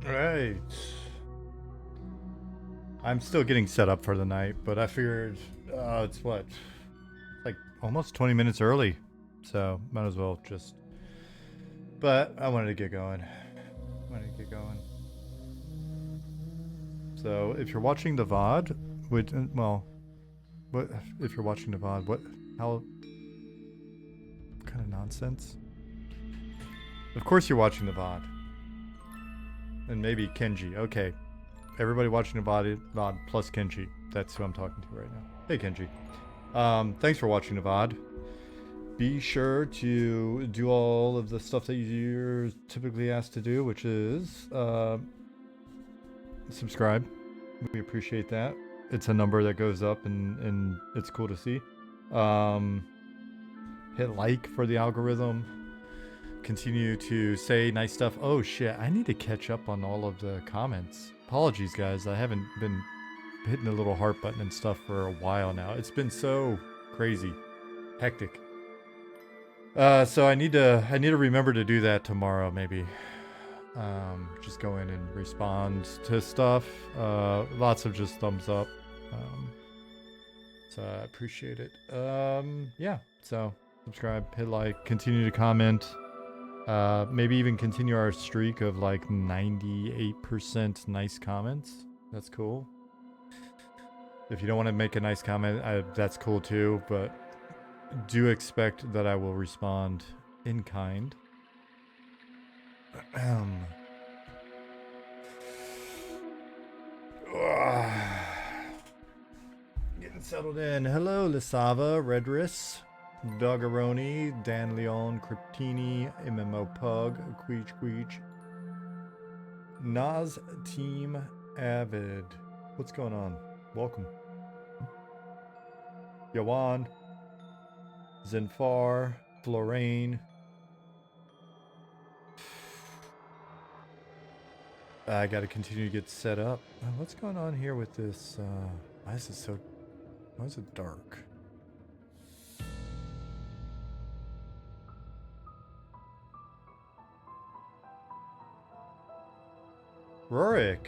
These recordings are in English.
Right. I'm still getting set up for the night, but I figured it's what? Like almost 20 minutes early. So might as well just. But I wanted to get going. So if you're watching the VOD, what if you're watching the VOD, how kind of nonsense? Of course you're watching the VOD. And maybe Kenji. Okay. Everybody watching the VOD plus Kenji. That's who I'm talking to right now. Hey Kenji. Thanks for watching the VOD. Be sure to do all of the stuff that you're typically asked to do, which is subscribe. We appreciate that. It's a number that goes up and it's cool to see. Hit like for the algorithm. Continue to say nice stuff. Oh shit, I need to catch up on all of the comments. Apologies guys, I haven't been hitting the little heart button and stuff for a while now. It's been so crazy, hectic. So I need to remember to do that tomorrow maybe. Just go in and respond to stuff. Lots of just thumbs up. So I appreciate it. Yeah, so subscribe, hit like, continue to comment. Maybe even continue our streak of like 98% nice comments. That's cool. If you don't want to make a nice comment, that's cool too, but do expect that I will respond in kind. Getting settled in. Hello, Lisava, Redris, Doggeroni, Dan Leon, Cryptini, MMO Pug, Queech, Nas Team Avid. What's going on? Welcome. Yawan, Zenfar, Florane. I gotta continue to get set up. What's going on here with this? Why is it dark? Rorik.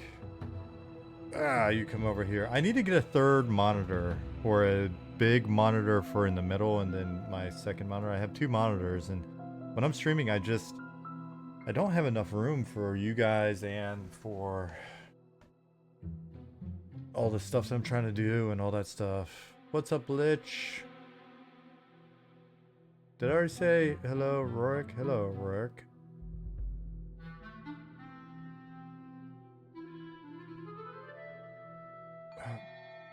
You come over here. I need to get a third monitor or a big monitor for in the middle and then my second monitor. I have two monitors and when I'm streaming I don't have enough room for you guys and for all the stuff that I'm trying to do and all that stuff. What's up, Lich? Did I already say hello, Rorik? Hello, Rorik.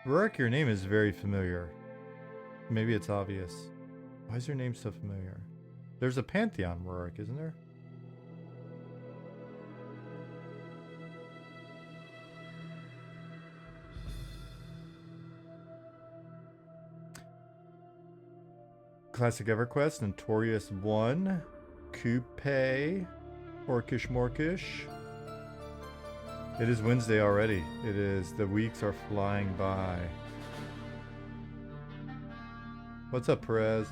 Rorik, your name is very familiar. Maybe it's obvious. Why is your name so familiar? There's a Pantheon Rorik, isn't there? Classic EverQuest, Notorious 1, Coupe, Orkish Morkish. It is Wednesday already. It is. The weeks are flying by. What's up, Perez?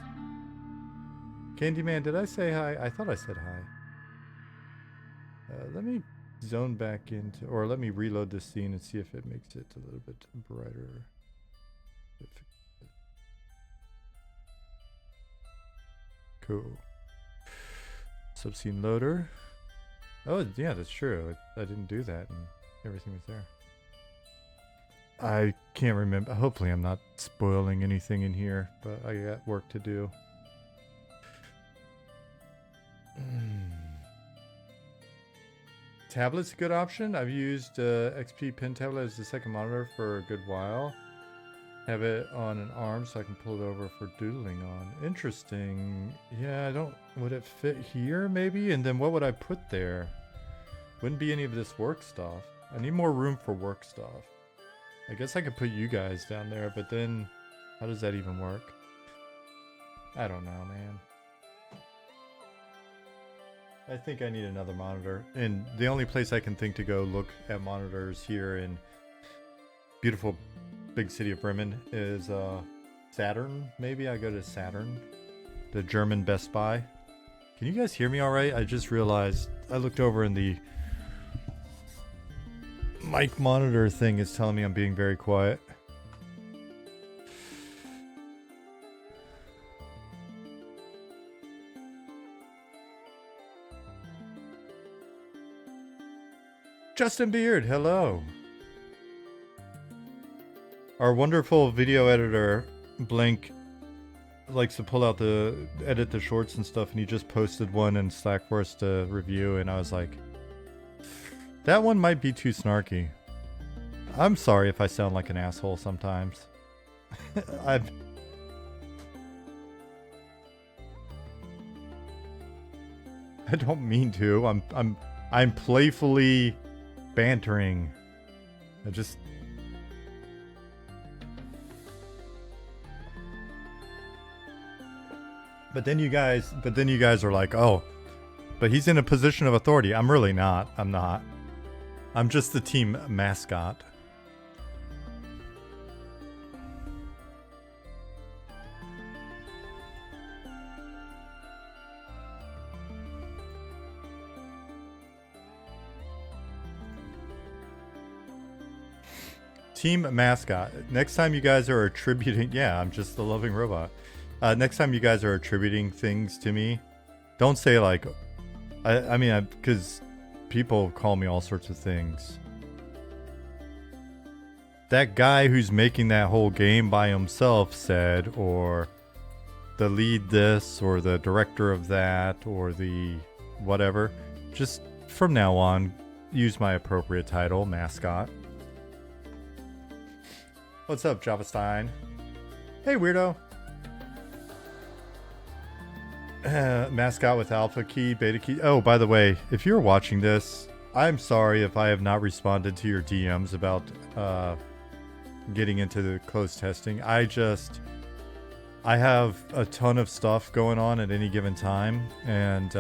Candyman, did I say hi? I thought I said hi. Let me zone back into, or let me reload this scene and see if it makes it a little bit brighter. Cool. Subscene loader. Oh, yeah, that's true. I didn't do that and everything was there. I can't remember. Hopefully I'm not spoiling anything in here, but I got work to do. Tablet's a good option. I've used XP pen tablet as the second monitor for a good while. Have it on an arm so I can pull it over for doodling on. Interesting. Yeah, I don't... Would it fit here, maybe? And then what would I put there? Wouldn't be any of this work stuff. I need more room for work stuff. I guess I could put you guys down there, but then... How does that even work? I don't know, man. I think I need another monitor. And the only place I can think to go look at monitors here in beautiful big city of Bremen is Saturn. Maybe I go to Saturn, the German Best Buy. Can you guys hear me all right? I just realized I looked over in the mic monitor thing is telling me I'm being very quiet. Justin Beard, hello. Our wonderful video editor, Blink, likes to pull out edit the shorts and stuff, and he just posted one in Slack for us to review, and I was like, that one might be too snarky. I'm sorry if I sound like an asshole sometimes. I don't mean to. I'm playfully bantering. But then you guys are like, oh, but he's in a position of authority. I'm really not. I'm not. I'm just the team mascot. Team mascot. Next time you guys are attributing, yeah, I'm just the loving robot. Next time you guys are attributing things to me, don't say like, I mean, because people call me all sorts of things. That guy who's making that whole game by himself said, or the lead this, or the director of that, or the whatever. Just from now on, use my appropriate title, mascot. What's up, Javastein? Hey, weirdo. Mascot with alpha key, beta key. Oh, by the way, if you're watching this, I'm sorry if I have not responded to your DMs about getting into the closed testing. I have a ton of stuff going on at any given time, and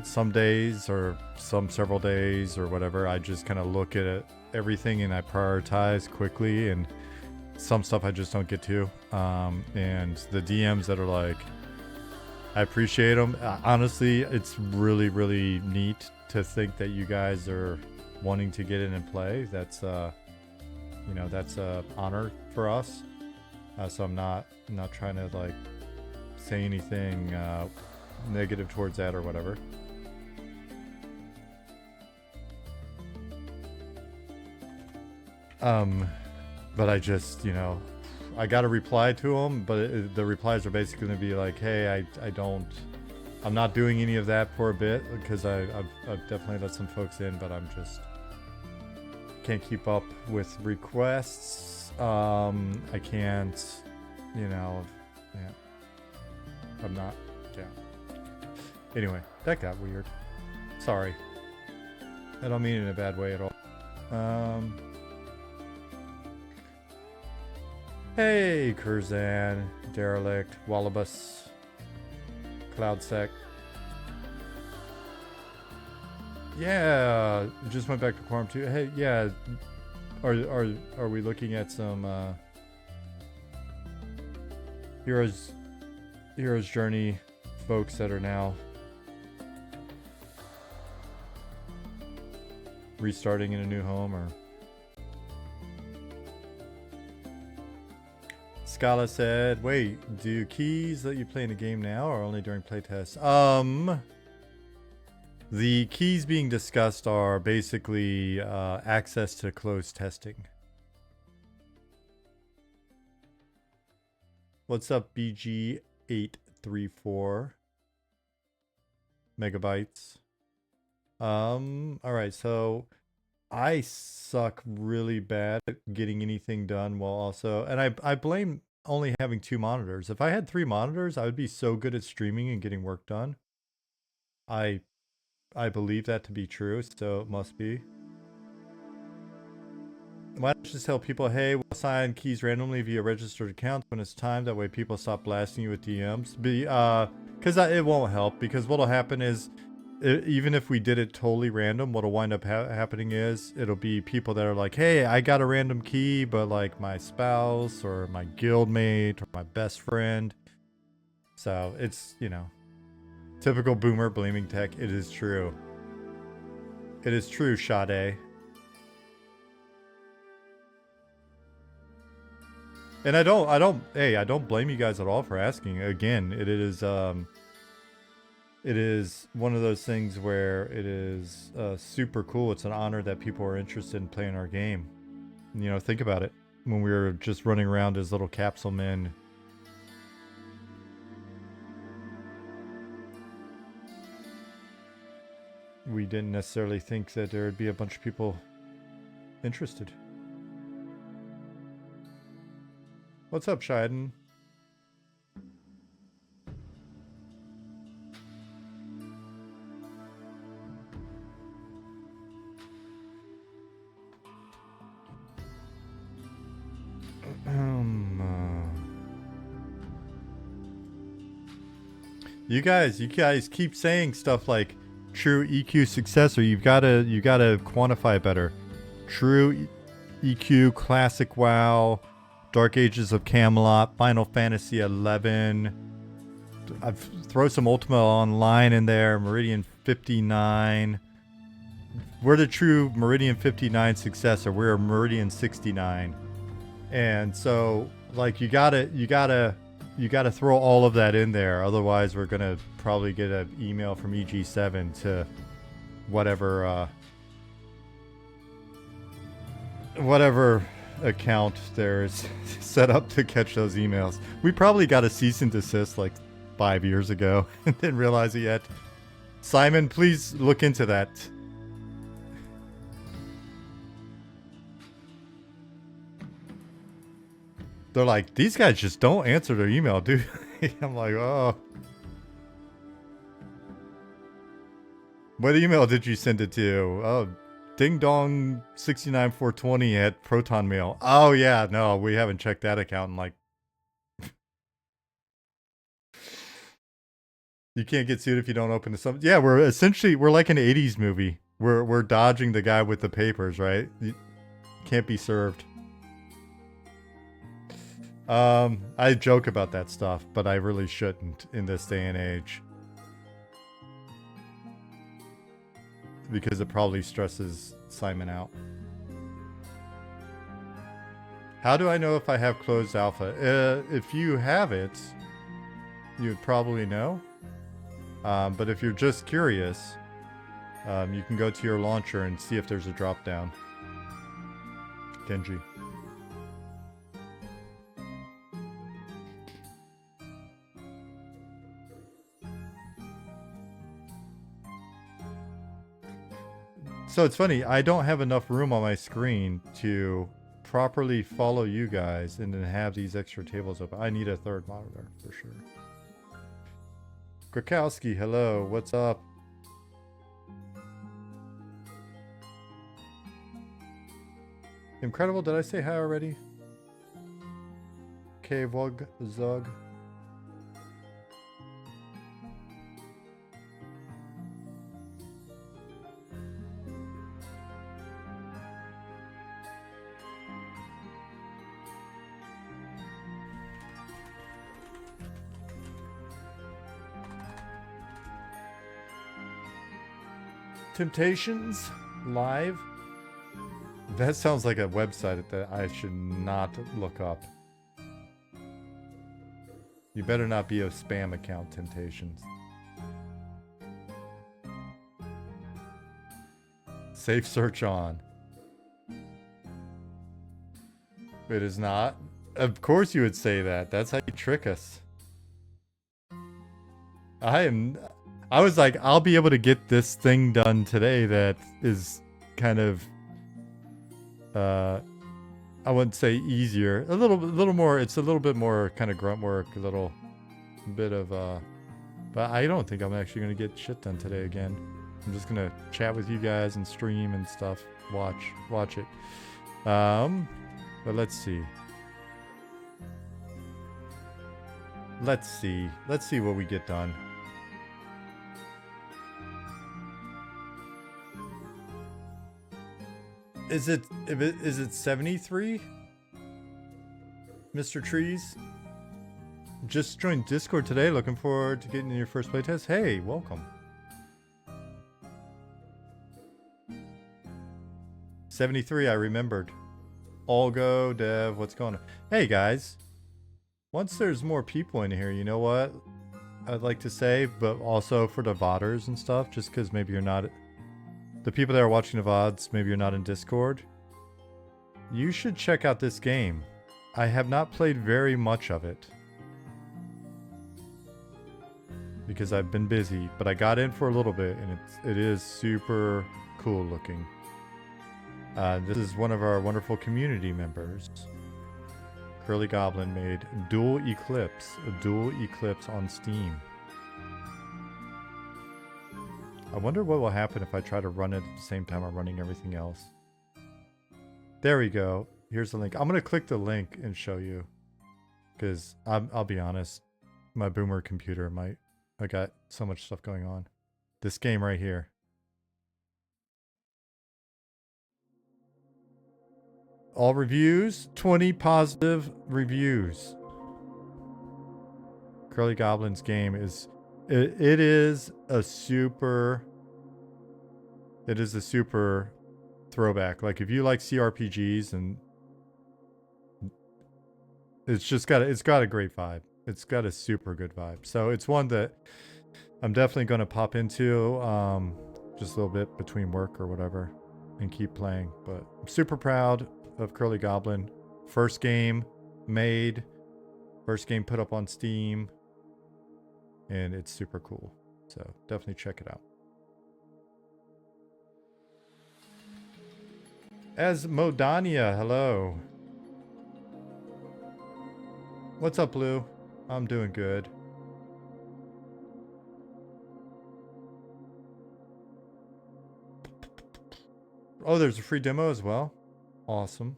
some days or several days or whatever, I just kind of look at everything and I prioritize quickly, and some stuff I just don't get to. And the DMs that are like, I appreciate them. Honestly, it's really, really neat to think that you guys are wanting to get in and play. That's, that's a honor for us. So I'm not trying to like say anything negative towards that or whatever. But I just, I got to reply to them, but the replies are basically going to be like, hey, I'm not doing any of that for a bit, because I've definitely let some folks in, but I'm just can't keep up with requests. I can't, yeah. I'm not, yeah. Anyway, that got weird. Sorry. I don't mean it in a bad way at all. Hey, Curzan, Derelict, Wallabus, Cloudsec. Yeah, just went back to Quorum 2. Hey, yeah, are we looking at some Hero's Journey folks that are now restarting in a new home, or? Scala said, wait, do keys let you play in a game now or only during playtests? The keys being discussed are basically access to closed testing. What's up, BG834 megabytes? Alright, so I suck really bad at getting anything done while also, and I blame only having 2 monitors. If I had 3 monitors, I would be so good at streaming and getting work done. I believe that to be true, so it must be. Why don't you just tell people, hey, we'll assign keys randomly via registered accounts when it's time. That way people stop blasting you with DMs. Because it won't help, because what'll happen is, even if we did it totally random, what'll wind up happening is it'll be people that are like, hey, I got a random key, but like my spouse or my guildmate or my best friend. So it's, typical boomer blaming tech. It is true. It is true, Sade. And hey, I don't blame you guys at all for asking. Again, it is one of those things where it is super cool. It's an honor that people are interested in playing our game. You know, think about it. When we were just running around as little capsule men, we didn't necessarily think that there would be a bunch of people interested. What's up, Shiden? You guys keep saying stuff like true EQ successor. You gotta quantify it better. True EQ, Classic WoW, Dark Ages of Camelot, Final Fantasy 11. I've throw some Ultima Online in there. Meridian 59. We're the true Meridian 59 successor. We're Meridian 69, and so like you gotta throw all of that in there. Otherwise, we're gonna probably get an email from EG7 to whatever account there's set up to catch those emails. We probably got a cease and desist like 5 years ago and didn't realize it yet. Simon, please look into that. They're like, these guys just don't answer their email, dude. I'm like, oh. What email did you send it to? Oh, dingdong69420 at Proton Mail. Oh, yeah, no, we haven't checked that account in like... You can't get sued if you don't open the sub. Yeah, we're like an 80s movie. We're dodging the guy with the papers, right? You can't be served. I joke about that stuff, but I really shouldn't in this day and age. Because it probably stresses Simon out. How do I know if I have closed alpha? If you have it, you'd probably know. But if you're just curious, you can go to your launcher and see if there's a drop down. Genji. So it's funny, I don't have enough room on my screen to properly follow you guys and then have these extra tables open. I need a third monitor for sure. Krakowski, hello, what's up? Incredible, did I say hi already? Kvog Zug. Temptations live. That sounds like a website that I should not look up. You better not be a spam account, Temptations. Safe search on. It is not. Of course you would say that. That's how you trick us. I was like, I'll be able to get this thing done today that is kind of, I wouldn't say easier. A little more, it's a little bit more kind of grunt work, a little bit of, but I don't think I'm actually going to get shit done today again. I'm just going to chat with you guys and stream and stuff. Watch it. But let's see. Let's see what we get done. Is it 73? Mr. Trees? Just joined Discord today. Looking forward to getting your first playtest. Hey, welcome. 73, I remembered. Olgo, Dev, what's going on? Hey guys, once there's more people in here, you know what I'd like to say, but also for the VODers and stuff, just because maybe you're not, the people that are watching the VODs, maybe you're not in Discord, you should check out this game. I have not played very much of it because I've been busy, but I got in for a little bit, and it is super cool looking. This is one of our wonderful community members. Curly Goblin made Dual Eclipse, a Dual Eclipse on Steam. I wonder what will happen if I try to run it at the same time I'm running everything else. There we go. Here's the link. I'm going to click the link and show you. Because I'll be honest, my boomer computer I got so much stuff going on. This game right here. All reviews, 20 positive reviews. Curly Goblin's game is it is a super throwback. Like if you like CRPGs, and it's got a great vibe. It's got a super good vibe. So it's one that I'm definitely going to pop into just a little bit between work or whatever and keep playing. But I'm super proud of Curly Goblin. First game made, first game put up on Steam, and it's super cool. So definitely check it out. As Modania, hello. What's up, Blue? I'm doing good. Oh, there's a free demo as well. Awesome.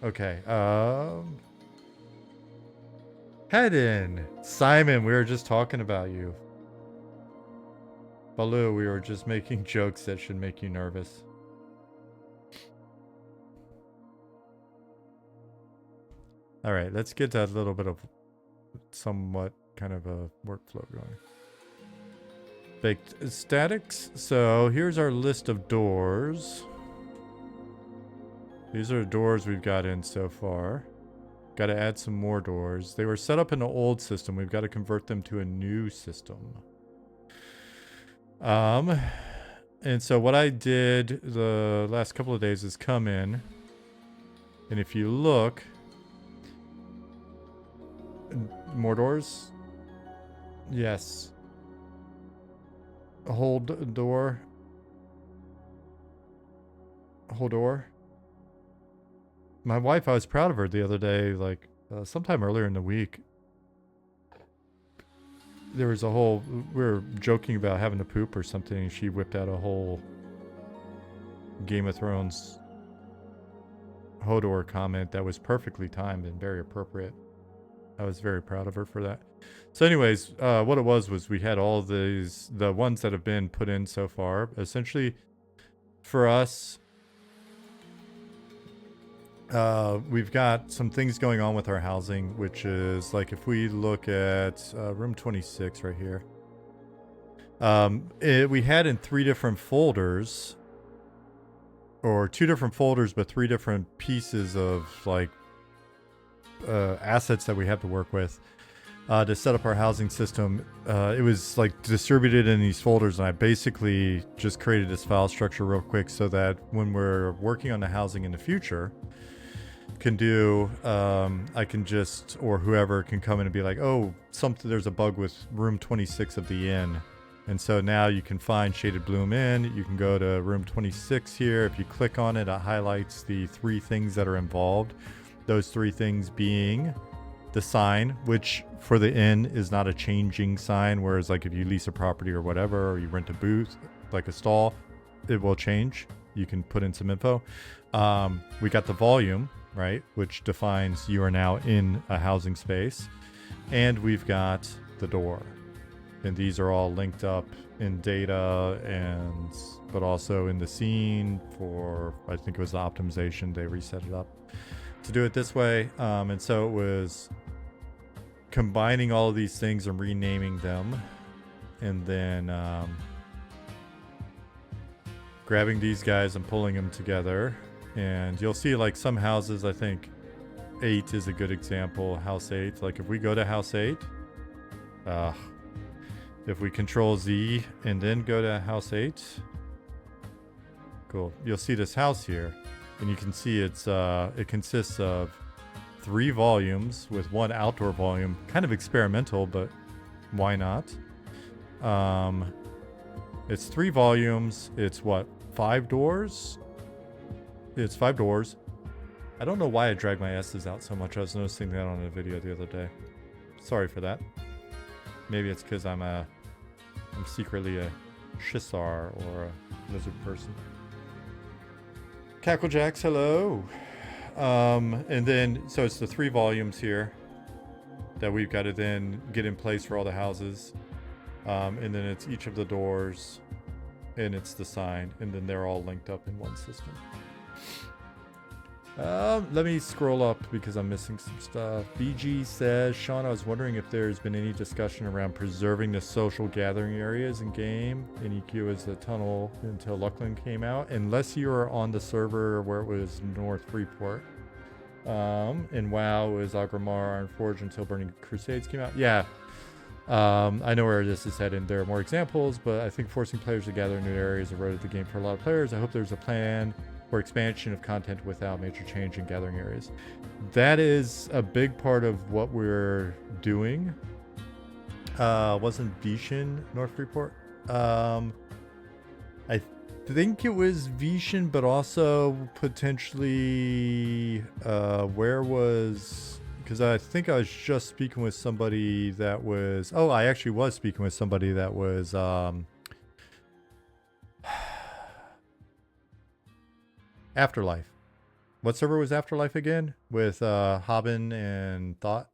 Okay. Head in. Simon, we were just talking about you. Baloo, we were just making jokes that should make you nervous. All right, let's get that little bit of somewhat kind of a workflow going. Baked statics. So here's our list of doors. These are the doors we've got in so far. Got to add some more doors. They were set up in an old system. We've got to convert them to a new system. And so what I did the last couple of days is come in, and if you look, more doors. Yes. Hold door. Hold door. My wife, I was proud of her the other day, like sometime earlier in the week. There was a whole, we were joking about having to poop or something, and she whipped out a whole Game of Thrones Hodor comment that was perfectly timed and very appropriate. I was very proud of her for that. So anyways, what it was we had all these, the ones that have been put in so far. Essentially, for us, we've got some things going on with our housing, which is like if we look at room 26 right here. We had in 3 different folders, or 2 different folders, but 3 different pieces of like assets that we have to work with to set up our housing system. It was like distributed in these folders, and I basically just created this file structure real quick so that when we're working on the housing in the future, can do I can just, or whoever can come in and be like, oh, there's a bug with room 26 of the inn, and so now you can find Shaded Bloom Inn. You can go to room 26 here. If you click on it, it highlights the 3 things that are involved. Those 3 things being the sign, which for the inn is not a changing sign, whereas like if you lease a property or whatever, or you rent a booth like a stall, it will change. You can put in some info. We got the volume, right, which defines you are now in a housing space, and we've got the door, and these are all linked up in data, and but also in the scene for, I think it was the optimization, they reset it up to do it this way. And so it was combining all of these things and renaming them, and then grabbing these guys and pulling them together. And you'll see like some houses, I think 8 is a good example. House 8. Like if we go to house 8, if we control Z and then go to house 8, cool. You'll see this house here, and you can see it's it consists of 3 volumes with 1 outdoor volume. Kind of experimental, but why not? It's 3 volumes. It's what, 5 doors? It's 5 doors. I don't know why I drag my S's out so much. I was noticing that on a video the other day. Sorry for that. Maybe it's because I'm secretly a Shissar or a lizard person. Cacklejacks, hello. And then, so it's the 3 volumes here that we've got to then get in place for all the houses. And then it's each of the doors, and it's the sign, and then they're all linked up in one system. Let me scroll up because I'm missing some stuff. BG says, Sean, I was wondering if there's been any discussion around preserving the social gathering areas in game. NEQ is the tunnel until Luckland came out, unless you are on the server where it was North Freeport. And WoW is Agramar Ironforge until Burning Crusades came out. Yeah. I know where this is headed. There are more examples, but I think forcing players to gather in new areas eroded the game for a lot of players. I hope there's a plan for expansion of content without major change in gathering areas. That is a big part of what we're doing. Wasn't Vishen North Freeport? I think it was Vishen, but also potentially where was... Because I think I was just speaking with somebody that was... Oh, I actually was speaking with somebody that was... Afterlife. What server was Afterlife again? With Haben and Thought?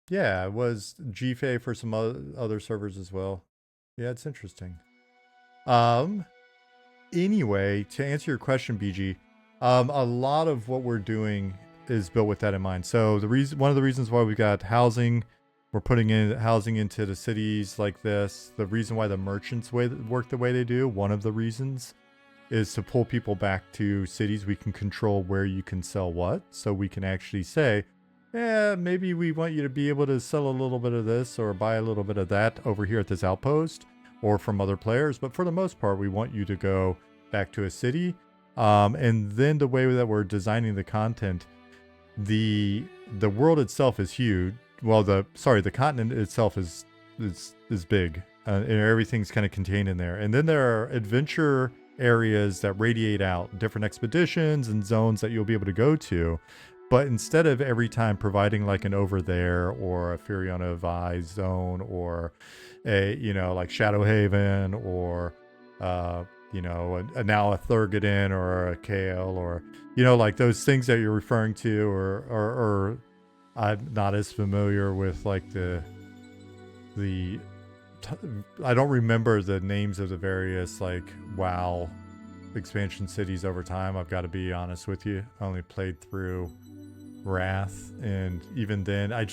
Yeah, it was GFA for some other servers as well. Yeah, it's interesting. Anyway, to answer your question, BG, a lot of what we're doing is built with that in mind. So one of the reasons why we got housing, we're putting in housing into the cities like this. The reason why the merchants work the way they do, one of the reasons, is to pull people back to cities. We can control where you can sell what, so we can actually say, yeah, maybe we want you to be able to sell a little bit of this or buy a little bit of that over here at this outpost or from other players. But for the most part, we want you to go back to a city. And then the way that we're designing the content, the world itself is huge. Well, the continent itself is big, and everything's kind of contained in there. And then there are adventure areas that radiate out, different expeditions and zones that you'll be able to go to. But instead of every time providing like an over there or a Furiona Vi zone or a, like Shadowhaven or, now a Thurgoden or a Kale or, like those things that you're referring to or I'm not as familiar with like I don't remember the names of the various like WoW expansion cities over time. I've got to be honest with you. I only played through Wrath, and even then I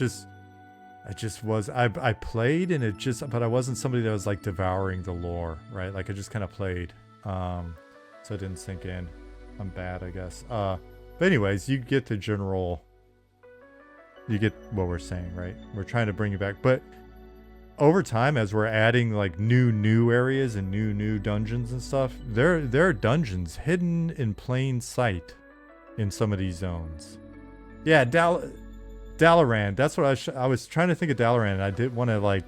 played and but I wasn't somebody that was like devouring the lore, right? Like I just kind of played, so it didn't sink in. I'm bad, I guess. But anyways, you get what we're saying, right? We're trying to bring you back, but over time, as we're adding like new areas and new dungeons and stuff, there are dungeons hidden in plain sight in some of these zones. Yeah, Dalaran. That's what I was trying to think of Dalaran. And I did want to like,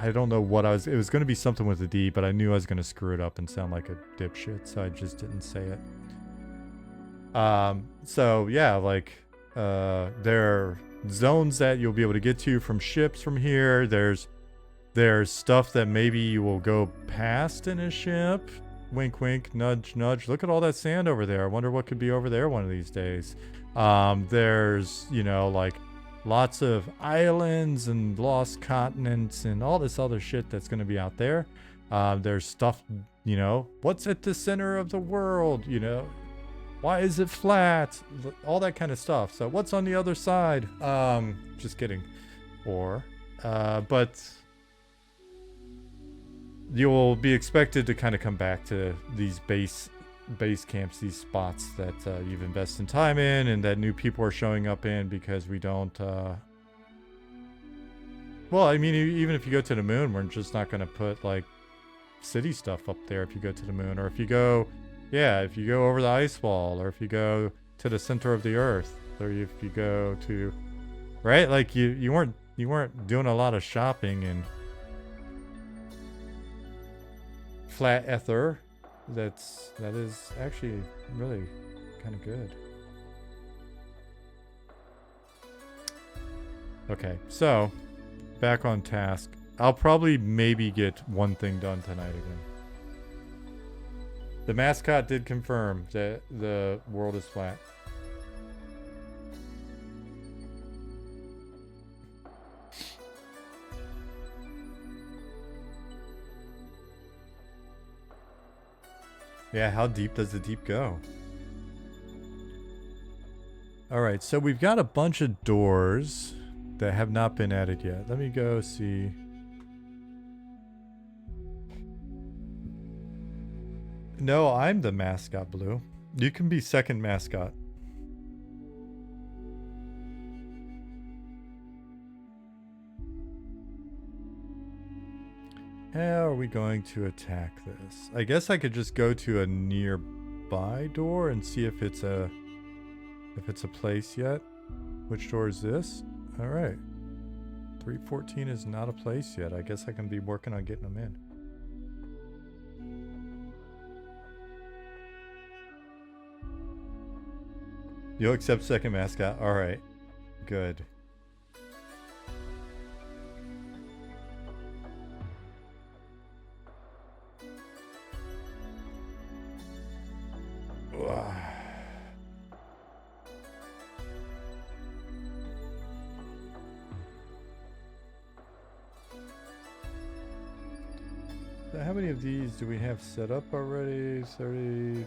I don't know what it was going to be something with a D, but I knew I was going to screw it up and sound like a dipshit, so I just didn't say it. So yeah, like there are zones that you'll be able to get to from ships from here. There's stuff that maybe you will go past in a ship. Wink, wink, nudge, nudge. Look at all that sand over there. I wonder what could be over there one of these days. There's, like lots of islands and lost continents and all this other shit that's going to be out there. There's stuff, what's at the center of the world, why is it flat? All that kind of stuff. So what's on the other side? Just kidding. But you'll be expected to kind of come back to these base camps, these spots that you've invested time in and that new people are showing up in, because we don't well, I mean, even if you go to the moon, we're just not going to put like city stuff up there if you go to the moon, or if you go if you go over the ice wall, or if you go to the center of the earth, or if you go to right, like you weren't doing a lot of shopping in flat ether. That is actually really kind of good. Okay, so back on task. I'll probably maybe get one thing done tonight again. The mascot did confirm that the world is flat. Yeah, how deep does the deep go? Alright, so we've got a bunch of doors that have not been added yet. Let me go see. No, I'm the mascot, Blue. You can be second mascot. How are we going to attack this? I guess I could just go to a nearby door and see if it's a place yet. Which door is this? All right. 314 is not a place yet. I guess I can be working on getting them in. You'll accept second mascot. All right. Good. So how many of these do we have set up already? 30.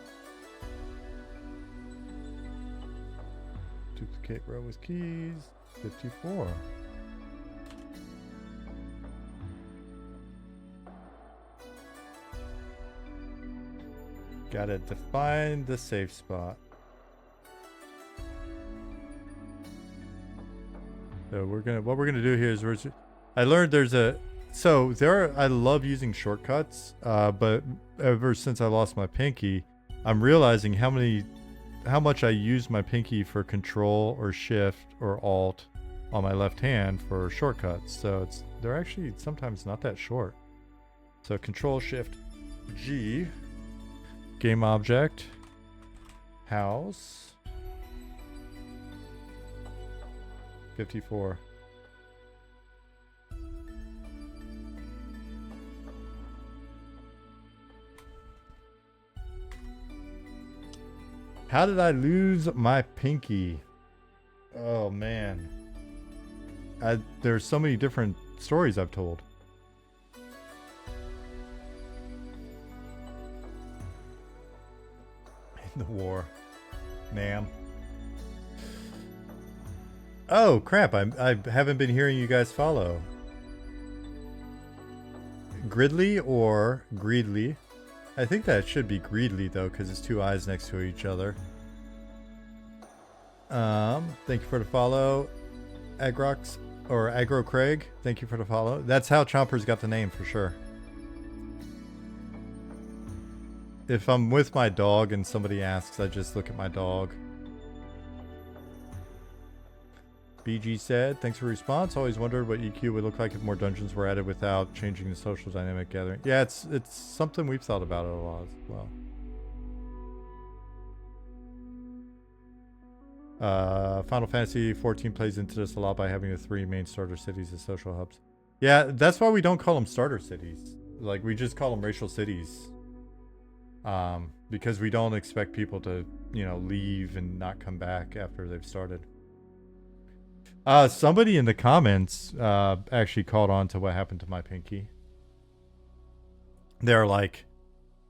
Duplicate row with keys. 54. Gotta define the safe spot. So what we're gonna do here is I learned there's a I love using shortcuts, but ever since I lost my pinky, I'm realizing how much I use my pinky for control or shift or alt on my left hand for shortcuts. So they're actually sometimes not that short. So control shift G, game object, house, 54. How did I lose my pinky? Oh man. There's so many different stories I've told. In the war. Nam. Oh crap, I haven't been hearing you guys follow. Gridley or Greedly? I think that should be Greedly though, because it's two eyes next to each other. Thank you for the follow. Agrox or Agro Craig, thank you for the follow. That's how Chomper's got the name for sure. If I'm with my dog and somebody asks, I just look at my dog. BG said, thanks for your response. Always wondered what EQ would look like if more dungeons were added without changing the social dynamic gathering. Yeah, it's something we've thought about it a lot as well. Final Fantasy 14 plays into this a lot by having the 3 main starter cities as social hubs. Yeah, that's why we don't call them starter cities. Like, we just call them racial cities. Because we don't expect people to, leave and not come back after they've started. Somebody in the comments actually called on to what happened to my pinky. They're like,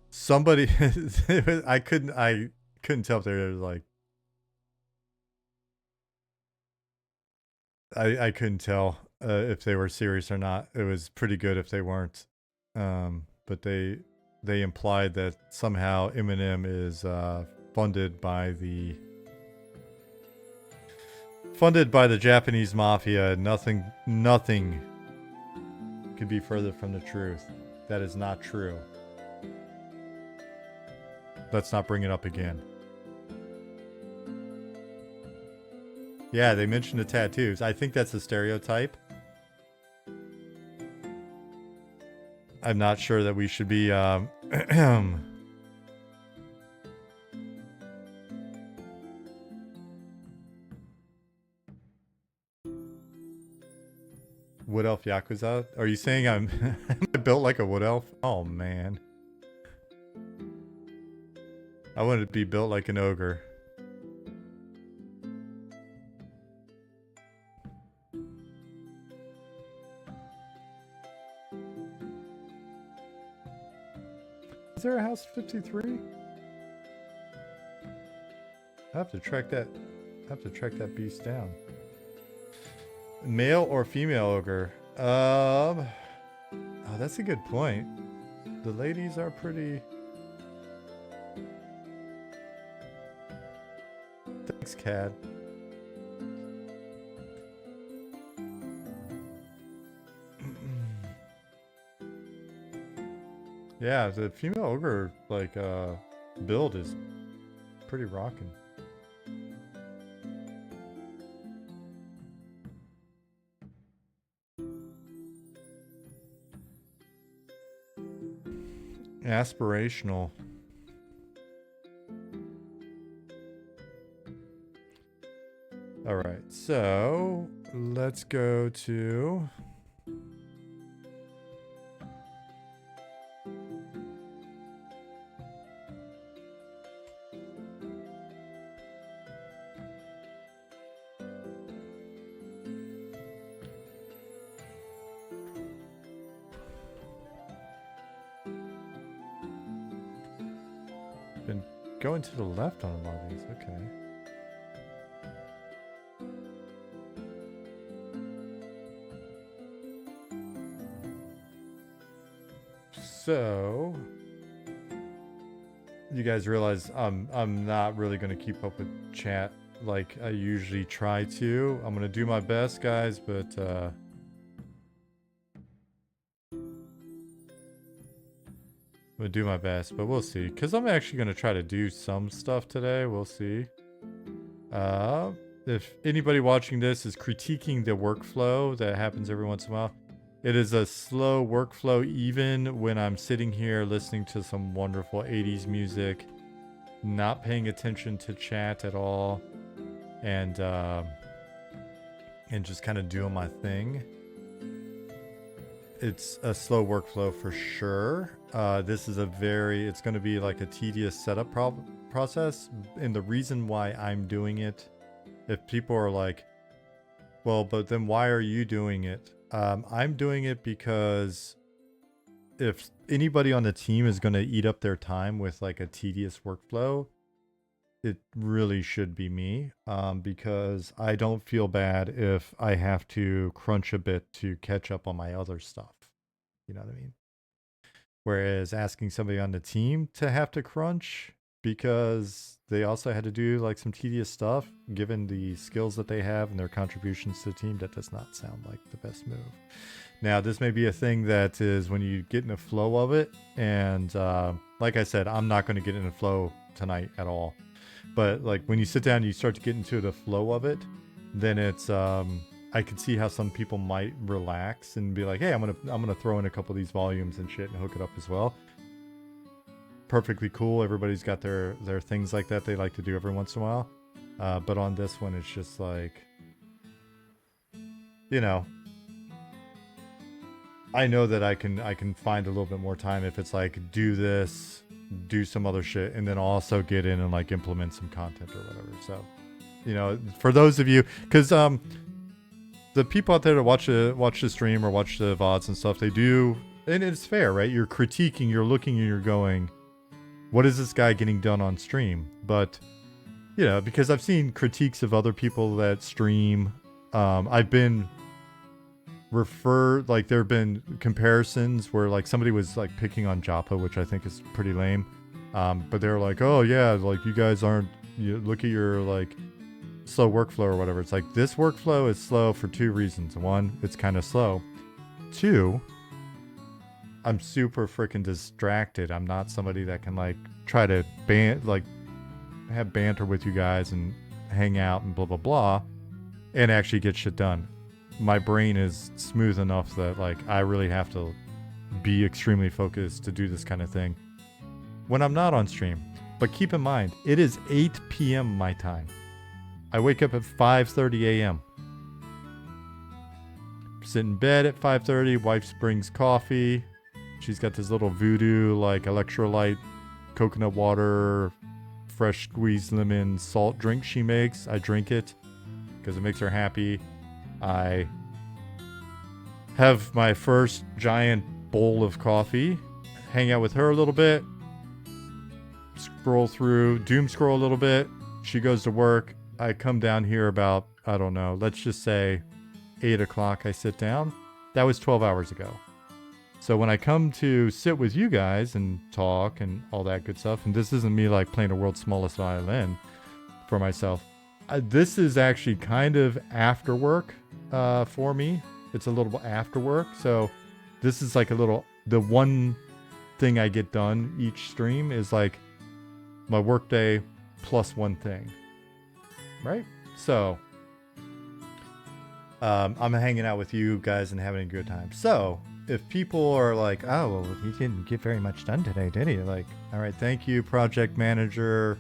somebody I couldn't tell if they were like, I couldn't tell if they were serious or not. It was pretty good if they weren't. But but they implied that somehow Eminem is funded by the Japanese mafia. Nothing could be further from the truth. That is not true. Let's not bring it up again. Yeah, they mentioned the tattoos. I think that's a stereotype. I'm not sure that we should be Wood Elf Yakuza? Are you saying I'm am I built like a Wood Elf? Oh man. I wanted to be built like an ogre. Is there a house 53? I have to track that beast down. Male or female ogre? Oh, that's a good point. The ladies are pretty. Thanks, Cad. Yeah, the female ogre like build is pretty rocking. Aspirational. All right, so let's go to. Been going to the left on a lot of these, okay. So, you guys realize I'm not really going to keep up with chat like I usually try to. I'm going to do my best, guys, but I'm gonna do my best, but we'll see. Because I'm actually gonna try to do some stuff today. We'll see. If anybody watching this is critiquing the workflow that happens every once in a while, it is a slow workflow even when I'm sitting here listening to some wonderful 80s music, not paying attention to chat at all, and just kind of doing my thing. It's a slow workflow for sure. This is it's going to be like a tedious setup process. And the reason why I'm doing it, if people are like, well, but then why are you doing it? I'm doing it because if anybody on the team is going to eat up their time with like a tedious workflow, it really should be me, because I don't feel bad if I have to crunch a bit to catch up on my other stuff. You know what I mean? Whereas asking somebody on the team to have to crunch because they also had to do like some tedious stuff, given the skills that they have and their contributions to the team, that does not sound like the best move. Now, this may be a thing that is when you get in a flow of it, and like I said, I'm not going to get in a flow tonight at all. But like when you sit down and you start to get into the flow of it, then it's I could see how some people might relax and be like, hey, I'm gonna throw in a couple of these volumes and shit and hook it up as well. Perfectly cool. Everybody's got their things like that they like to do every once in a while. But on this one, it's just like, you know, I know that I can find a little bit more time if it's like do this, do some other shit, and then also get in and like implement some content or whatever. So, you know, for those of you, because the people out there that watch the stream or watch the VODs and stuff, they do, and it's fair, right? You're critiquing, you're looking, and you're going, what is this guy getting done on stream? But, you know, because I've seen critiques of other people that stream. I've been like there have been comparisons where like somebody was like picking on Joppa, which I think is pretty lame. But they're like, oh yeah, like you guys aren't, you look at your like slow workflow or whatever. It's like this workflow is slow for 2 reasons. 1, it's kind of slow. 2, I'm super freaking distracted. I'm not somebody that can like try to have banter with you guys and hang out and blah blah blah and actually get shit done. My brain is smooth enough that like I really have to be extremely focused to do this kind of thing when I'm not on stream. But keep in mind, it is 8 p.m. my time. I wake up at 5:30 a.m. Sit in bed at 5:30. Wife brings coffee. She's got this little voodoo like electrolyte, coconut water, fresh squeezed lemon salt drink she makes. I drink it because it makes her happy. I have my first giant bowl of coffee, hang out with her a little bit, doom scroll a little bit. She goes to work. I come down here about, I don't know, let's just say 8 o'clock I sit down. That was 12 hours ago. So when I come to sit with you guys and talk and all that good stuff, and this isn't me like playing a world's smallest violin for myself, this is actually kind of after work for me. It's a little after work. So this is like the one thing I get done each stream is like my workday plus one thing. Right? So I'm hanging out with you guys and having a good time. So if people are like, oh, well, he didn't get very much done today, did he? Like, all right, thank you, project manager,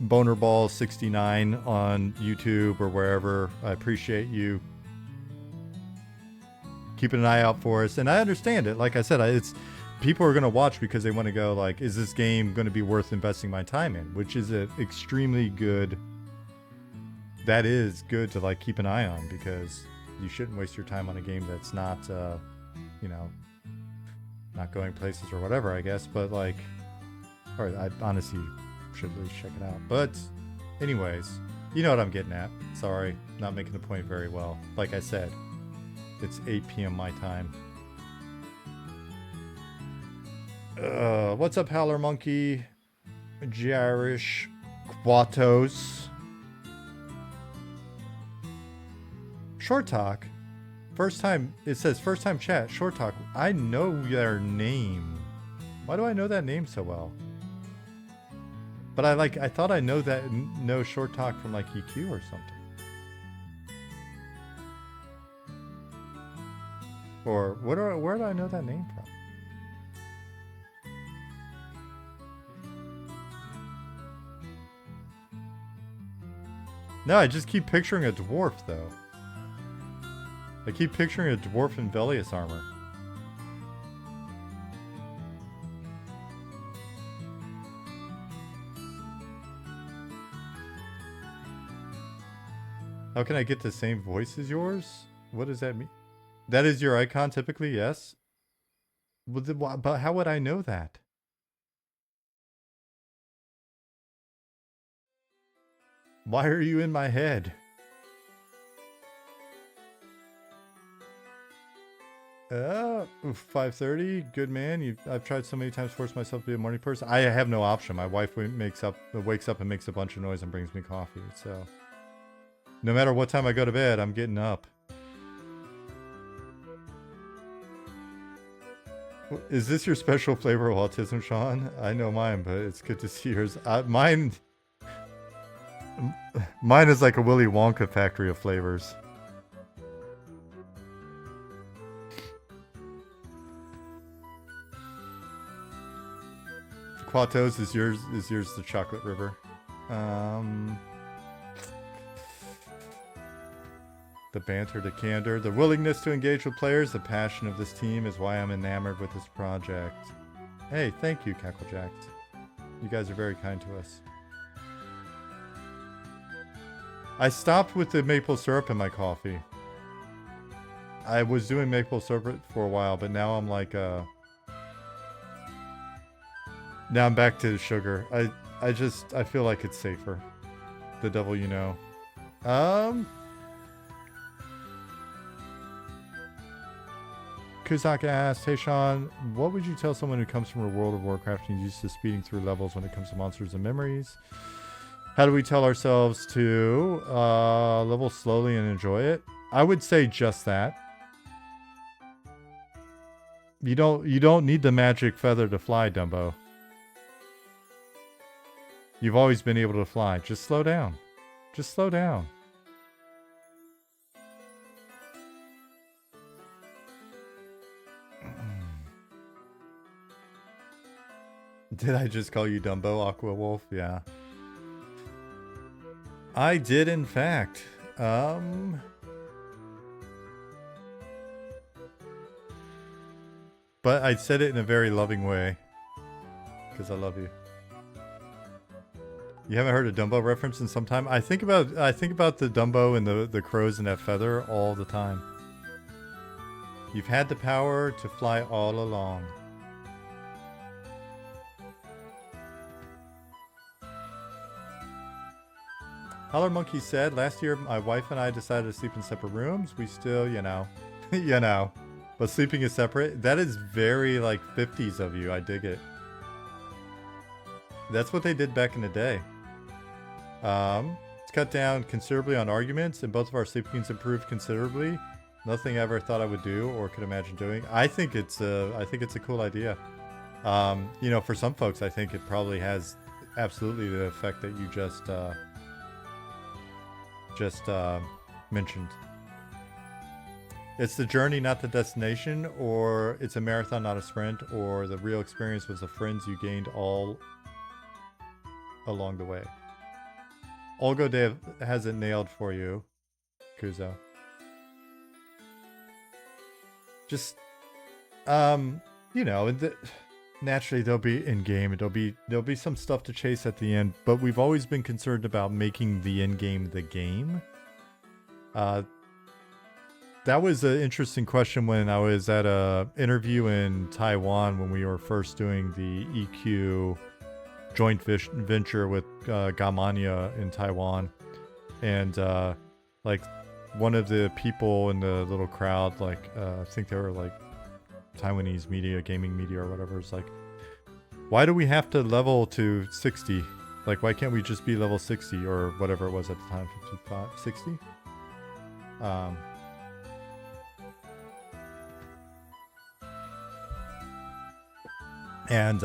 Bonerball69 on YouTube or wherever. I appreciate you keeping an eye out for us. And I understand it. Like I said, it's people are going to watch because they want to go like, is this game going to be worth investing my time in? Which is an extremely good, that is good to like keep an eye on, because you shouldn't waste your time on a game that's not, not going places or whatever, I guess. But like, or I honestly should at least check it out. But anyways, you know what I'm getting at. Sorry, not making the point very well. Like I said, it's 8 p.m. my time. What's up, Howler Monkey? Jarish Quatos. Short Talk. First time, it says first time chat. Short Talk. I know their name. Why do I know that name so well? But I thought I know Short Talk from like EQ or something. Or where do I know that name from? No, I just keep picturing a dwarf though. I keep picturing a dwarf in Velius armor. How can I get the same voice as yours? What does that mean? That is your icon typically, yes? But how would I know that? Why are you in my head? 5:30. Good man. I've tried so many times to force myself to be a morning person. I have no option. My wife wakes up and makes a bunch of noise and brings me coffee. So no matter what time I go to bed, I'm getting up. Is this your special flavor of autism, Sean? I know mine, but it's good to see yours. Mine is like a Willy Wonka factory of flavors. Quatos is yours the chocolate river. The banter, the candor, the willingness to engage with players, the passion of this team is why I'm enamored with this project. Hey, thank you, Cacklejack. You guys are very kind to us. I stopped with the maple syrup in my coffee. I was doing maple syrup for a while, but now I'm like, now I'm back to the sugar. I feel like it's safer. The devil you know. Kuzak asked, hey Sean, what would you tell someone who comes from a World of Warcraft and used to speeding through levels when it comes to monsters and memories? How do we tell ourselves to level slowly and enjoy it? I would say just that. You don't need the magic feather to fly, Dumbo. You've always been able to fly. Just slow down. Just slow down. Did I just call you Dumbo, Aqua Wolf? Yeah. I did, in fact. But I said it in a very loving way. Because I love you. You haven't heard a Dumbo reference in some time? I think about the Dumbo and the crows and that feather all the time. You've had the power to fly all along. Holler Monkey said, last year my wife and I decided to sleep in separate rooms. We still, you know, but sleeping is separate. That is very like 50s of you. I dig it. That's what they did back in the day. It's cut down considerably on arguments, and both of our sleepings improved considerably. Nothing I ever thought I would do or could imagine doing. I think it's a cool idea. You know, for some folks, I think it probably has absolutely the effect that you just mentioned. It's the journey, not the destination, or it's a marathon, not a sprint, or the real experience was the friends you gained all along the way. Olgo Dev has it nailed for you, Kuzo. Just, you know, naturally there'll be in game, there'll be some stuff to chase at the end, but we've always been concerned about making the end game the game. That was an interesting question when I was at a interview in Taiwan when we were first doing the EQ joint venture with Gamania in Taiwan, and like one of the people in the little crowd, like I think they were like Taiwanese media, gaming media or whatever, is like, why do we have to level to 60? Like, why can't we just be level 60 or whatever it was at the time, 55, 60? And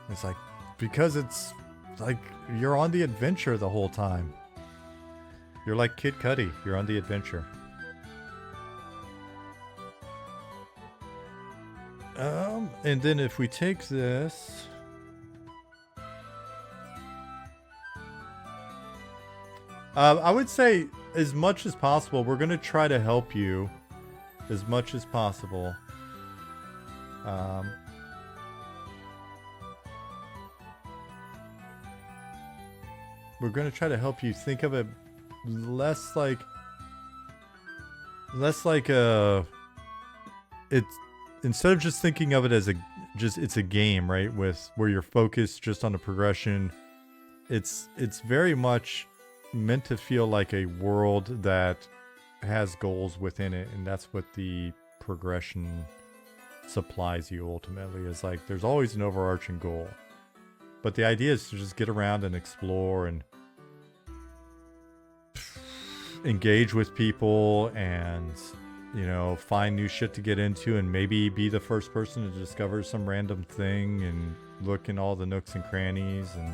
it's like, because it's like you're on the adventure the whole time. You're like Kid Cudi, you're on the adventure. And then if we take this, I would say as much as possible, we're going to try to help you as much as possible. We're going to try to help you think of it less like it's, instead of just thinking of it as it's a game, right? With where you're focused just on the progression. It's very much meant to feel like a world that has goals within it, and that's what the progression supplies you ultimately, is like there's always an overarching goal. But the idea is to just get around and explore and engage with people and, you know, find new shit to get into, and maybe be the first person to discover some random thing and look in all the nooks and crannies. And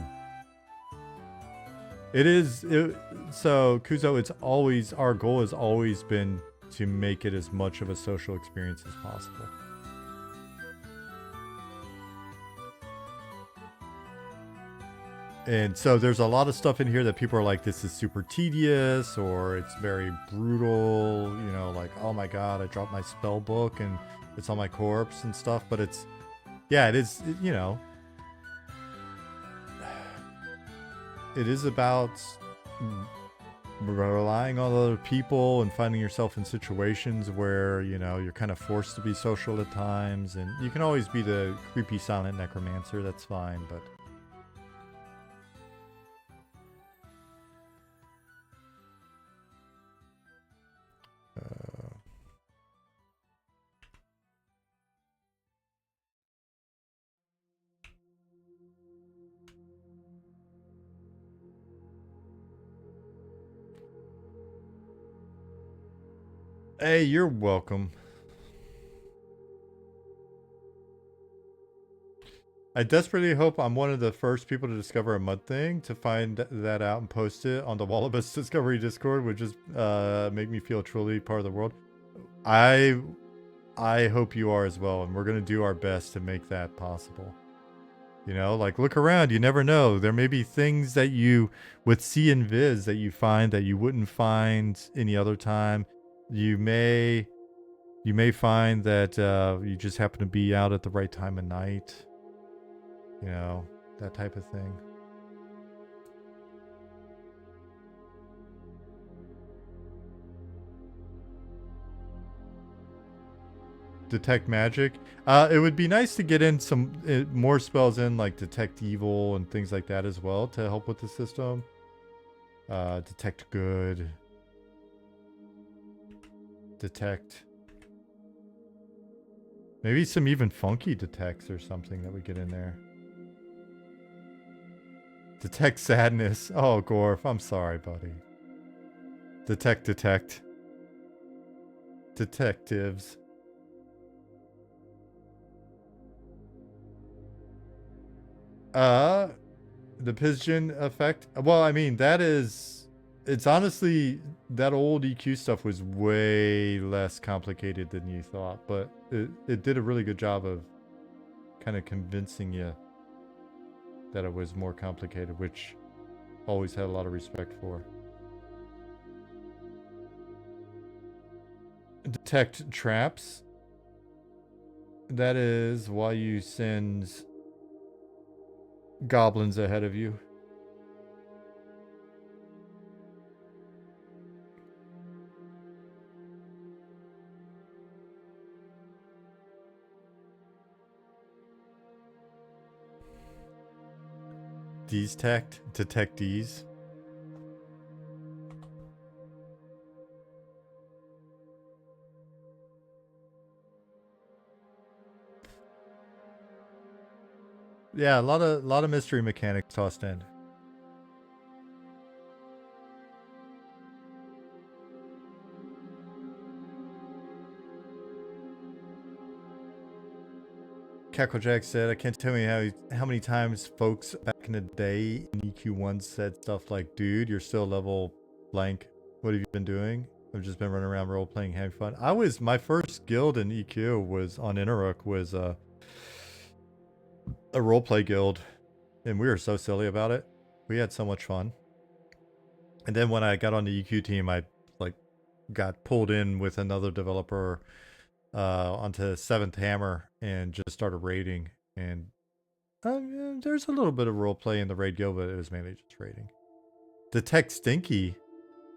so Kuzo, it's always, our goal has always been to make it as much of a social experience as possible. And so there's a lot of stuff in here that people are like, this is super tedious, or it's very brutal, you know, like, oh my god, I dropped my spell book and it's on my corpse and stuff. But it's, yeah, it is, you know, it is about relying on other people and finding yourself in situations where, you know, you're kind of forced to be social at times. And you can always be the creepy silent necromancer, that's fine, but Hey, you're welcome. I desperately hope I'm one of the first people to discover a mud thing. To find that out and post it on the Wallabies Discovery Discord would just make me feel truly part of the world. I hope you are as well, and we're gonna do our best to make that possible. You know, like look around, you never know. There may be things that you with C and Viz that you find that you wouldn't find any other time. You may find that you just happen to be out at the right time of night. You know, that type of thing. Detect magic. It would be nice to get in some more spells in, like detect evil and things like that as well to help with the system. Detect good. Detect. Maybe some even funky detects or something that we get in there. Detect sadness. Oh, Gorf, I'm sorry, buddy. Detect. Detectives. The pigeon effect. Well, I mean, that is... It's honestly... That old EQ stuff was way less complicated than you thought, but it did a really good job of kind of convincing you that it was more complicated, which always had a lot of respect for. Detect traps. That is why you send goblins ahead of you. Detect these. Yeah, a lot of mystery mechanics tossed in. Cacklejack said, "I can't tell you how many times folks back in the day in EQ1 said stuff like, dude, you're still level blank. What have you been doing? I've just been running around role playing, having fun." My first guild in EQ was on Interrook, was a roleplay guild, and we were so silly about it. We had so much fun. And then when I got on the EQ team, I like got pulled in with another developer onto Seventh Hammer and just started raiding. And there's a little bit of role play in the raid guild, but it was mainly just raiding. Detect Stinky.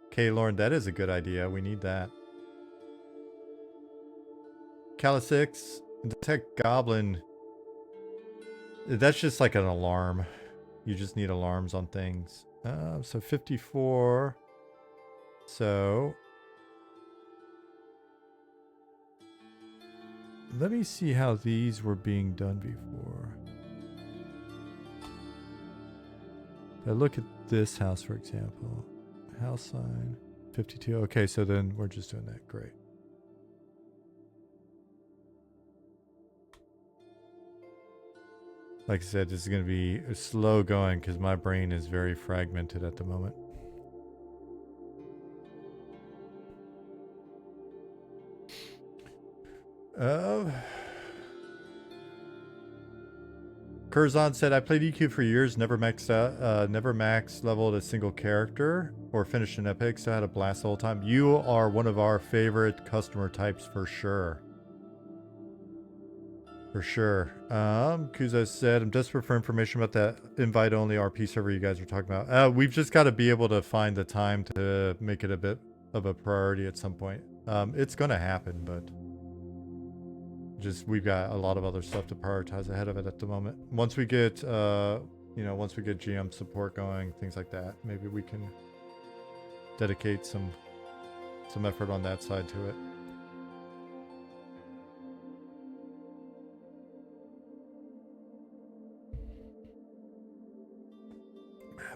Okay, Lauren, that is a good idea. We need that. Calisix. Detect Goblin. That's just like an alarm. You just need alarms on things. So 54. So let me see how these were being done before. If I look at this house, for example, house sign 52. Okay, so then we're just doing that. Great. Like I said, this is going to be slow going because my brain is very fragmented at the moment. Curzon said, "I played EQ for years, never max leveled a single character or finished an epic, so I had a blast the whole time." You are one of our favorite customer types for sure. For sure. Kuzo said, "I'm desperate for information about that invite-only RP server you guys were talking about." We've just got to be able to find the time to make it a bit of a priority at some point. It's going to happen, but just we've got a lot of other stuff to prioritize ahead of it at the moment. Once we get, once we get GM support going, things like that, maybe we can dedicate some effort on that side to it.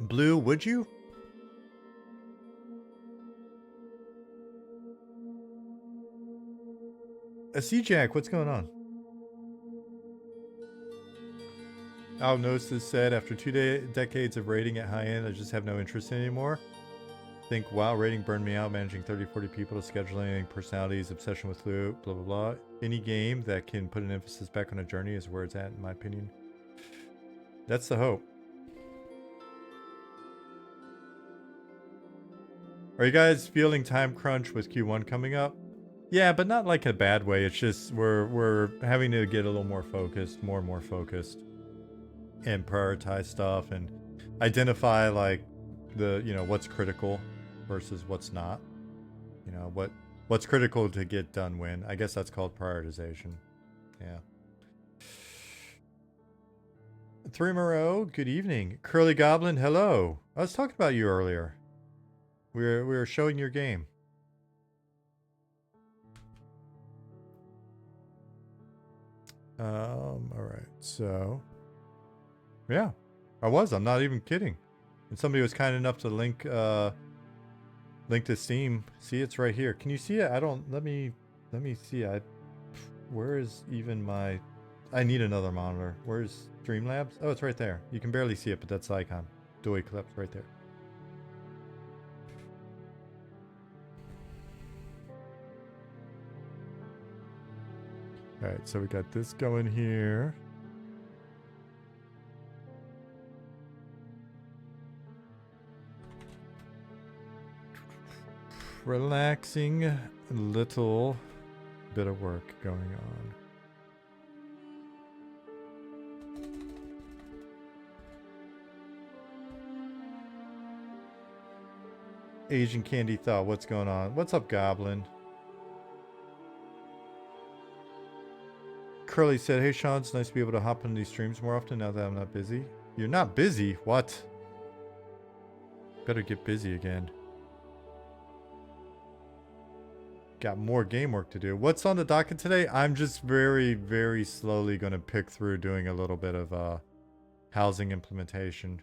Blue, would you? C-Jack, what's going on? I'll notice this said, after 2 decades of raiding at high end, I just have no interest anymore. Think, wow, raiding burned me out, managing 30, 40 people to scheduling, personalities, obsession with loot, blah, blah, blah. Any game that can put an emphasis back on a journey is where it's at, in my opinion. That's the hope. Are you guys feeling time crunch with Q1 coming up? Yeah, but not like a bad way. It's just we're having to get a little more focused, more and more focused, and prioritize stuff and identify like the, you know, what's critical versus what's not. You know, what's critical to get done when. I guess that's called prioritization. Yeah. 3 Moreau, good evening. Curly Goblin, hello. I was talking about you earlier. We were showing your game. All right, so yeah, I'm not even kidding. And somebody was kind enough to link to Steam. See, it's right here. Can you see it? I don't, let me see. Where is even my, I need another monitor. Where's Streamlabs? Oh, it's right there. You can barely see it, but that's the icon. Doy clips right there. All right, so we got this going here. Relaxing little bit of work going on. Asian Candy Thought, what's going on? What's up, Goblin? Curly said, hey Sean, it's nice to be able to hop on these streams more often now that I'm not busy. You're not busy? What? Better get busy again. Got more game work to do. What's on the docket today? I'm just very, very slowly going to pick through doing a little bit of housing implementation.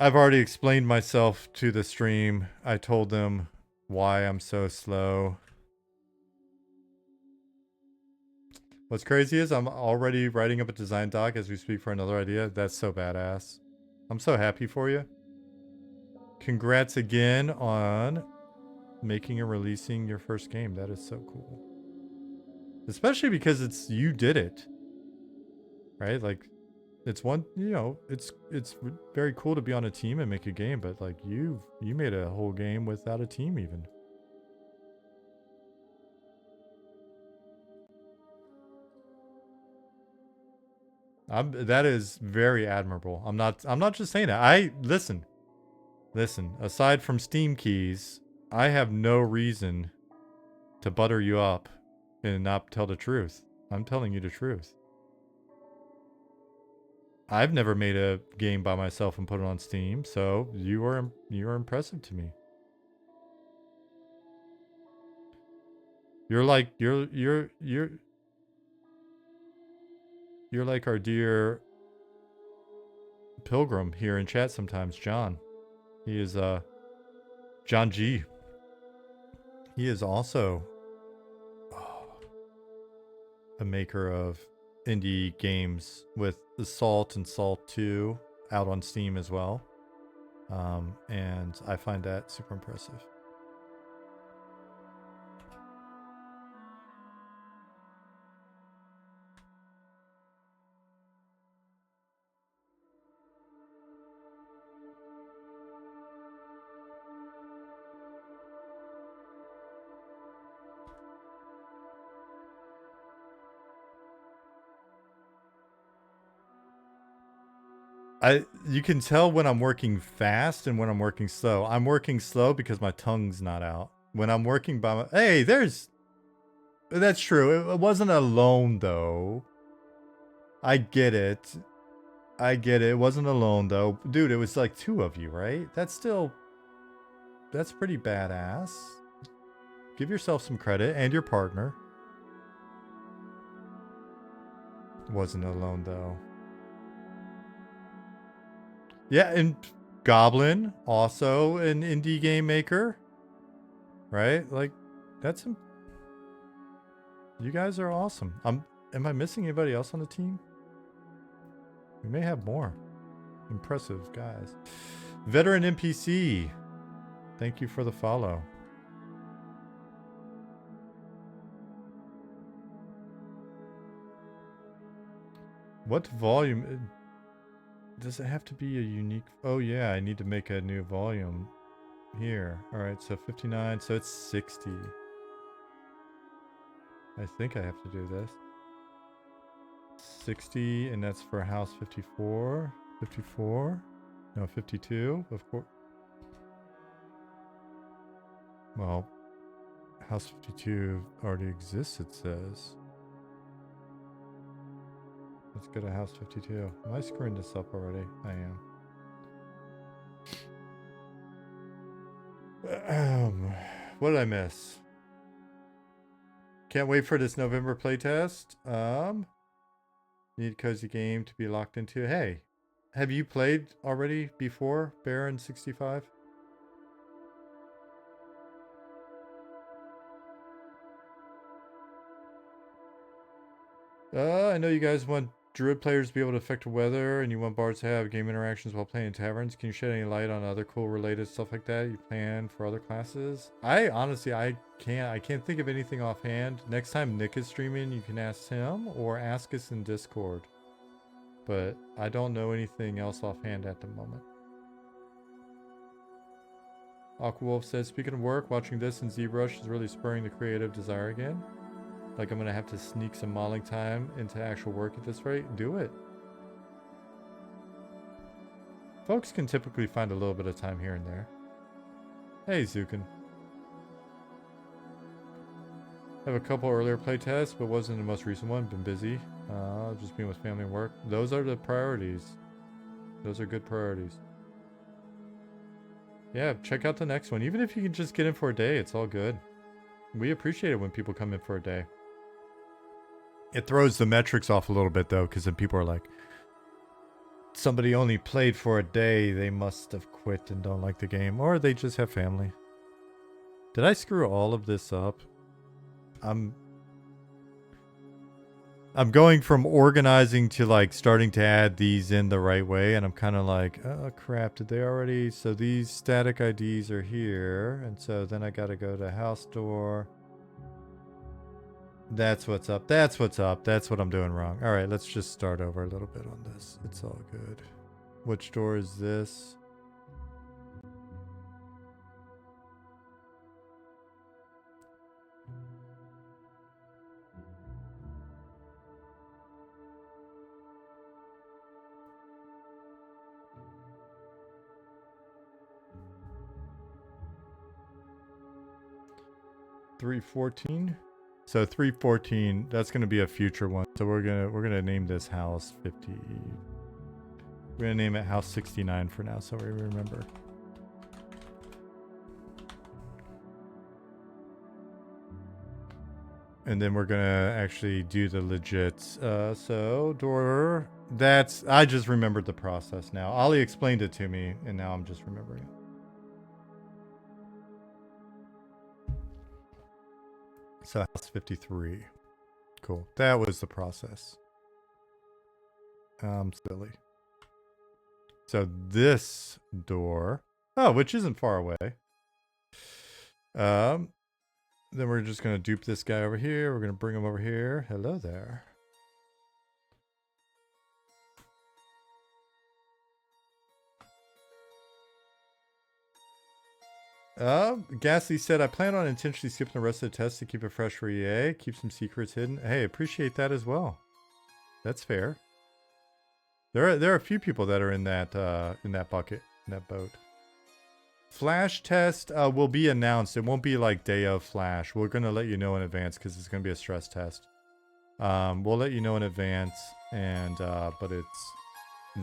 I've already explained myself to the stream. I told them why I'm so slow. What's crazy is I'm already writing up a design doc as we speak for another idea. That's so badass. I'm so happy for you. Congrats again on making and releasing your first game. That is so cool. Especially because it's, you did it. Right? Like, it's one, you know, it's very cool to be on a team and make a game, but like you made a whole game without a team even. That is very admirable. I'm not just saying that. Listen, aside from Steam keys, I have no reason to butter you up and not tell the truth. I'm telling you the truth. I've never made a game by myself and put it on Steam, so you are impressive to me. You're like you're like our dear pilgrim here in chat sometimes, John. He is John G. He is also a maker of indie games with Assault and Salt 2 out on Steam as well. And I find that super impressive. You can tell when I'm working fast and when I'm working slow. I'm working slow because my tongue's not out. When I'm working by my... Hey, that's true. It wasn't alone, though. I get it. It wasn't alone, though. Dude, it was like 2 of you, right? That's pretty badass. Give yourself some credit, and your partner. Wasn't alone, though. Yeah, and Goblin, also an indie game maker. Right? Like, That's you guys are awesome. Am I missing anybody else on the team? We may have more. Impressive guys. Veteran NPC. Thank you for the follow. What volume? Does it have to be a unique? Oh yeah, I need to make a new volume here. All right, so 59, so it's 60. I think I have to do this. 60, and that's for house 54. 54? No, 52, of course. Well, house 52 already exists, it says. Let's go to house 52. Am I screwing this up already? I am. What did I miss? Can't wait for this November playtest. Need a cozy game to be locked into. Hey, have you played already before Baron 65? I know you guys want Druid players to be able to affect the weather, and you want bards to have game interactions while playing in taverns. Can you shed any light on other cool related stuff like that you plan for other classes? I honestly, I can't think of anything offhand. Next time Nick is streaming, you can ask him or ask us in Discord. But I don't know anything else offhand at the moment. Aquawolf says, speaking of work, watching this in ZBrush is really spurring the creative desire again. Like I'm going to have to sneak some modeling time into actual work at this rate. Do it. Folks can typically find a little bit of time here and there. Hey, Zukin. I have a couple earlier playtests, but wasn't the most recent one. Been busy. Just being with family and work. Those are the priorities. Those are good priorities. Yeah, check out the next one. Even if you can just get in for a day, it's all good. We appreciate it when people come in for a day. It throws the metrics off a little bit, though, because then people are like, somebody only played for a day, they must have quit and don't like the game, or they just have family. Did I screw all of this up? I'm going from organizing to like starting to add these in the right way, and I'm kind of like, oh crap, did they already? So these static IDs are here, and so then I got to go to house door. That's what's up. That's what's up. That's what I'm doing wrong. All right, let's just start over a little bit on this. It's all good. Which door is this? $314. So 314, that's going to be a future one. So we're going to name this house 50. We're going to name it house 69 for now so we remember. And then we're going to actually do the legit. So door, I just remembered the process now. Ollie explained it to me and now I'm just remembering it. So house 53. Cool. That was the process. Silly. So this door, which isn't far away. Then we're just going to dupe this guy over here. We're going to bring him over here. Hello there. Ghastly said, I plan on intentionally skipping the rest of the test to keep it fresh for EA. Keep some secrets hidden. Hey, appreciate that as well. That's fair. There are a few people that are in that bucket, in that boat. Flash test will be announced. It won't be like day of Flash. We're going to let you know in advance because it's going to be a stress test. We'll let you know in advance, and but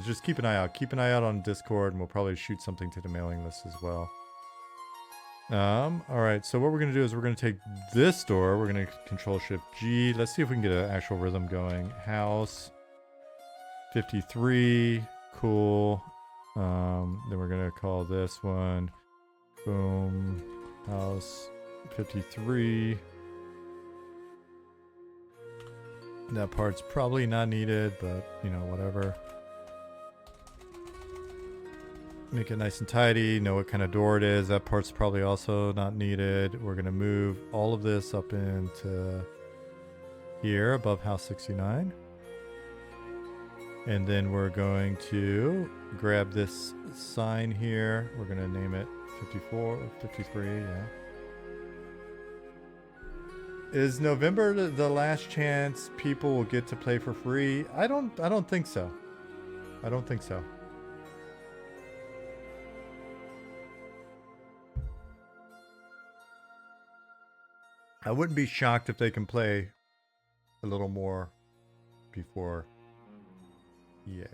just keep an eye out. Keep an eye out on Discord, and we'll probably shoot something to the mailing list as well. Alright, so what we're going to do is we're going to take this door. We're going to control shift G. Let's see if we can get an actual rhythm going. House 53. Cool. Then we're going to call this one. Boom. House 53. That part's probably not needed, but you know, whatever. Make it nice and tidy, know what kind of door it is. That part's probably also not needed. We're gonna move all of this up into here above house 69. And then we're going to grab this sign here. We're gonna name it 54, 53, yeah. Is November the last chance people will get to play for free? I don't think so. I don't think so. I wouldn't be shocked if they can play a little more before EA.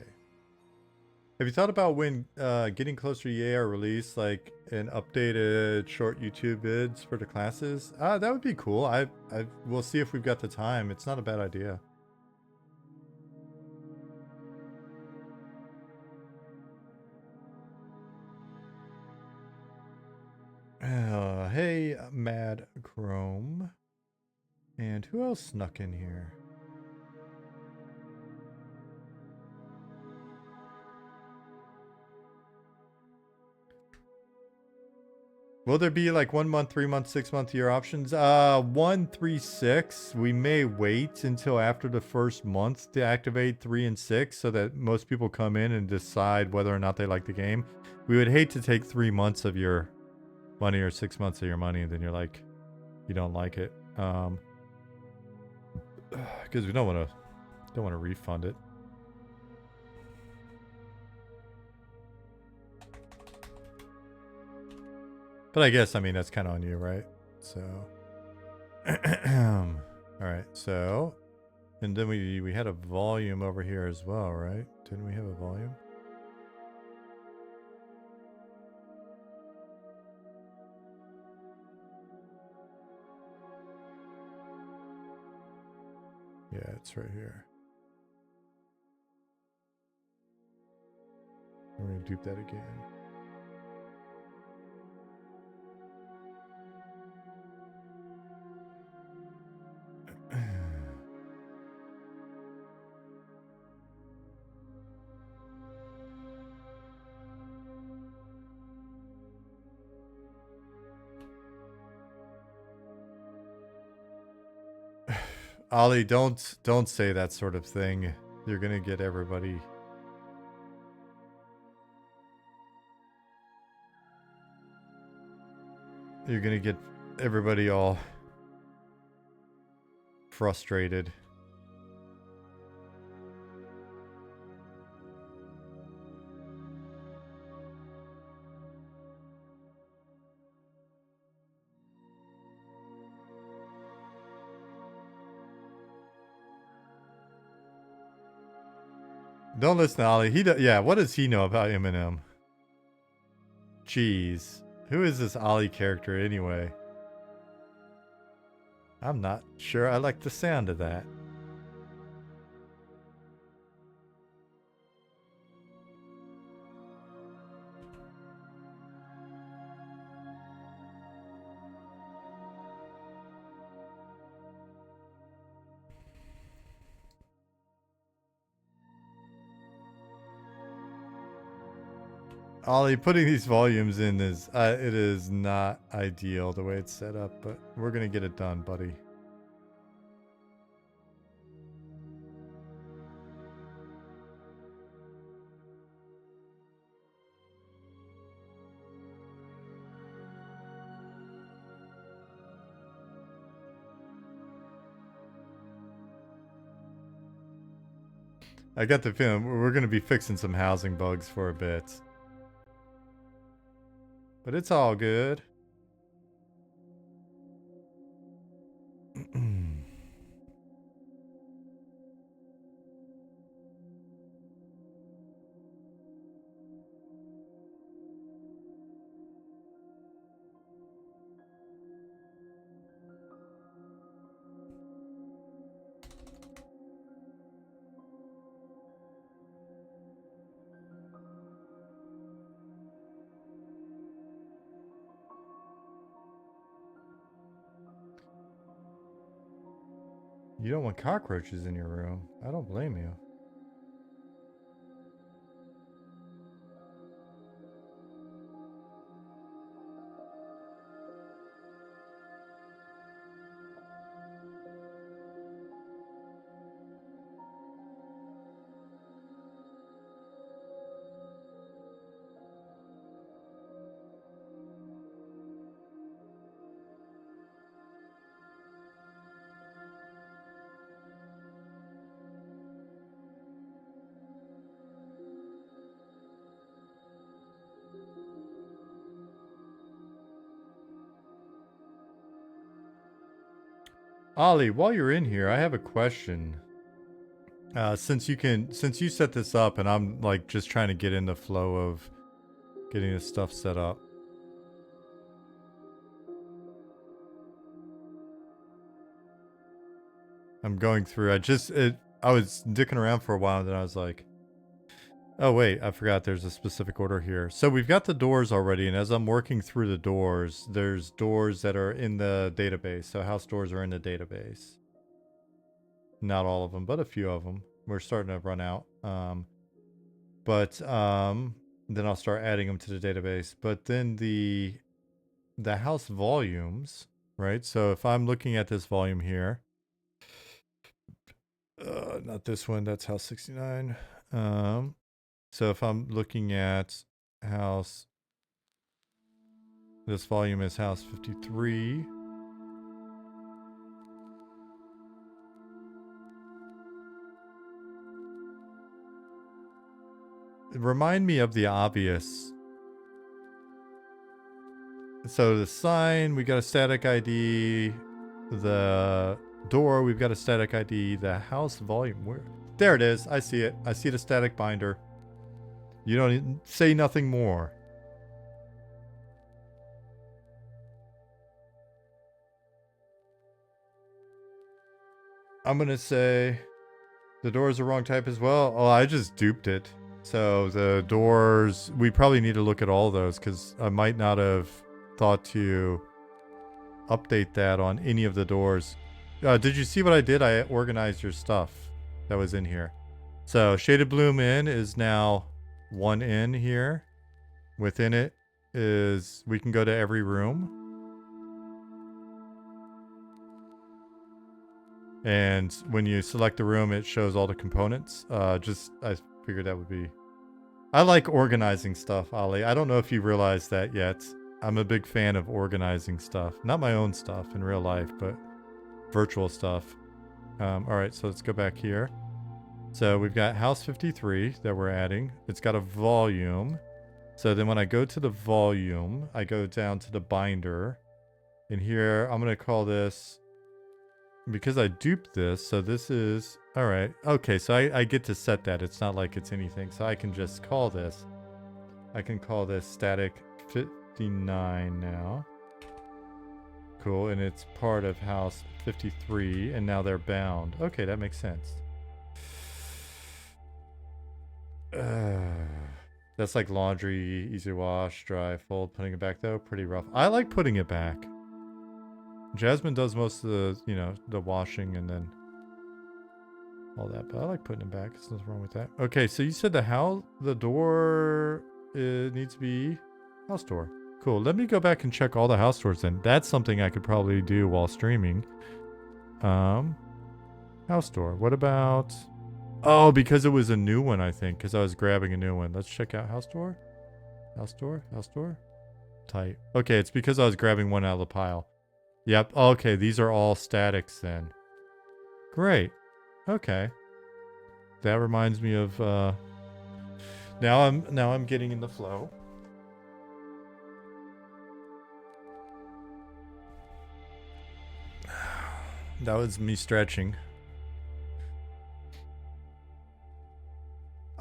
Have you thought about when getting closer to EA or release like an updated short YouTube vids for the classes? That would be cool. We'll see if we've got the time. It's not a bad idea. Hey, Mad Chrome. And who else snuck in here? Will there be like 1 month, 3 month, 6 month, year options? 1, 3, 6. We may wait until after the first month to activate 3 and 6 so that most people come in and decide whether or not they like the game. We would hate to take 3 months of your money or 6 months of your money and then you're like, you don't like it. Because we don't want to refund it. But I guess, I mean, that's kind of on you, right? So, all right. So, and then we had a volume over here as well, right? Didn't we have a volume? Yeah, it's right here. We're gonna dupe that again. Ollie, don't say that sort of thing. You're gonna get everybody. You're gonna get everybody all frustrated. Don't listen to Ollie. Yeah, what does he know about Eminem? Jeez. Who is this Ollie character anyway? I'm not sure I like the sound of that. Ollie, putting these volumes in is, it is not ideal the way it's set up, but we're gonna get it done, buddy. I got the feeling we're gonna be fixing some housing bugs for a bit. But it's all good. You don't want cockroaches in your room. I don't blame you. Ollie, while you're in here, I have a question. Since you set this up, and I'm like just trying to get in the flow of getting this stuff set up. I'm going through. I was dicking around for a while, and then I was like, oh wait, I forgot there's a specific order here. So we've got the doors already, and as I'm working through the doors, there's doors that are in the database. So house doors are in the database. Not all of them, but a few of them. We're starting to run out. Then I'll start adding them to the database. But then the house volumes, right? So if I'm looking at this volume here, not this one, that's house 69. So if I'm looking at house, this volume is house 53. Remind me of the obvious. So the sign, we got a static ID. The door, we've got a static ID. The house volume, where? There it is. I see it. I see the static binder. You don't even say nothing more. I'm going to say the door is the wrong type as well. Oh, I just duped it. So the doors, we probably need to look at all those because I might not have thought to update that on any of the doors. Did you see what I did? I organized your stuff that was in here. So Shaded Bloom Inn is now one in here. Within it is, we can go to every room. And when you select the room, it shows all the components. I figured that would be... I like organizing stuff, Ollie. I don't know if you realized that yet. I'm a big fan of organizing stuff. Not my own stuff in real life, but virtual stuff. All right, so let's go back here. So we've got house 53 that we're adding. It's got a volume. So then when I go to the volume, I go down to the binder. And here, I'm going to call this... Because I duped this, so this is... Alright, okay, so I get to set that. It's not like it's anything. So I can just call this. I can call this static 59 now. Cool, and it's part of house 53, and now they're bound. Okay, that makes sense. That's like laundry, easy wash, dry, fold, putting it back though, pretty rough. I like putting it back. Jasmine does most of the, the washing and then all that, but I like putting it back. There's nothing wrong with that. Okay, so you said the door needs to be house door. Cool. Let me go back and check all the house doors then. That's something I could probably do while streaming. House door. What about... Oh, because it was a new one, I think, because I was grabbing a new one. Let's check out house door. House door. House door. Tight. Okay, it's because I was grabbing one out of the pile. Yep. Okay, these are all statics then. Great. Okay. That reminds me of now I'm getting in the flow. That was me stretching.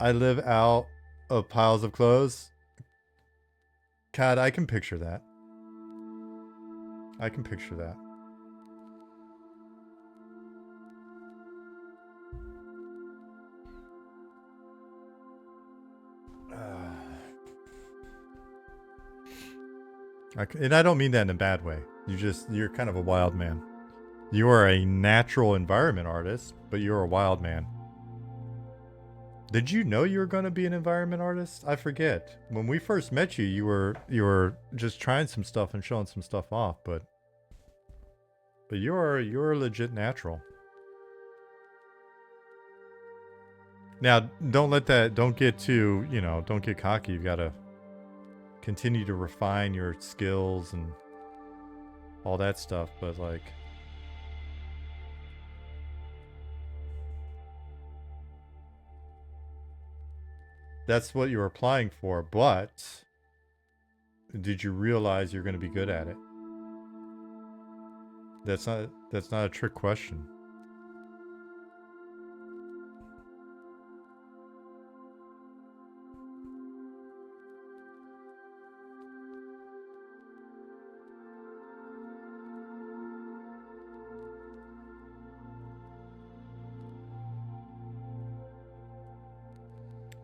I live out of piles of clothes. God, I can picture that. I can picture that. And I don't mean that in a bad way. You're kind of a wild man. You are a natural environment artist, but you're a wild man. Did you know you were going to be an environment artist? I forget. When we first met you, you were just trying some stuff and showing some stuff off, but you're a legit natural. Now, don't get too, don't get cocky. You've got to continue to refine your skills and all that stuff, but like, that's what you were applying for, but did you realize you're going to be good at it? That's not a trick question.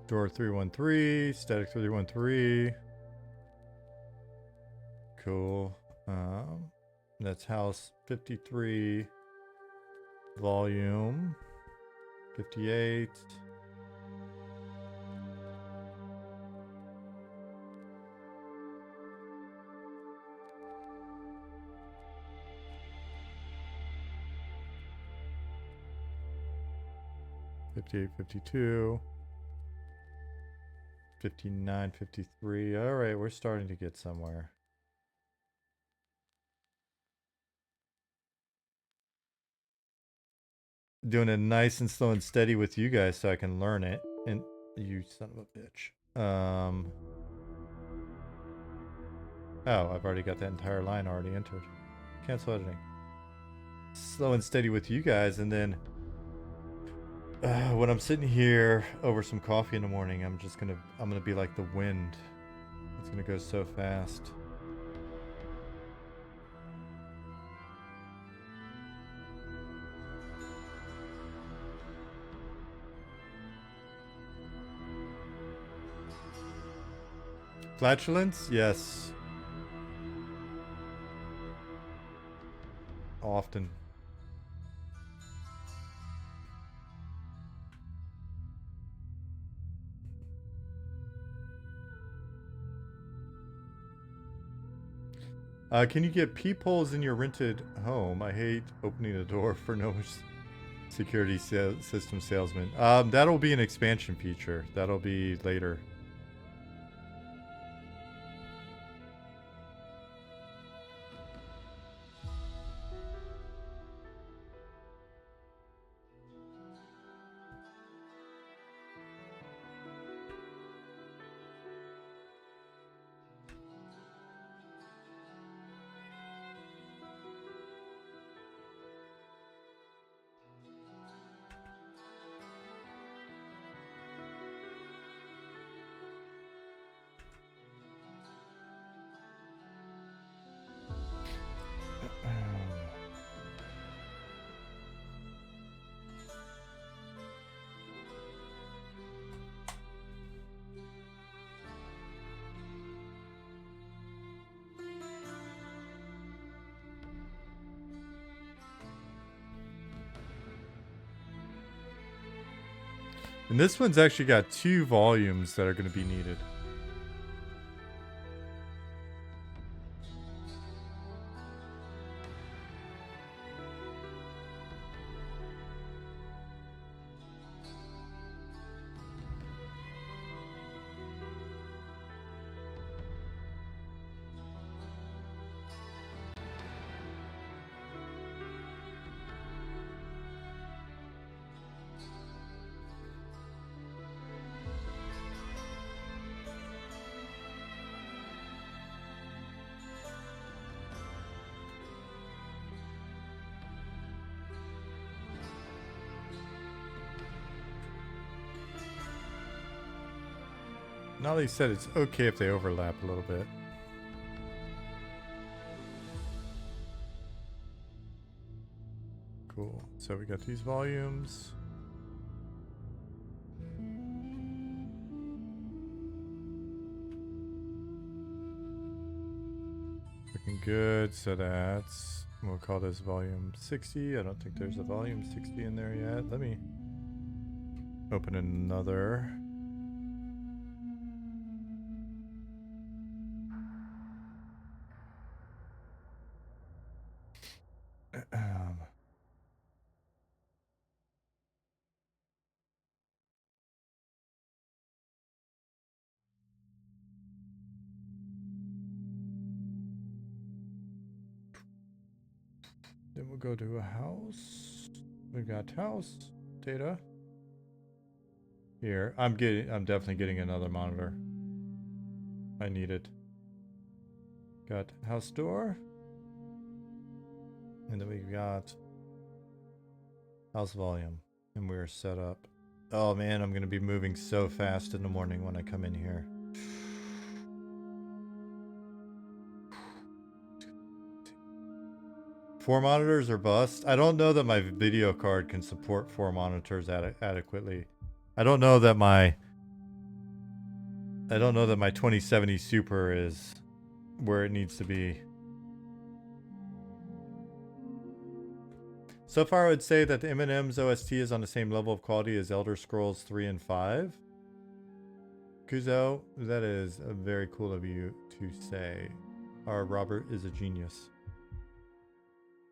Door 313, static 313. Cool. That's house 53, volume 58. $58, $52, $59, $53. All right, we're starting to get somewhere. Doing it nice and slow and steady with you guys so I can learn it. And you son of a bitch. Oh, I've already got that entire line already entered. Cancel editing. Slow and steady with you guys, and then when I'm sitting here over some coffee in the morning, I'm gonna be like the wind. It's gonna go so fast. Flatulence? Yes. Often. Can you get peepholes in your rented home? I hate opening the door for no security system salesman. That'll be an expansion feature. That'll be later. And this one's actually got 2 volumes that are going to be needed. Now they said it's okay if they overlap a little bit. Cool. So we got these volumes. Looking good. So that's We'll call this volume 60. I don't think there's a volume 60 in there yet. Let me open another. Then we'll go to a house. We got house data. Here, I'm definitely getting another monitor. I need it. Got house door. And then we got house volume. And we're set up. Oh man, I'm gonna be moving so fast in the morning when I come in here. Four monitors or bust? I don't know that my video card can support 4 monitors adequately. I don't know that my 2070 Super is where it needs to be. So far, I would say that the M&M's OST is on the same level of quality as Elder Scrolls 3 and 5. Kuzo, that is very cool of you to say. Our Robert is a genius.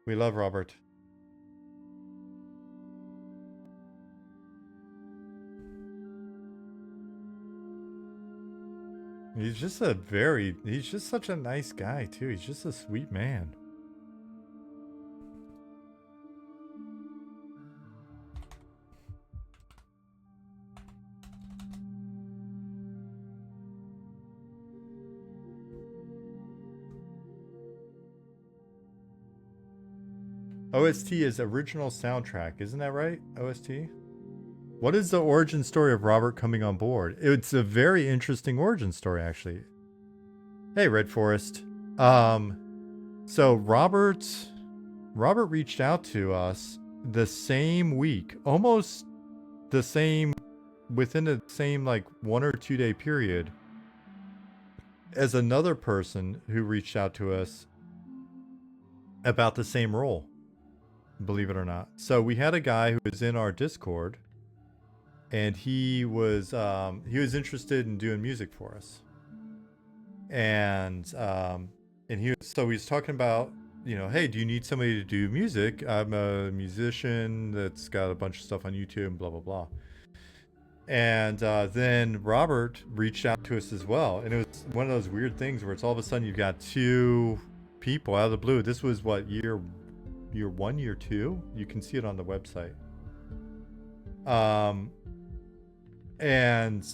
We love Robert. He's just such a nice guy too. He's just a sweet man. OST is original soundtrack, isn't that right? OST? What is the origin story of Robert coming on board? It's a very interesting origin story, actually. Hey, Red Forest. So Robert reached out to us the same week, almost the same, within the same like 1 or 2 day period as another person who reached out to us about the same role. Believe it or not. So we had a guy who was in our Discord, and he was interested in doing music for us. And he was talking about, you know, hey, do you need somebody to do music? I'm a musician that's got a bunch of stuff on YouTube and blah blah blah. And then Robert reached out to us as well, and it was one of those weird things where it's all of a sudden you've got 2 people out of the blue. This was what, year 1, year 2? You can see it on the website. And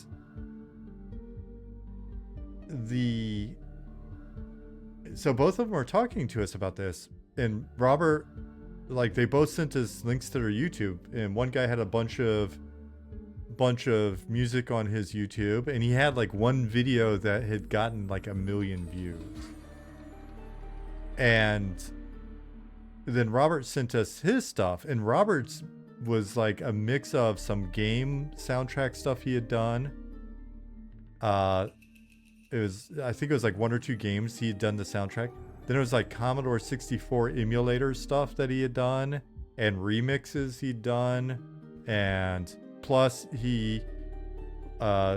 so both of them are talking to us about this, and Robert, like, they both sent us links to their YouTube, and one guy had a bunch of music on his YouTube, and he had like one video that had gotten like 1 million views. And then Robert sent us his stuff, and Robert's was like a mix of some game soundtrack stuff he had done. I think it was like 1 or 2 games he had done the soundtrack. Then it was like Commodore 64 emulator stuff that he had done, and remixes he'd done, and plus he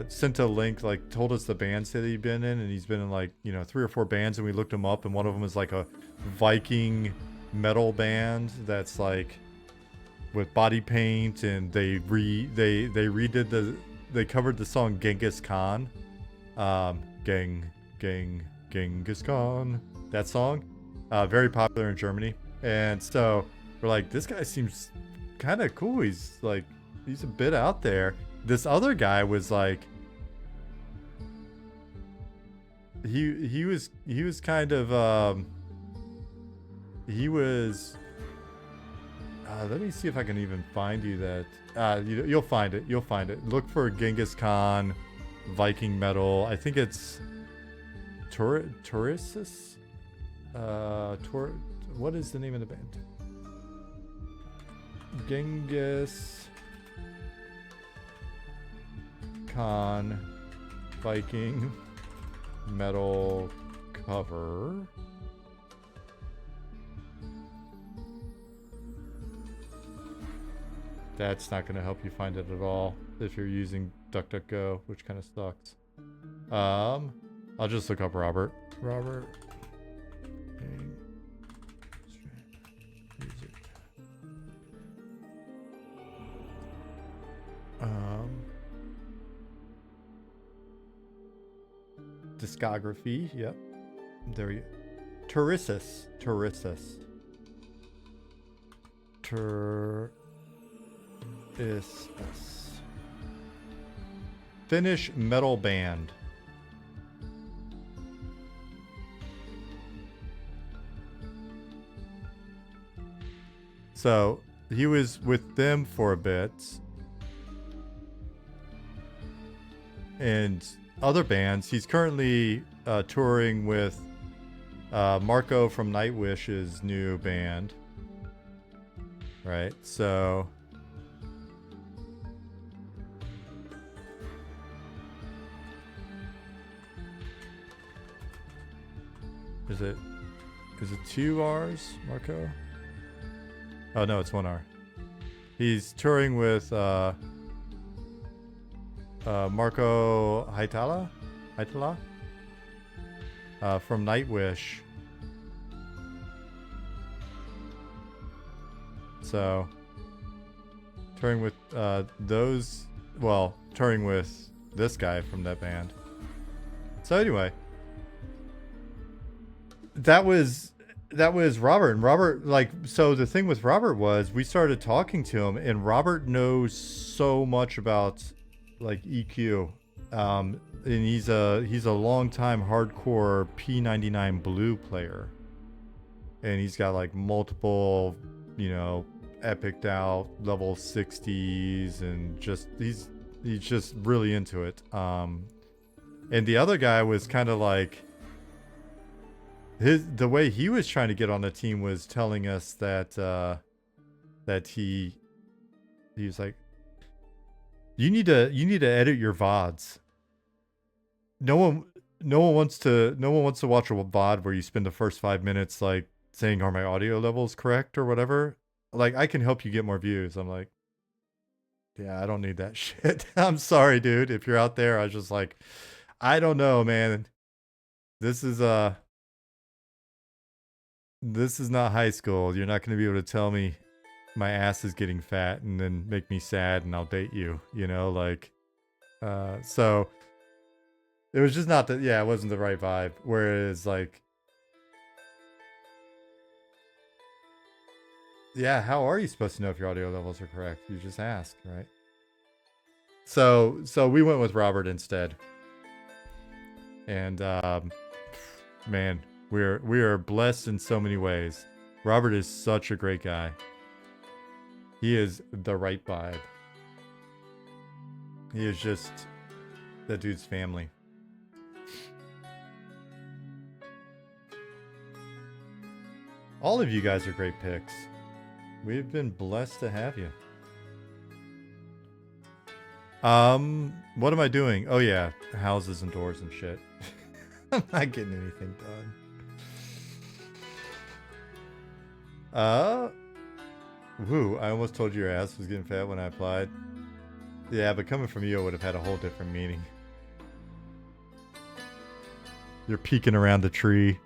sent a link, like told us the bands that he'd been in, and he's been in like, you know, 3 or 4 bands, and we looked them up, and one of them is like a Viking metal band that's like with body paint, and they covered the song Genghis Khan. Genghis Khan. That song, very popular in Germany. And so we're like, this guy seems kind of cool. He's a bit out there. This other guy was like, he was kind of let me see if I can even find you that. You'll find it. Look for Genghis Khan, Viking metal. I think it's Taurus. What is the name of the band? Genghis Khan, Viking metal cover. That's not going to help you find it at all if you're using DuckDuckGo, which kind of sucks. I'll just look up Robert. Robert. Music. Discography. Yep. There we go. Turissus. Finnish metal band. So he was with them for a bit, and other bands. He's currently touring with Marco from Nightwish's new band. Right, so is it 2 R's, Marco? Oh no, it's 1 R. He's touring with Marco Haitala from Nightwish. So touring with touring with this guy from that band. So anyway, that was Robert. And Robert, so the thing with Robert was we started talking to him, and Robert knows so much about EQ. And he's a long-time hardcore P99 Blue player. And he's got multiple, epic out level 60s, and just he's just really into it. And the other guy was kind of the way he was trying to get on the team was telling us that he was like, you need to edit your VODs. No one wants to watch a VOD where you spend the first 5 minutes saying, are my audio levels correct or whatever. I can help you get more views. I'm like, yeah, I don't need that shit. I'm sorry, dude. If you're out there, I was just I don't know, man. This is not high school. You're not going to be able to tell me my ass is getting fat and then make me sad and I'll date you, so it was just not that, it wasn't the right vibe. Whereas yeah, how are you supposed to know if your audio levels are correct? You just ask, right? So we went with Robert instead. And man, we are blessed in so many ways. Robert is such a great guy. He is the right vibe. He is just that dude's family. All of you guys are great picks. We've been blessed to have you. What am I doing? Oh yeah, houses and doors and shit. I'm not getting anything done. Woo, I almost told you your ass was getting fat when I applied. Yeah, but coming from you, it would have had a whole different meaning. You're peeking around the tree.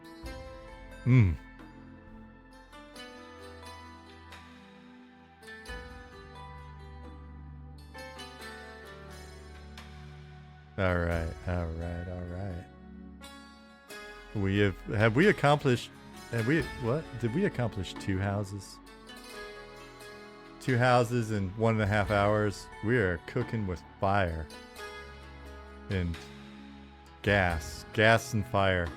All right. Have we accomplished? Did we accomplish 2 houses? 2 houses in 1.5 hours. We are cooking with fire and gas and fire.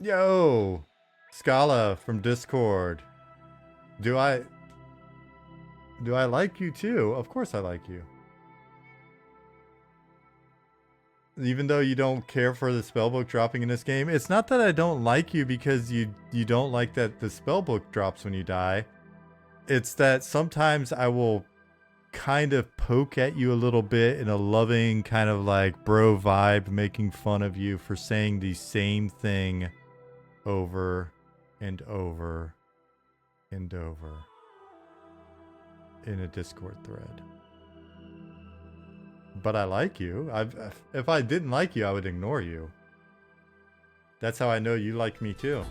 Yo, Scala from Discord. Do I like you too? Of course I like you. Even though you don't care for the spellbook dropping in this game, it's not that I don't like you because you don't like that the spellbook drops when you die. It's that sometimes I will kind of poke at you a little bit in a loving kind of like bro vibe, making fun of you for saying the same thing over and over and over in a Discord thread. But I like you. If I didn't like you, I would ignore you. That's how I know you like me too.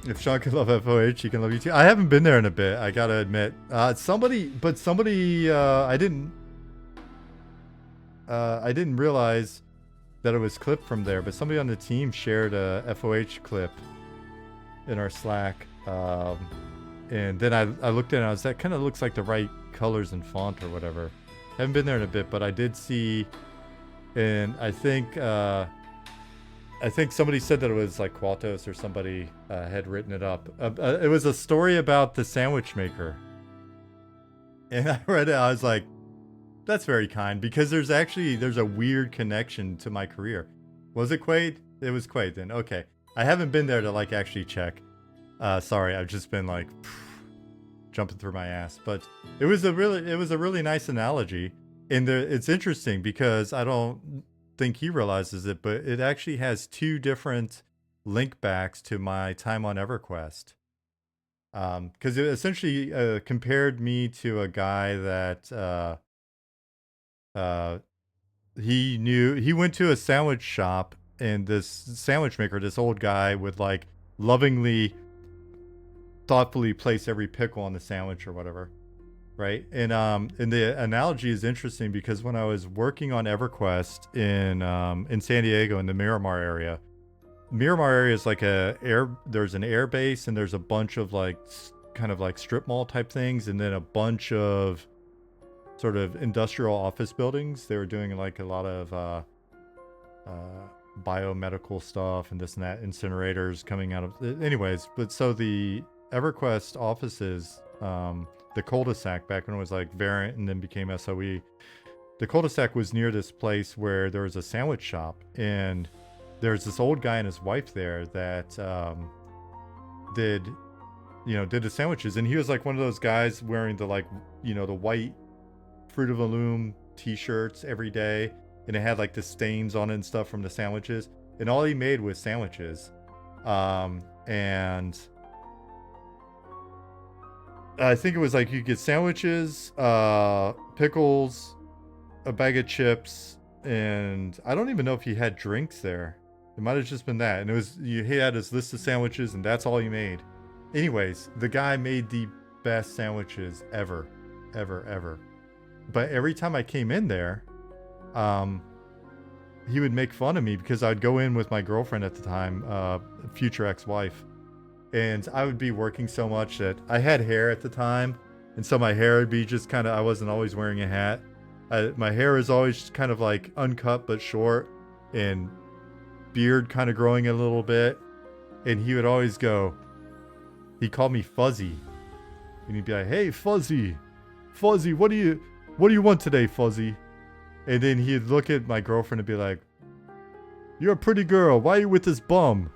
If Sean can love FOH, he can love you too. I haven't been there in a bit, I gotta admit. Somebody, I didn't realize that it was clipped from there, but somebody on the team shared a FOH clip in our Slack. And then I looked at it and I was like, that kind of looks like the right colors and font or whatever. Haven't been there in a bit, but I did see, and I think somebody said that it was like Quatos or somebody had written it up. It was a story about the sandwich maker. And I read it, I was like, that's very kind, because there's a weird connection to my career. Was it Quaid? It was Quaid then. Okay. I haven't been there to like actually check. Sorry, I've just been like jumping through my ass. But it was a really nice analogy. And it's interesting because I don't think he realizes it, but it actually has two different link backs to my time on EverQuest. Because it essentially compared me to a guy that he went to a sandwich shop, and this sandwich maker, this old guy, would like lovingly, thoughtfully place every pickle on the sandwich or whatever, right? And the analogy is interesting because when I was working on EverQuest in San Diego in the Miramar area is like there's an air base, and there's a bunch of like kind of like strip mall type things, and then a bunch of sort of industrial office buildings. They were doing like a lot of biomedical stuff and this and that, incinerators coming out of anyways. But so the EverQuest offices, the cul-de-sac, back when it was like Variant and then became SOE, the cul-de-sac was near this place where there was a sandwich shop, and there's this old guy and his wife there that did the sandwiches. And he was like one of those guys wearing the like, the white Fruit of the Loom t-shirts every day, and it had like the stains on it and stuff from the sandwiches, and all he made was sandwiches. And I think it was like you get sandwiches, pickles, a bag of chips, and I don't even know if he had drinks there. It might have just been that. And he had his list of sandwiches, and that's all he made. Anyways, the guy made the best sandwiches ever. But every time I came in there, he would make fun of me because I'd go in with my girlfriend at the time, future ex-wife. And I would be working so much that I had hair at the time. And so my hair would be just kind of, I wasn't always wearing a hat. My hair is always kind of like uncut but short, and beard kind of growing a little bit. And he would always he called me Fuzzy. And he'd be like, hey, Fuzzy, what do you want today, Fuzzy? And then he'd look at my girlfriend and be like, you're a pretty girl. Why are you with this bum?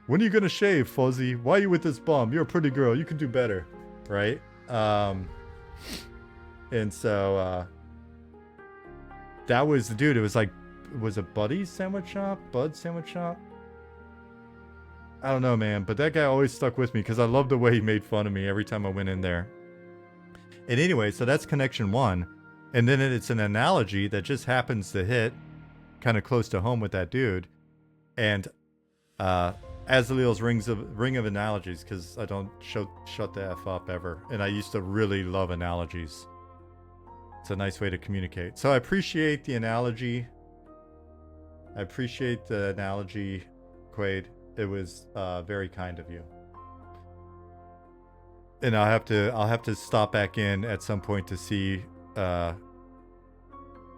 When are you going to shave, Fuzzy? Why are you with this bum? You're a pretty girl. You can do better. Right? And so that was the dude. It was like, was it Buddy's sandwich shop? Bud's sandwich shop? I don't know, man. But that guy always stuck with me because I loved the way he made fun of me every time I went in there. And anyway, so that's connection one. And then it's an analogy that just happens to hit kind of close to home with that dude. And Azaleel's ring of analogies, because I don't shut the F up ever. And I used to really love analogies. It's a nice way to communicate. So I appreciate the analogy. Quaid. It was very kind of you. And I'll have to stop back in at some point to see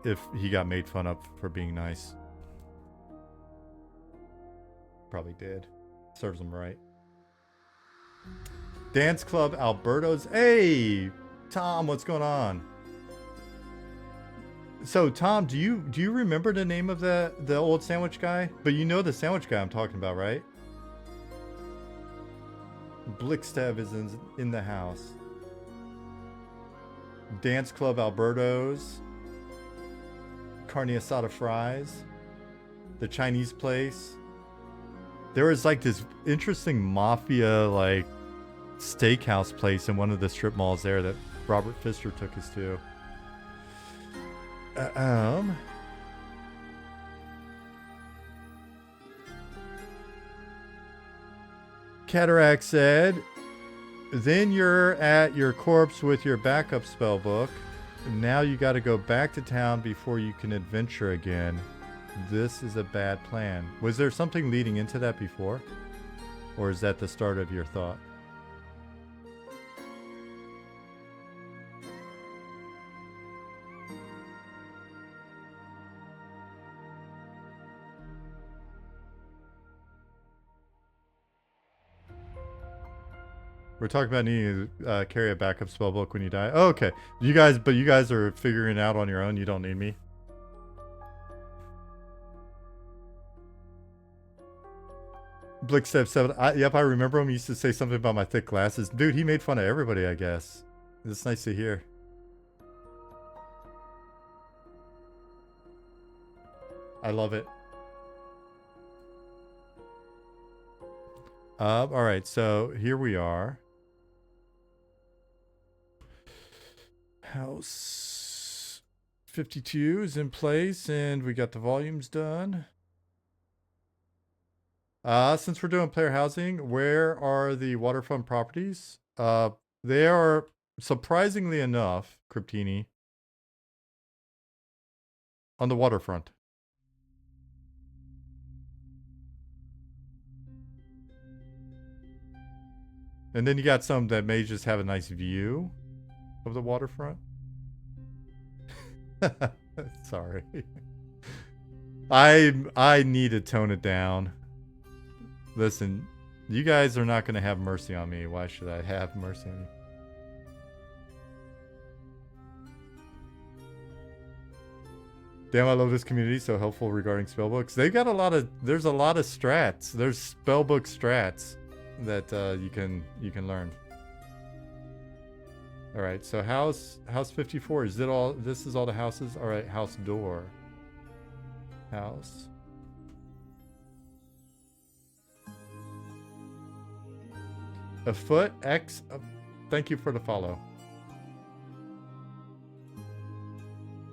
if he got made fun of for being nice. Probably did. Serves him right. Dance Club Alberto's. Hey, Tom, what's going on? So Tom, do you remember the name of the old sandwich guy? But you know the sandwich guy I'm talking about, right? Blickstev is in the house. Dance Club Alberto's. Carne asada fries. The Chinese place. There was like this interesting mafia like steakhouse place in one of the strip malls there that Robert Pfister took us to. Cataract said, then you're at your corpse with your backup spell book. Now you got to go back to town before you can adventure again. This is a bad plan. Was there something leading into that before? Or is that the start of your thought? We're talking about needing to carry a backup spell book when you die. Oh, okay. You guys are figuring it out on your own. You don't need me. Blickstep 7. Yep, I remember him. He used to say something about my thick glasses. Dude, he made fun of everybody, I guess. It's nice to hear. I love it. All right, so here we are. House 52 is in place, and we got the volumes done. Since we're doing player housing, where are the waterfront properties? They are, surprisingly enough, Cryptini, on the waterfront. And then you got some that may just have a nice view of the waterfront. Sorry. I need to tone it down. Listen, you guys are not going to have mercy on me. Why should I have mercy on you? Damn, I love this community. So helpful regarding spellbooks. They've got there's a lot of strats. There's spellbook strats that you can learn. All right, so house 54. Is it all? This is all the houses. All right, house door. House. A foot X. Thank you for the follow.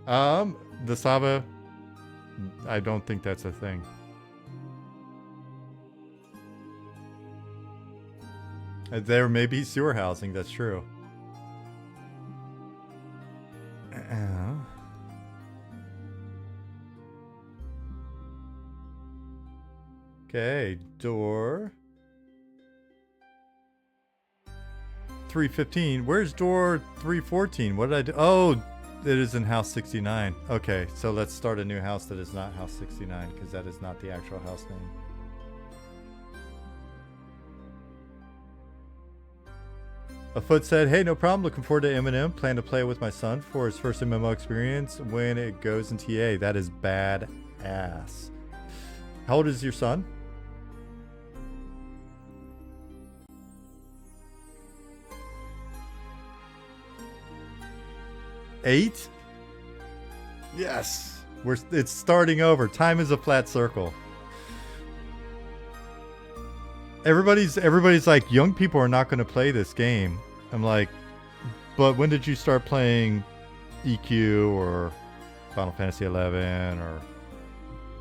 The Saba. I don't think that's a thing. There may be sewer housing. That's true. Okay, door 315. Where's door 314? What did I do? Oh, it is in house 69. Okay, so let's start a new house that is not house 69 because that is not the actual house name. A foot said, hey, no problem. Looking forward to Eminem. Plan to play with my son for his first MMO experience when it goes in TA. That is badass. How old is your son? Eight? Yes. It's starting over. Time is a flat circle. Everybody's like, young people are not going to play this game. I'm like, but when did you start playing EQ or Final Fantasy 11 or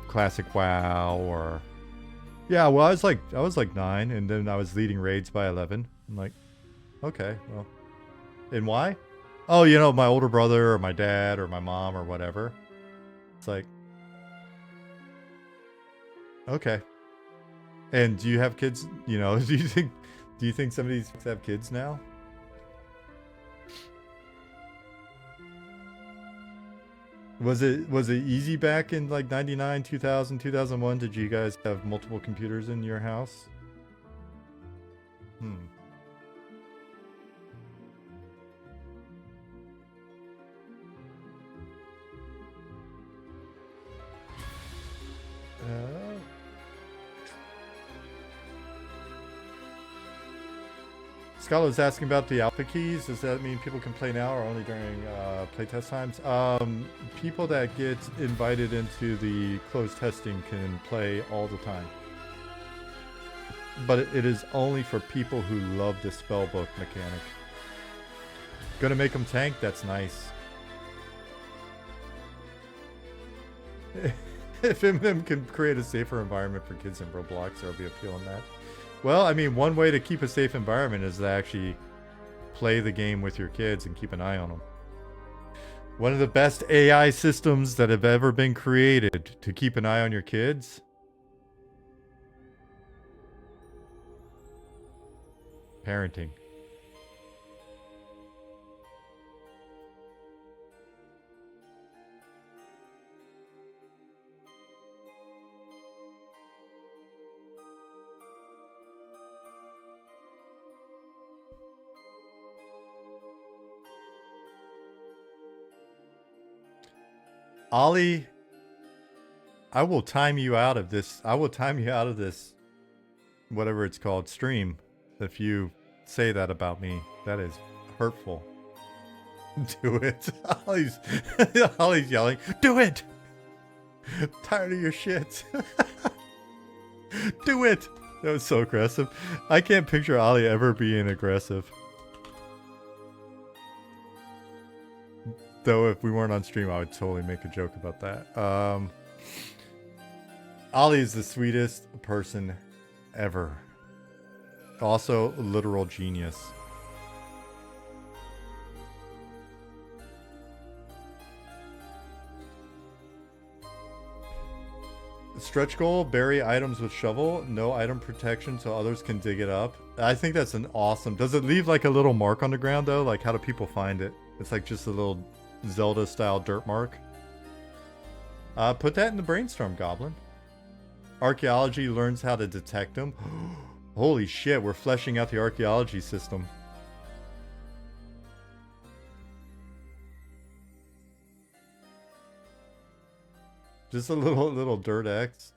Classic WoW or yeah, well I was like 9 and then I was leading raids by 11. I'm like, okay, well. And why? Oh, you know, my older brother or my dad or my mom or whatever. It's like, okay. And do you have kids? You know, do you think some of these have kids now? Was it easy back in like 99, 2000, 2001? Did you guys have multiple computers in your house? Scott was asking about the alpha keys. Does that mean people can play now or only during playtest times? People that get invited into the closed testing can play all the time. But it is only for people who love the spellbook mechanic. Gonna make them tank? That's nice. If MM can create a safer environment for kids in Roblox, there'll be appeal in that. Well, I mean, one way to keep a safe environment is to actually play the game with your kids and keep an eye on them. One of the best AI systems that have ever been created to keep an eye on your kids. Parenting. Ollie, I will time you out of this. I will time you out of this, whatever it's called, stream, if you say that about me. That is hurtful. Do it. Ollie's yelling, do it! Tired of your shit. Do it! That was so aggressive. I can't picture Ollie ever being aggressive. Though if we weren't on stream, I would totally make a joke about that. Ollie is the sweetest person ever. Also, literal genius. Stretch goal, bury items with shovel, no item protection so others can dig it up. I think that's an awesome... Does it leave like a little mark on the ground though? Like how do people find it? It's like just a little Zelda style dirt mark. Put that in the brainstorm, Goblin. Archaeology learns how to detect them. Holy shit, we're fleshing out the archaeology system. Just a little dirt X.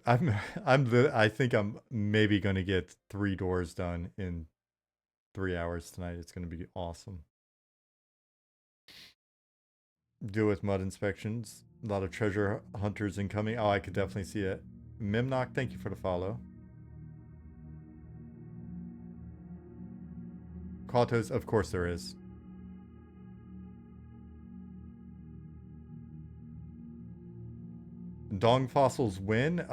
I think I'm maybe going to get 3 doors done in 3 hours tonight. It's going to be awesome. Deal with mud inspections. A lot of treasure hunters incoming. Oh, I could definitely see it. Mimnock, thank you for the follow. Quatos, of course there is. Dong fossils win.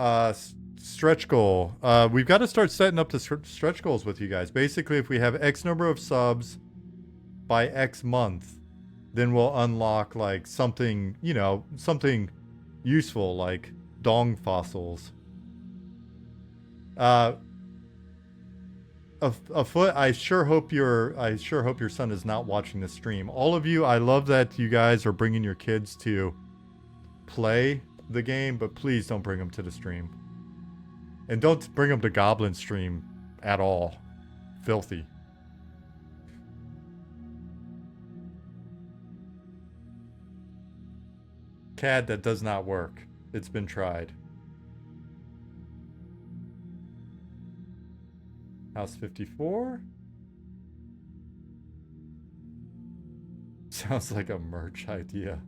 Stretch goal. We've got to start setting up the stretch goals with you guys. Basically, if we have X number of subs by X month, then we'll unlock like something, you know, something useful like dong fossils. Afoot, I sure hope your son is not watching this stream. All of you, I love that you guys are bringing your kids to play the game, but please don't bring them to the stream. And don't bring them to Goblin stream at all. Filthy. CAD, that does not work. It's been tried. House 54? Sounds like a merch idea.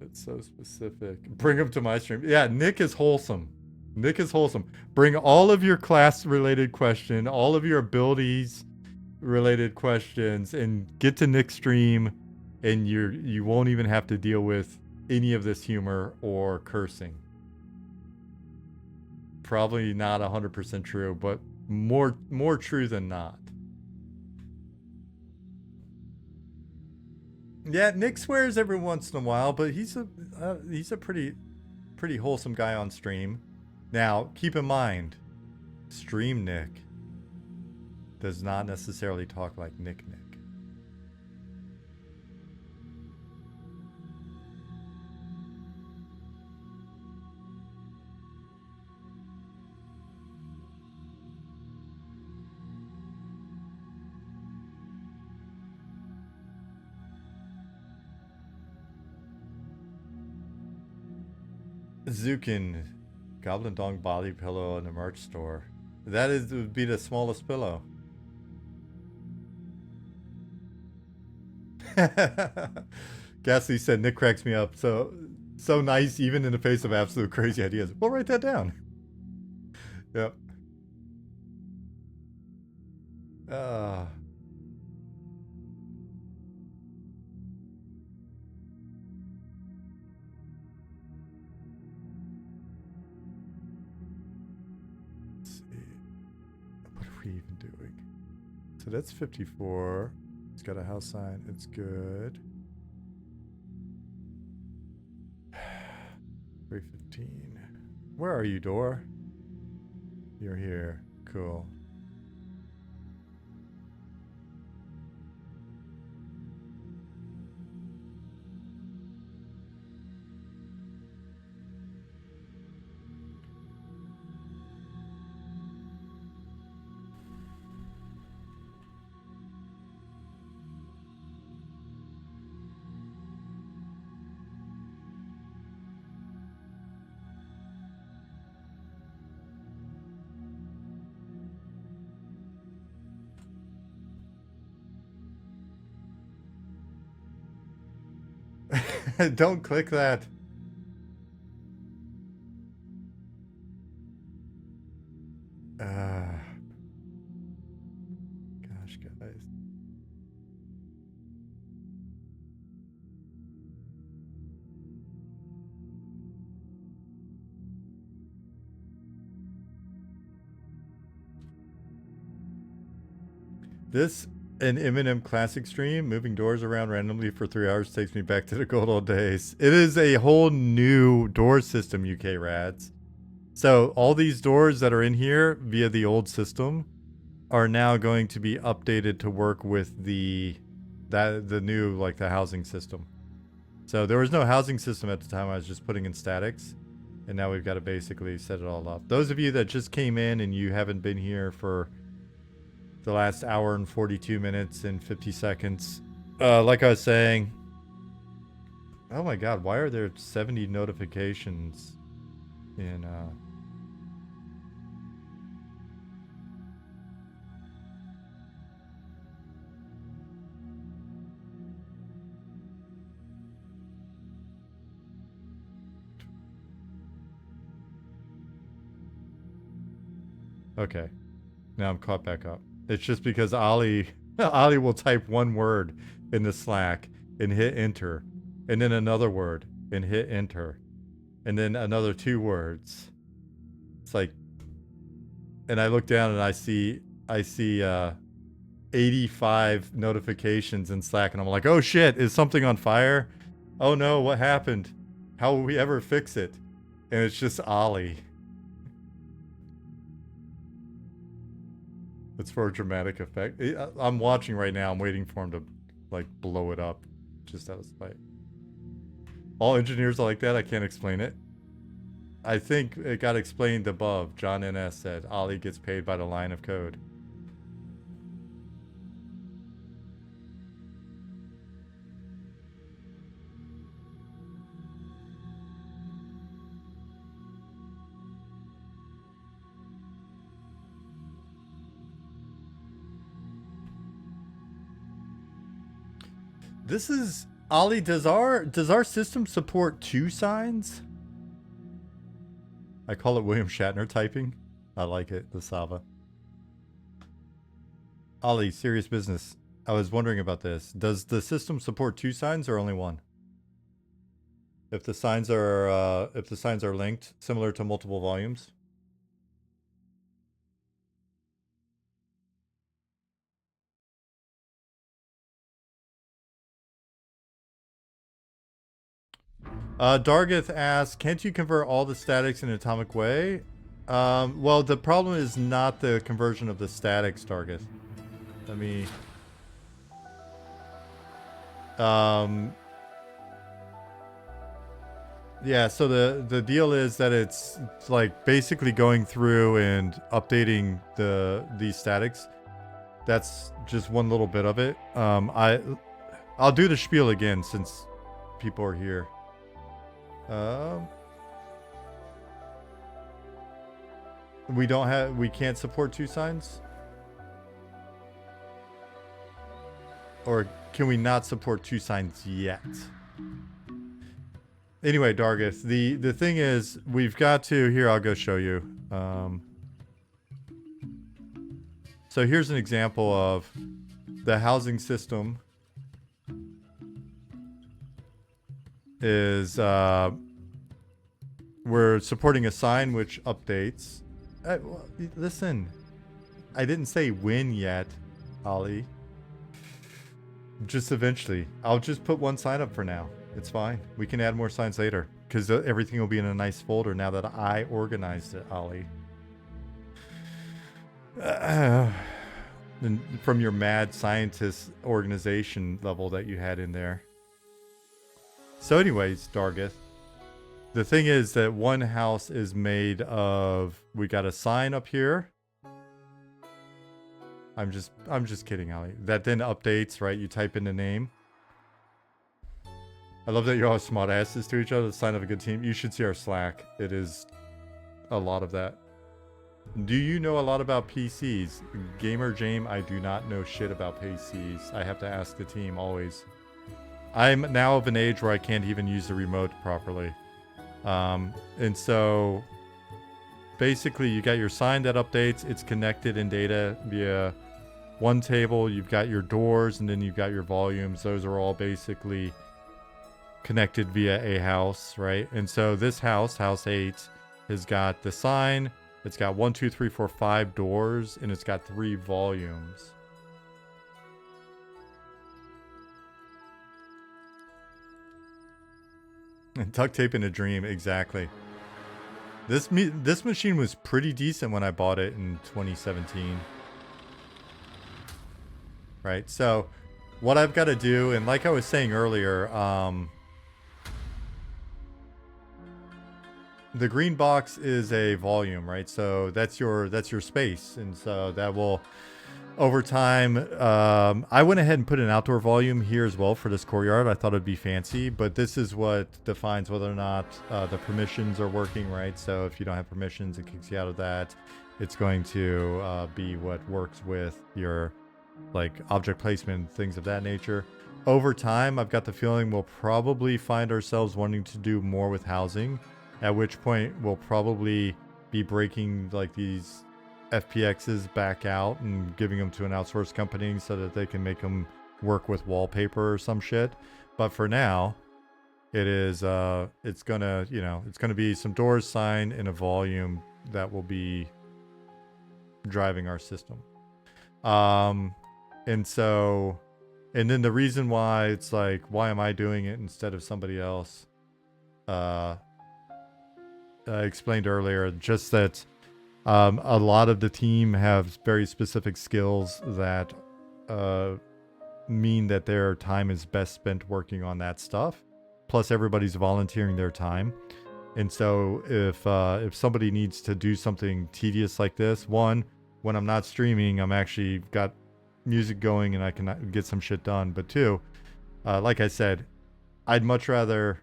It's so specific. Bring them to my stream. Yeah, Nick is wholesome. Nick is wholesome. Bring all of your class-related questions, all of your abilities-related questions, and get to Nick's stream, and you won't even have to deal with any of this humor or cursing. Probably not 100% true, but more true than not. Yeah, Nick swears every once in a while, but he's a pretty wholesome guy on stream. Now, keep in mind, Stream Nick does not necessarily talk like Nick. Zukin, Goblin Dong body pillow in the merch store. That would be the smallest pillow. Ghastly said Nick cracks me up. So nice even in the face of absolute crazy ideas. We'll write that down. Yep. Let's see. What are we even doing? So that's 54. It's got a house sign. It's good. 315. Where are you, door? You're here. Cool. Don't click that. Gosh, guys. This an Eminem Classic stream, moving doors around randomly for 3 hours takes me back to the good old days. It is a whole new door system, UK Rads. So all these doors that are in here via the old system are now going to be updated to work with the new, like, the housing system. So there was no housing system at the time. I was just putting in statics, and now we've got to basically set it all up. Those of you that just came in and you haven't been here for the last hour and 42 minutes and 50 seconds. Like I was saying, oh my god, why are there 70 notifications in Okay. Now I'm caught back up. It's just because Ali will type one word in the Slack and hit enter, and then another word and hit enter, and then another 2 words. It's like, and I look down and I see 85 notifications in Slack, and I'm like, oh shit, is something on fire? Oh no, what happened? How will we ever fix it? And it's just Ali. It's for a dramatic effect. I'm watching right now. I'm waiting for him to, like, blow it up. Just out of spite. All engineers are like that. I can't explain it. I think it got explained above. John NS said, Ali gets paid by the line of code. This is Ali. Does our system support 2 signs? I call it William Shatner typing. I like it, the Sava. Ali, serious business. I was wondering about this. Does the system support 2 signs or only 1? If the signs are linked, similar to multiple volumes. Dargith asks, can't you convert all the statics in an atomic way? Well, the problem is not the conversion of the statics, Dargith. Let me... yeah, so the deal is that it's like basically going through and updating these statics. That's just one little bit of it. I'll do the spiel again since people are here. We can't support 2 signs? Or can we not support 2 signs yet? Anyway, Dargith, the thing is, we've got to, here, I'll go show you. So here's an example of the housing system is, we're supporting a sign which updates. Listen, I didn't say when yet, Ollie. Just eventually. I'll just put 1 sign up for now. It's fine. We can add more signs later because everything will be in a nice folder now that I organized it, Ollie. From your mad scientist organization level that you had in there. So anyways, Dargith, the thing is that 1 house is made of, we got a sign up here. I'm just kidding, Ollie. That then updates, right? You type in the name. I love that you're all smart asses to each other. The sign of a good team. You should see our Slack. It is a lot of that. Do you know a lot about PCs? Gamer Jame, I do not know shit about PCs. I have to ask the team always. I'm now of an age where I can't even use the remote properly. And so basically you got your sign that updates. It's connected in data via 1 table. You've got your doors and then you've got your volumes. Those are all basically connected via a house, right? And so this house, house 8, has got the sign. It's got 1, 2, 3, 4, 5 doors, and it's got 3 volumes. And duct tape in a dream, exactly. This machine was pretty decent when I bought it in 2017. Right, so what I've got to do, and like I was saying earlier, the green box is a volume, right? So that's your space, and so that will, over time, I went ahead and put an outdoor volume here as well for this courtyard. I thought it'd be fancy, but this is what defines whether or not the permissions are working, right? So if you don't have permissions, it kicks you out of that. It's going to be what works with your like object placement, things of that nature. Over time, I've got the feeling we'll probably find ourselves wanting to do more with housing. At which point we'll probably be breaking like these FPXs back out and giving them to an outsourced company so that they can make them work with wallpaper or some shit. But for now, it is it's gonna be some doors, sign, and a volume that will be driving our system. And then the reason why it's like, why am I doing it instead of somebody else? I explained earlier, just that a lot of the team have very specific skills that mean that their time is best spent working on that stuff. Plus, everybody's volunteering their time. And so if somebody needs to do something tedious like this, 1, when I'm not streaming, I'm actually got music going and I can get some shit done. But 2, like I said, I'd much rather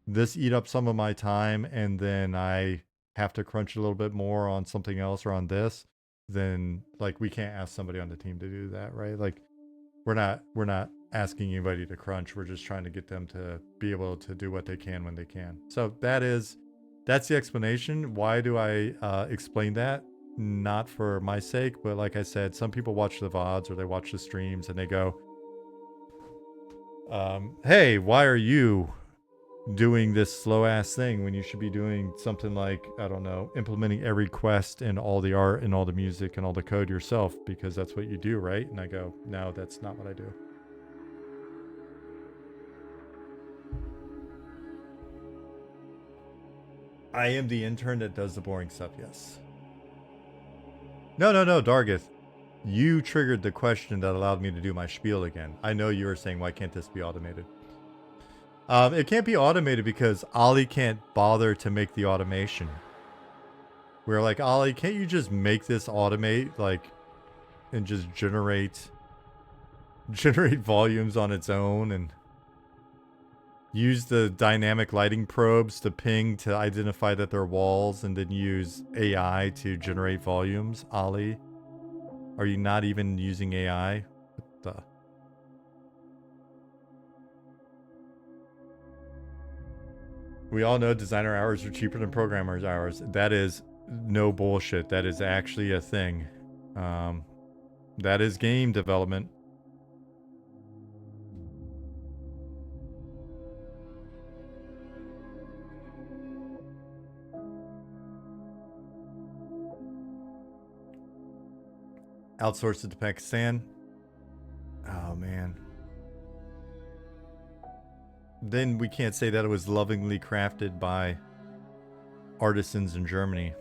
this eat up some of my time and then I have to crunch a little bit more on something else or on this, then like we can't ask somebody on the team to do that, right? Like we're not asking anybody to crunch. We're just trying to get them to be able to do what they can when they can. So that's the explanation. Why do I explain that? Not for my sake, but like I said, some people watch the VODs or they watch the streams and they go, hey, why are you doing this slow ass thing when you should be doing something like, I don't know, implementing every quest and all the art and all the music and all the code yourself, because that's what you do, right? And I go, no, that's not what I do. I am the intern that does the boring stuff, yes. No, Dargith. You triggered the question that allowed me to do my spiel again. I know you were saying, why can't this be automated? It can't be automated because Ollie can't bother to make the automation. We're like, Ollie, can't you just make this automate, like, and just generate volumes on its own? And use the dynamic lighting probes to ping to identify that they're walls, and then use AI to generate volumes. Ollie, are you not even using AI? What the? We all know designer hours are cheaper than programmers' hours. That is no bullshit. That is actually a thing. That is game development. Outsourced it to Pakistan. Oh, man. Then we can't say that it was lovingly crafted by artisans in Germany.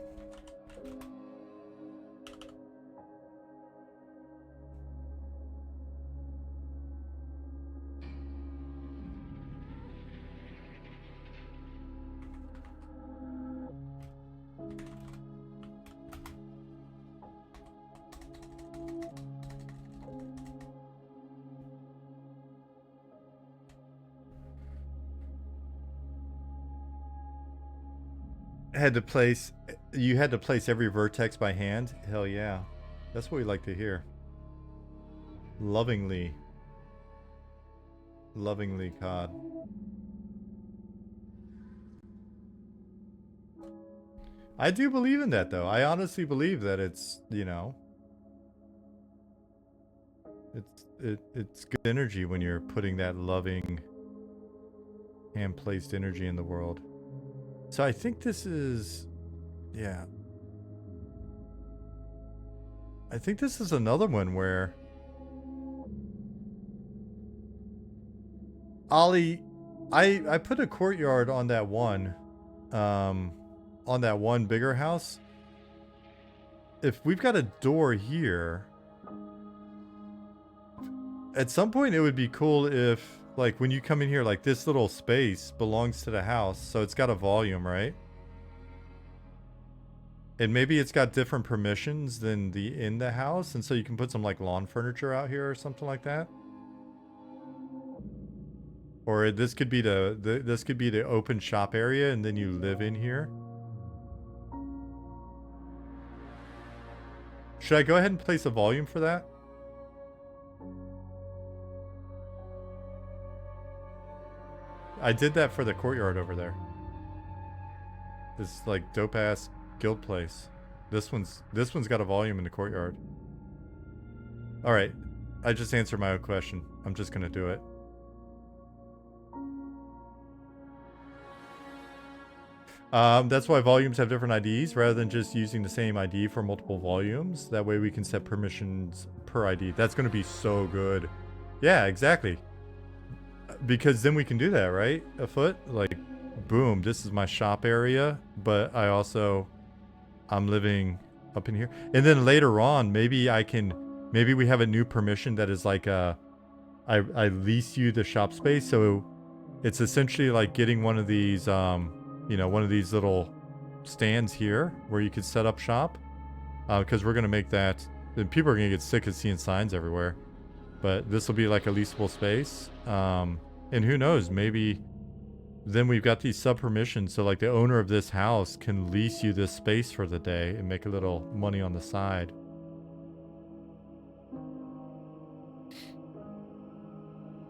You had to place every vertex by hand? Hell yeah. That's what we like to hear. Lovingly, COD. I do believe in that, though. I honestly believe that it's, you know, it's good energy when you're putting that loving, hand-placed energy in the world. So I think this is, yeah. I think this is another one where Ollie, I put a courtyard on that one bigger house. If we've got a door here, at some point it would be cool if, like, when you come in here, like, this little space belongs to the house, so it's got a volume, right? And maybe it's got different permissions than the in the house, and so you can put some, like, lawn furniture out here or something like that. Or this could be this could be the open shop area, and then you live in here. Should I go ahead and place a volume for that? I did that for the courtyard over there. This like dope ass guild place. This one's got a volume in the courtyard. All right, I just answered my own question. I'm just gonna do it. That's why volumes have different IDs rather than just using the same ID for multiple volumes. That way we can set permissions per ID. That's going to be so good. Yeah, exactly. Because then we can do that, right? Afoot? Like, boom, this is my shop area, but I'm living up in here. And then later on, maybe we have a new permission that is like, I lease you the shop space. So it's essentially like getting one of these, one of these little stands here where you could set up shop. Because we're going to make that, and people are going to get sick of seeing signs everywhere. But this will be like a leasable space. And who knows, maybe then we've got these sub permissions. So like the owner of this house can lease you this space for the day and make a little money on the side.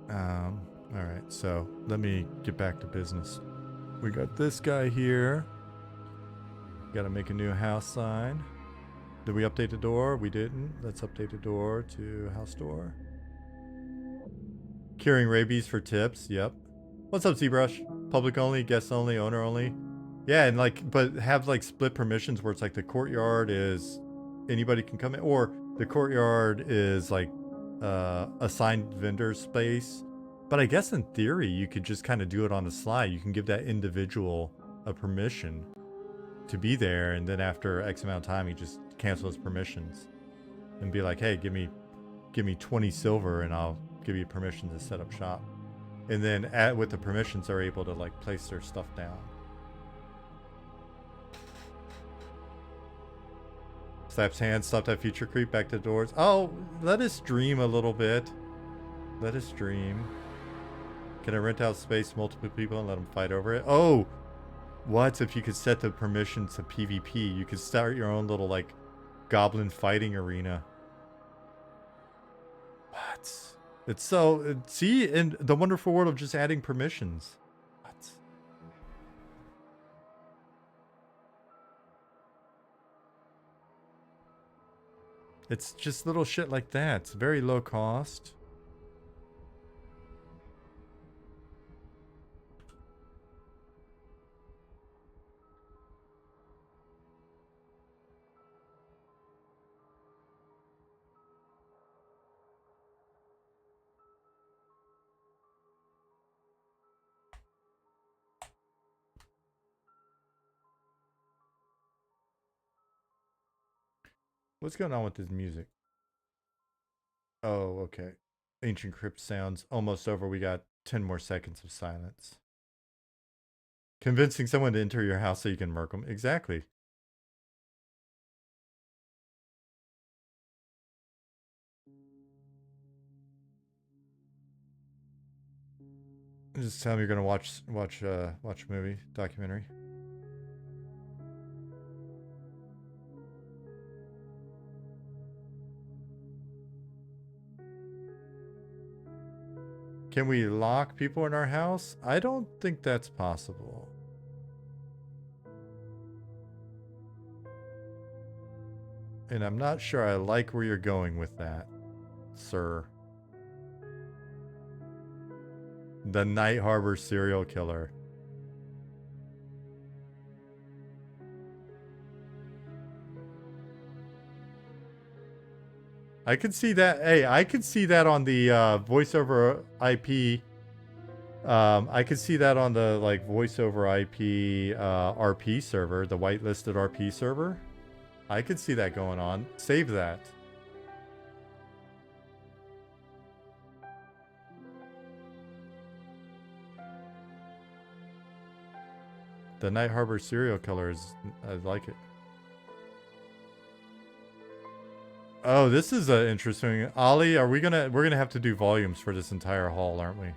All right, so let me get back to business. We got this guy here. Got to make a new house sign. Did we update the door? We didn't. Let's update the door to house door. Curing rabies for tips. Yep. What's up, ZBrush? Public only, guest only, owner only. Yeah, and like, but have like split permissions where it's like the courtyard is anybody can come in, or the courtyard is like assigned vendor space. But I guess in theory, you could just kind of do it on the slide. You can give that individual a permission to be there, and then after X amount of time, you just cancel his permissions and be like, hey, give me 20 silver and I'll give you permission to set up shop. And then with the permissions, they're able to like place their stuff down. Slaps hands, stop that future creep, back to doors. Oh, let us dream a little bit. Let us dream. Can I rent out space to multiple people and let them fight over it? Oh! What if you could set the permissions to PvP? You could start your own little, like, goblin fighting arena. What? It's so... See? In the wonderful world of just adding permissions. What? It's just little shit like that. It's very low cost. What's going on with this music? Oh, okay. Ancient Crypt sounds almost over. We got 10 more seconds of silence. Convincing someone to enter your house so you can murk them. Exactly. Just tell me you're gonna watch a movie, documentary. Can we lock people in our house? I don't think that's possible. And I'm not sure I like where you're going with that, sir. The Night Harbor serial killer. I could see that. Hey, I could see that on the voice over IP. I could see that on the like voice over IP RP server, the whitelisted RP server. I could see that going on. Save that. The Night Harbor serial killer is. I like it. Oh, this is interesting. Ollie, we're gonna have to do volumes for this entire haul, aren't we?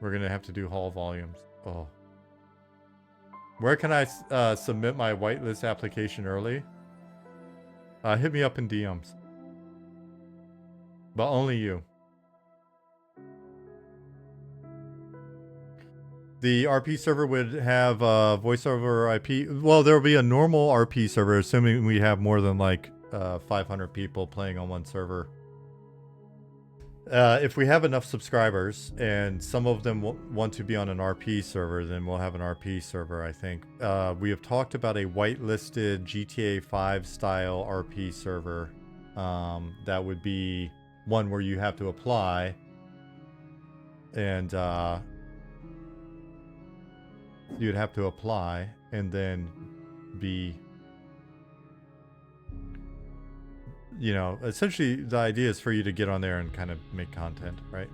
We're gonna have to do haul volumes. Oh. Where can I submit my whitelist application early? Hit me up in DMs. But only you. The RP server would have voice over IP. Well, there will be a normal RP server, assuming we have more than like 500 people playing on one server. If we have enough subscribers and some of them want to be on an RP server, then we'll have an RP server, I think. We have talked about a whitelisted GTA 5 style RP server. That would be one where you have to apply. And you'd have to apply and then be... You know, essentially the idea is for you to get on there and kind of make content, right?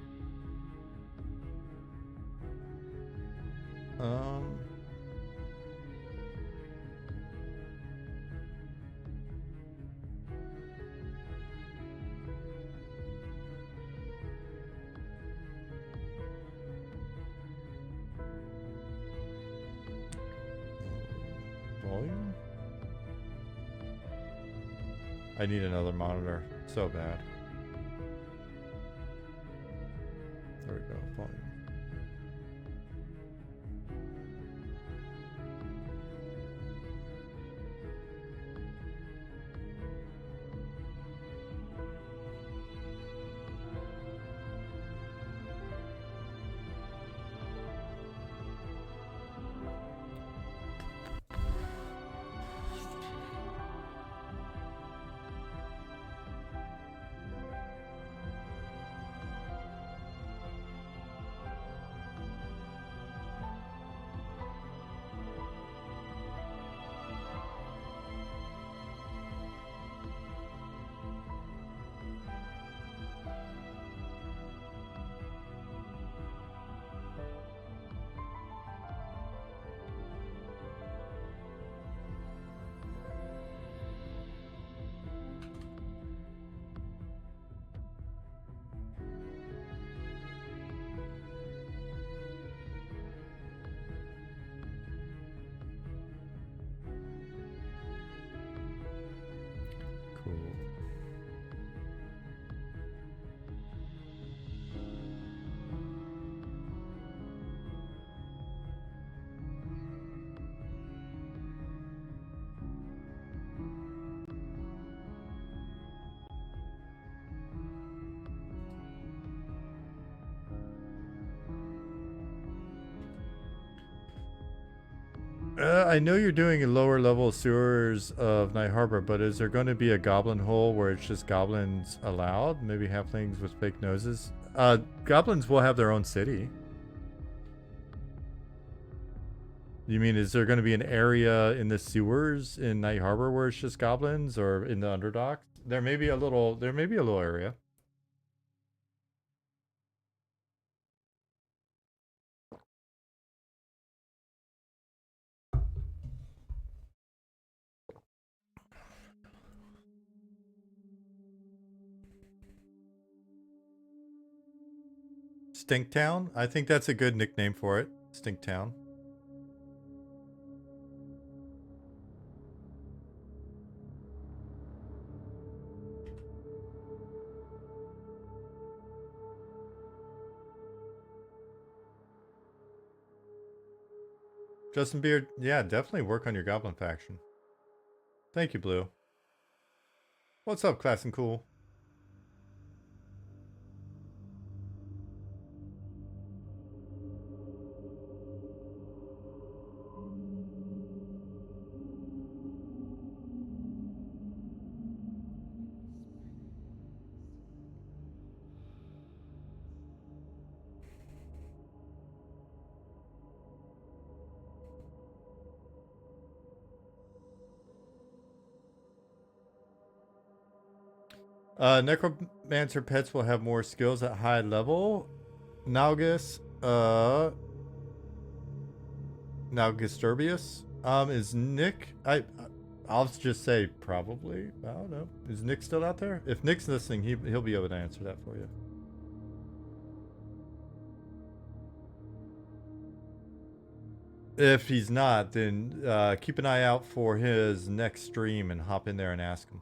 Volume? I need another monitor so bad. There we go, volume. I know you're doing a lower level sewers of Night Harbor, but is there going to be a goblin hole where it's just goblins allowed? Maybe halflings with fake noses? Goblins will have their own city. You mean, is there going to be an area in the sewers in Night Harbor where it's just goblins, or in the Underdock? There may be a little area. Stinktown? I think that's a good nickname for it. Stinktown. Justin Beard, yeah, definitely work on your goblin faction. Thank you, Blue. What's up, Class and Cool? Necromancer pets will have more skills at high level. Naugus, Naugusturbius. Is Nick? I'll just say probably. I don't know. Is Nick still out there? If Nick's listening, he'll be able to answer that for you. If he's not, then keep an eye out for his next stream and hop in there and ask him.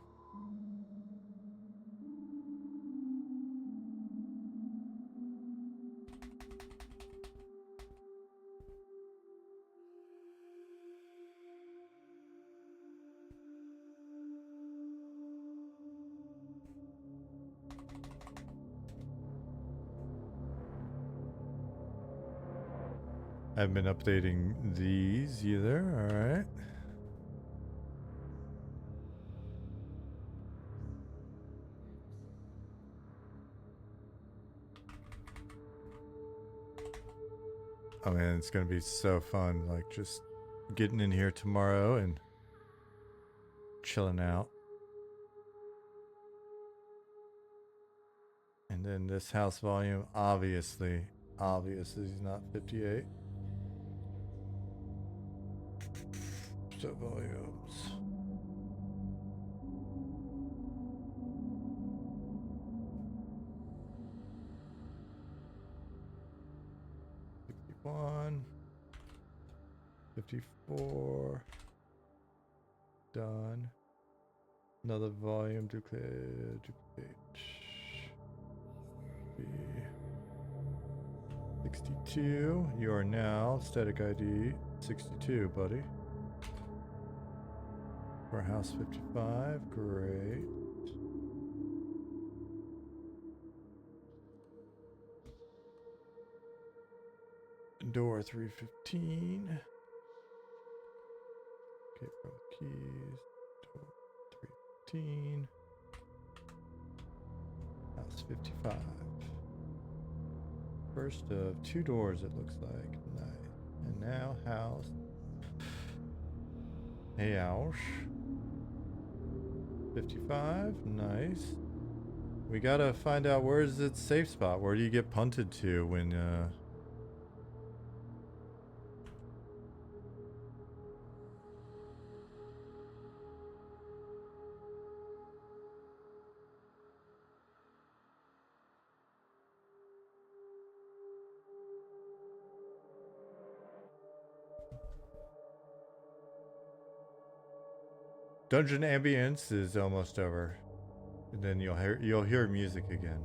I haven't been updating these either. All right. Oh man, it's gonna be so fun. Like just getting in here tomorrow and chilling out. And then this house volume, obviously is not 58. So volumes. One, 54, done. Another volume, duplicate. B. 62, you are now static ID 62, buddy. For house 55, great. Door 315. Okay, from keys. Door 315. House 55. First of two doors, it looks like. Nice. And now house. Hey, Ausch. 55. Nice. We gotta find out where's its safe spot. Where do you get punted to when Dungeon ambience is almost over. And then you'll hear music again.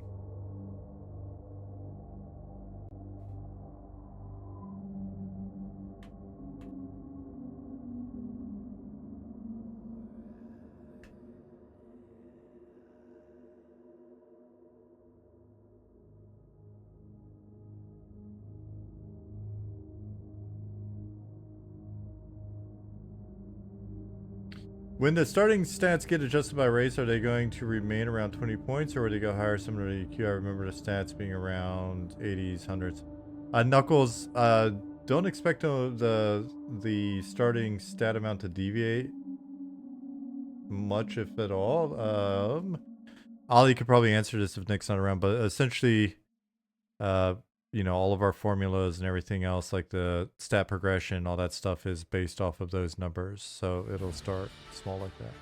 When the starting stats get adjusted by race, are they going to remain around 20 points, or would they go higher similar to EQ? I remember the stats being around 80s, 100s. Knuckles, don't expect the starting stat amount to deviate much, if at all. Ollie could probably answer this if Nick's not around, but essentially, you know, all of our formulas and everything else, like the stat progression, all that stuff is based off of those numbers. So it'll start small like that.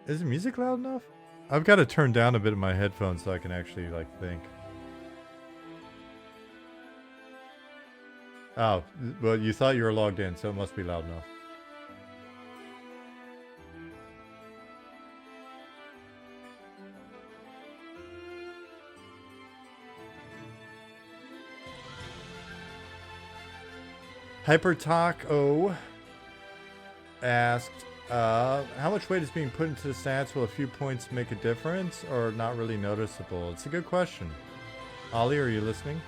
Is the music loud enough? I've got to turn down a bit of my headphones so I can actually, like, think. Oh, well, you thought you were logged in, so it must be loud enough. HyperTaco asked, how much weight is being put into the stats? Will a few points make a difference or not really noticeable? It's a good question. Ollie, are you listening?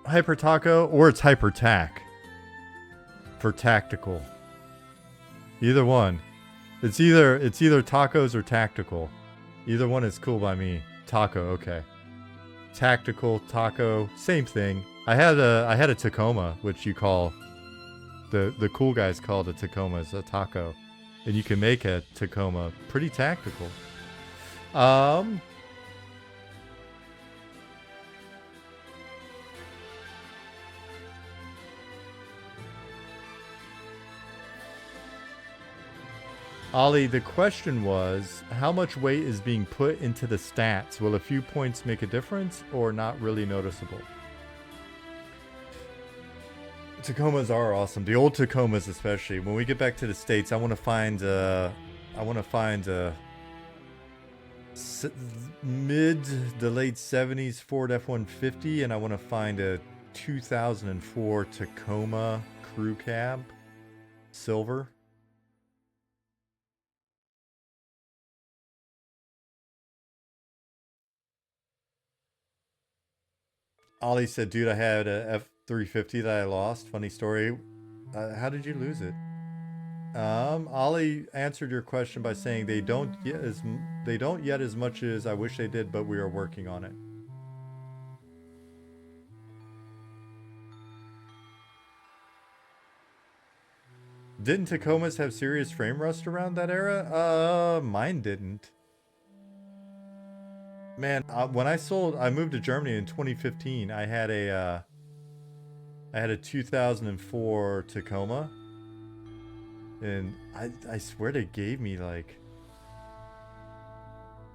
Hyper Taco, or it's Hyper Tac for tactical. Either one. It's either tacos or tactical. Either one is cool by me. Taco, okay. Tactical, taco, same thing. I had a Tacoma, which you call the cool guys call the Tacomas a taco, and you can make a Tacoma pretty tactical. Ollie, the question was, how much weight is being put into the stats? Will a few points make a difference or not really noticeable? Tacomas are awesome. The old Tacomas especially. When we get back to the States, I want to find mid to late 70s Ford F-150, and I want to find a 2004 Tacoma crew cab, silver. Ollie said, dude, I had a F-350 that I lost. Funny story. How did you lose it? Ollie answered your question by saying they don't yet as much as I wish they did, but we are working on it. Didn't Tacomas have serious frame rust around that era? Mine didn't. Man, when I moved to Germany in 2015. I had a 2004 Tacoma, and I swear they gave me like,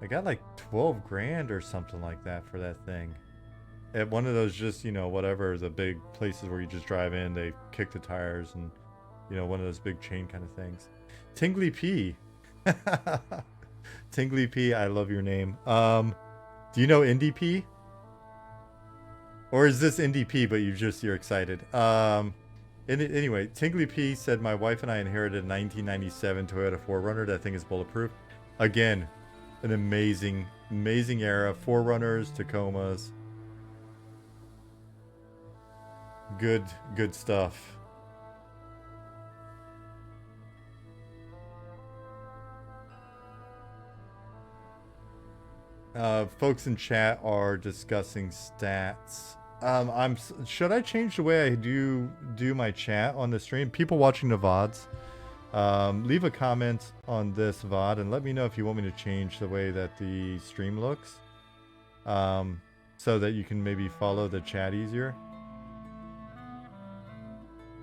I got like 12 grand or something like that for that thing. At one of those, just, you know, whatever, the big places where you just drive in, they kick the tires, and, you know, one of those big chain kind of things. Tingly P. Tingly P, I love your name. Do you know NDP? Or is this NDP, but you're excited? Anyway, Tingly P said, my wife and I inherited a 1997 Toyota 4Runner. That thing is bulletproof. Again, an amazing era. 4Runners, Tacomas. Good stuff. Folks in chat are discussing stats. Should I change the way I do my chat on the stream? People watching the VODs, leave a comment on this VOD and let me know if you want me to change the way that the stream looks, so that you can maybe follow the chat easier.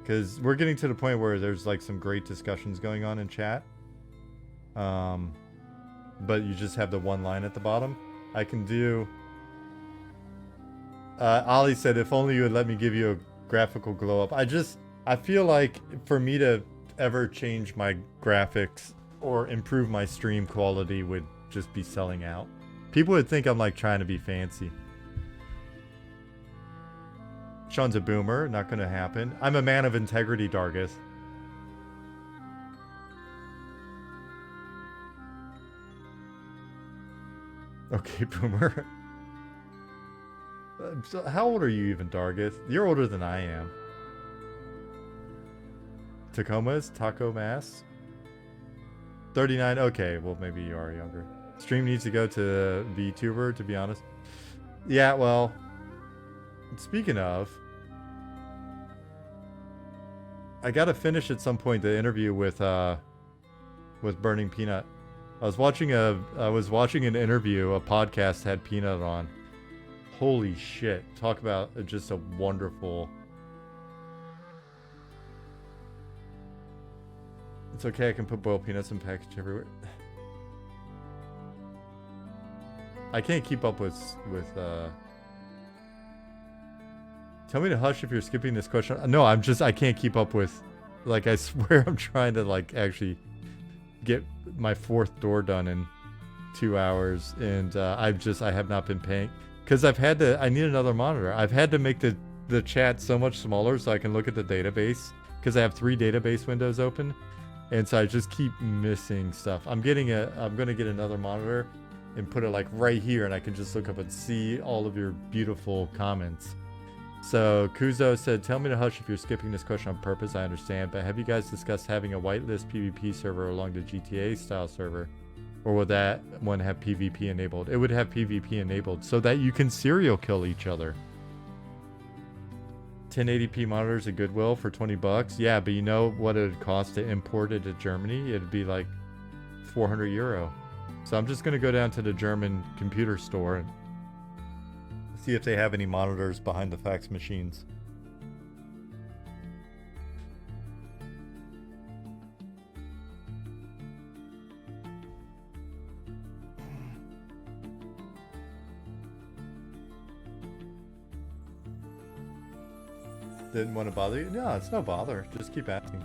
Because we're getting to the point where there's like some great discussions going on in chat. But you just have the one line at the bottom. I can do... Ollie said, if only you would let me give you a graphical glow up. I feel like for me to ever change my graphics or improve my stream quality would just be selling out. People would think I'm like trying to be fancy. Sean's a boomer, not gonna happen. I'm a man of integrity, Dargus. Okay, boomer. So how old are you even, Dargus? You're older than I am. Tacoma's Taco Mass. 39. Okay, well maybe you are younger. Stream needs to go to VTuber, to be honest. Yeah, well, speaking of, I gotta finish at some point the interview with Burning Peanut. I was watching an interview, a podcast had Peanut on. Holy shit. Talk about just a wonderful... It's okay, I can put boiled peanuts in package everywhere. I can't keep up with Tell me to hush if you're skipping this question. No, I can't keep up with... Like, I swear I'm trying to, like, actually get my 4th door done in 2 hours. And I have not been paying... Because I need another monitor. I've had to make the chat so much smaller so I can look at the database. Because I have 3 database windows open. And so I just keep missing stuff. I'm going to get another monitor and put it like right here. And I can just look up and see all of your beautiful comments. So Kuzo said, tell me to hush if you're skipping this question on purpose. I understand. But have you guys discussed having a whitelist PvP server along the GTA style server? Or will that one have PvP enabled? It would have PvP enabled so that you can serial kill each other. 1080p monitors at Goodwill for 20 bucks. Yeah, but you know what it would cost to import it to Germany? It'd be like 400 euro. So I'm just going to go down to the German computer store and see if they have any monitors behind the fax machines. Didn't want to bother you? No, it's no bother. Just keep asking.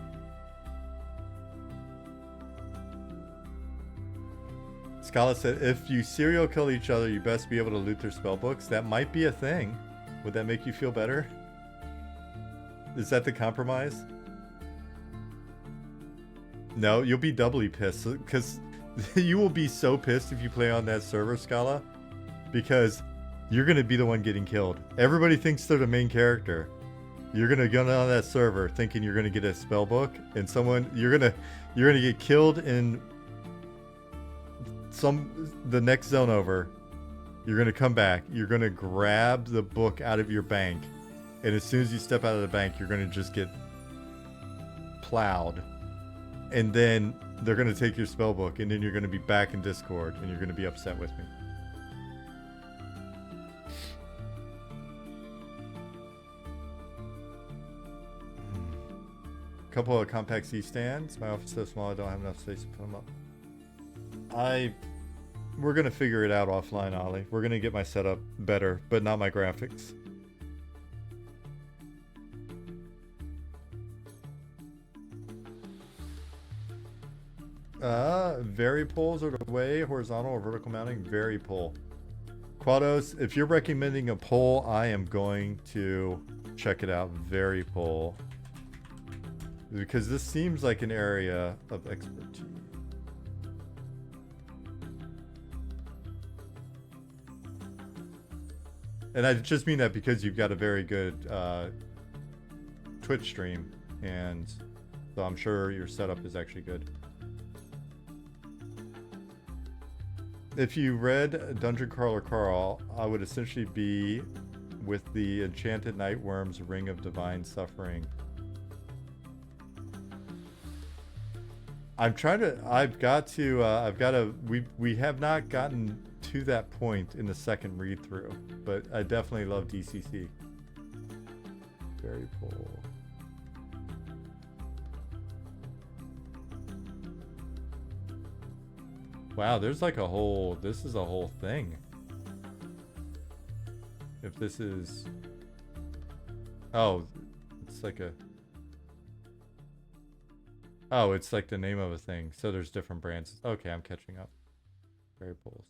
Scala said, if you serial kill each other, you best be able to loot their spellbooks. That might be a thing. Would that make you feel better? Is that the compromise? No, you'll be doubly pissed. Because you will be so pissed if you play on that server, Scala. Because you're going to be the one getting killed. Everybody thinks they're the main character. You're gonna go on that server thinking you're gonna get a spell book, and you're gonna get killed in the next zone over. You're gonna come back. You're gonna grab the book out of your bank, and as soon as you step out of the bank, you're gonna just get plowed, and then they're gonna take your spell book, and then you're gonna be back in Discord, and you're gonna be upset with me. Couple of compact C stands. My office is so small I don't have enough space to put them up. We're gonna figure it out offline, Ollie. We're gonna get my setup better, but not my graphics. Vary pulls are the way. Horizontal or vertical mounting, vary pull. Quados, if you're recommending a pull, I am going to check it out. Vary pull. Because this seems like an area of expertise. And I just mean that because you've got a very good Twitch stream, and so I'm sure your setup is actually good. If you read Dungeon Crawler Carl, I would essentially be with the Enchanted Nightworm's Ring of Divine Suffering. We have not gotten to that point in the second read through, but I definitely love DCC. Very cool. Wow, there's like this is a whole thing. If this is... Oh, it's like a... Oh, it's like the name of a thing. So there's different brands. Okay, I'm catching up. Variables.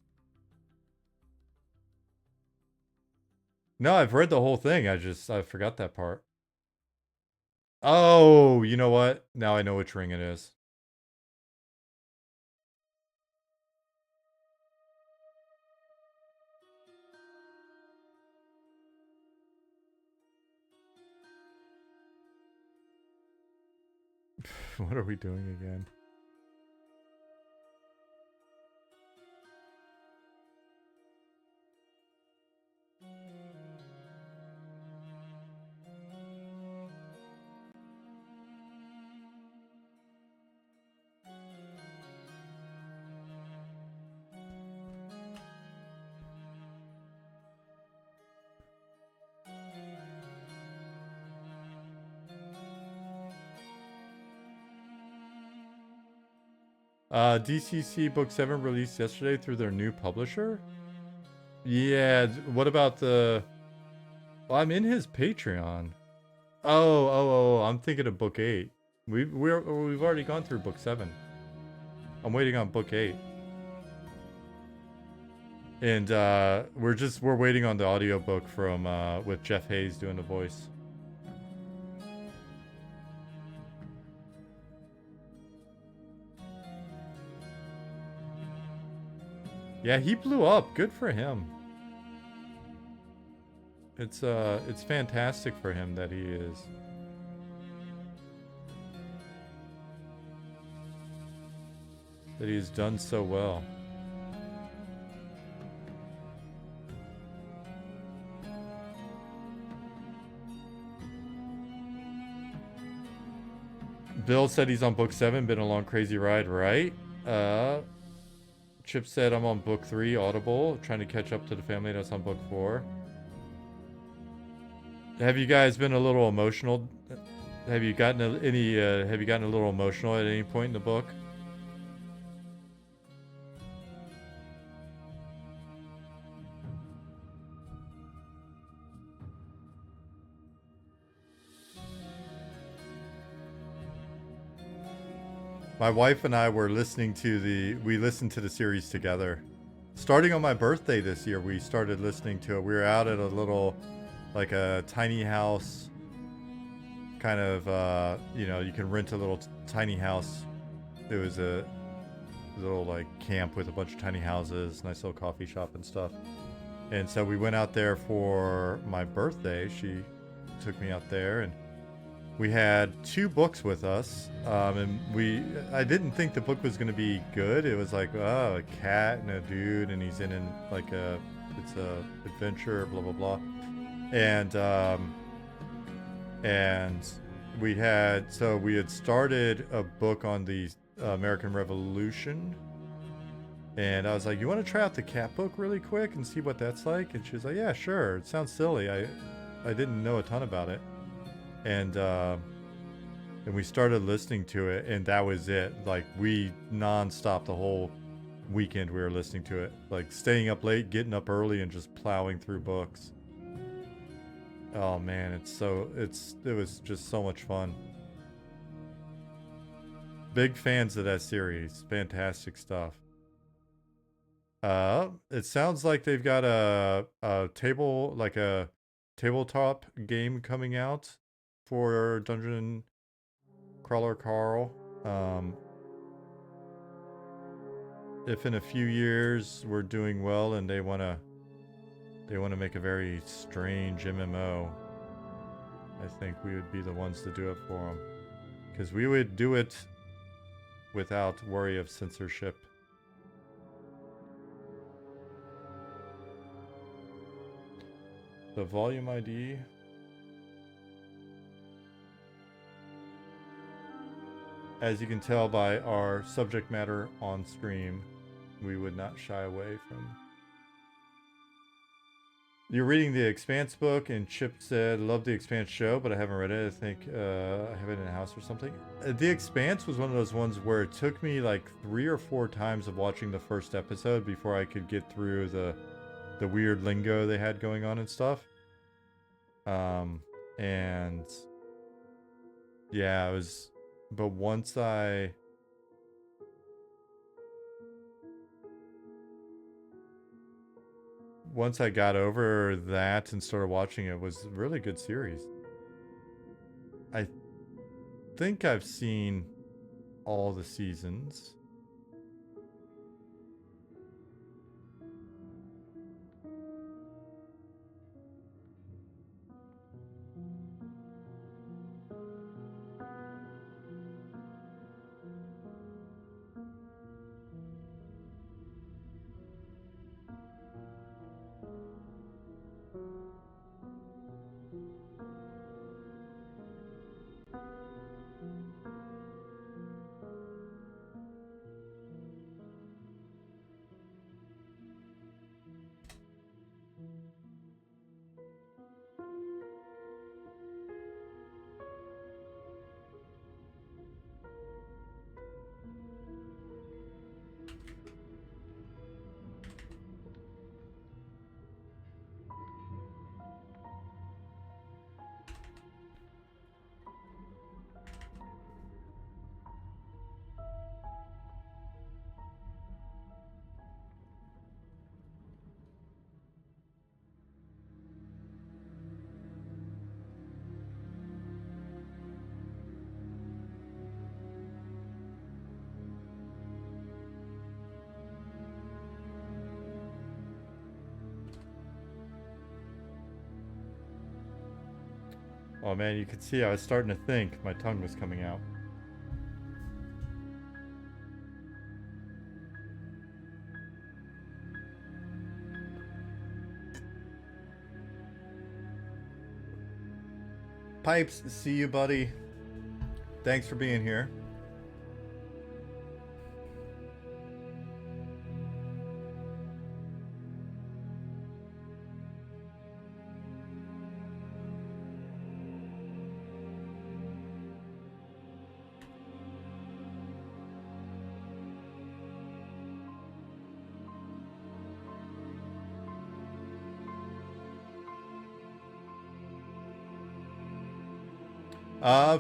No, I've read the whole thing. I forgot that part. Oh, you know what? Now I know which ring it is. What are we doing again? DCC Book 7 released yesterday through their new publisher? Yeah, what about the... Well, I'm in his Patreon. Oh, I'm thinking of Book 8. We've already gone through Book 7. I'm waiting on Book 8. And we're waiting on the audiobook from with Jeff Hayes doing the voice. Yeah, he blew up. Good for him. It's fantastic for him that he is. That he's done so well. Bill said he's on book 7, been a long crazy ride, right? Chip said I'm on book 3, Audible, trying to catch up to the family that's on book 4. Have you guys been a little emotional? Have you gotten a little emotional at any point in the book? My wife and I were listening to we listened to the series together. Starting on my birthday this year, we started listening to it. We were out at a little, like a tiny house, kind of, you can rent a little tiny house. It was a little like camp with a bunch of tiny houses, nice little coffee shop and stuff. And so we went out there for my birthday. She took me out there and we had 2 books with us, and I didn't think the book was going to be good. It was like, oh, a cat and a dude, and he's in like it's a adventure, blah, blah, blah. And we had started a book on the American Revolution. And I was like, you want to try out the cat book really quick and see what that's like? And she was like, yeah, sure. It sounds silly. I didn't know a ton about it. And we started listening to it, and that was it. Like, we non-stop the whole weekend we were listening to it. Like, staying up late, getting up early, and just plowing through books. Oh man, it was just so much fun. Big fans of that series. Fantastic stuff. It sounds like they've got a tabletop game coming out for Dungeon Crawler Carl. If in a few years we're doing well and they want to make a very strange MMO, I think we would be the ones to do it for them, because we would do it without worry of censorship. The volume ID. As you can tell by our subject matter on stream, we would not shy away from... You're reading the Expanse book, and Chip said, love the Expanse show, but I haven't read it. I think I have it in the house or something. The Expanse was one of those ones where it took me like 3 or 4 times of watching the first episode before I could get through the weird lingo they had going on and stuff. And yeah, it was, but once I got over that and started watching it, it was a really good series. I think I've seen all the seasons. Oh man, you could see I was starting to think. My tongue was coming out. Pipes, see you, buddy. Thanks for being here.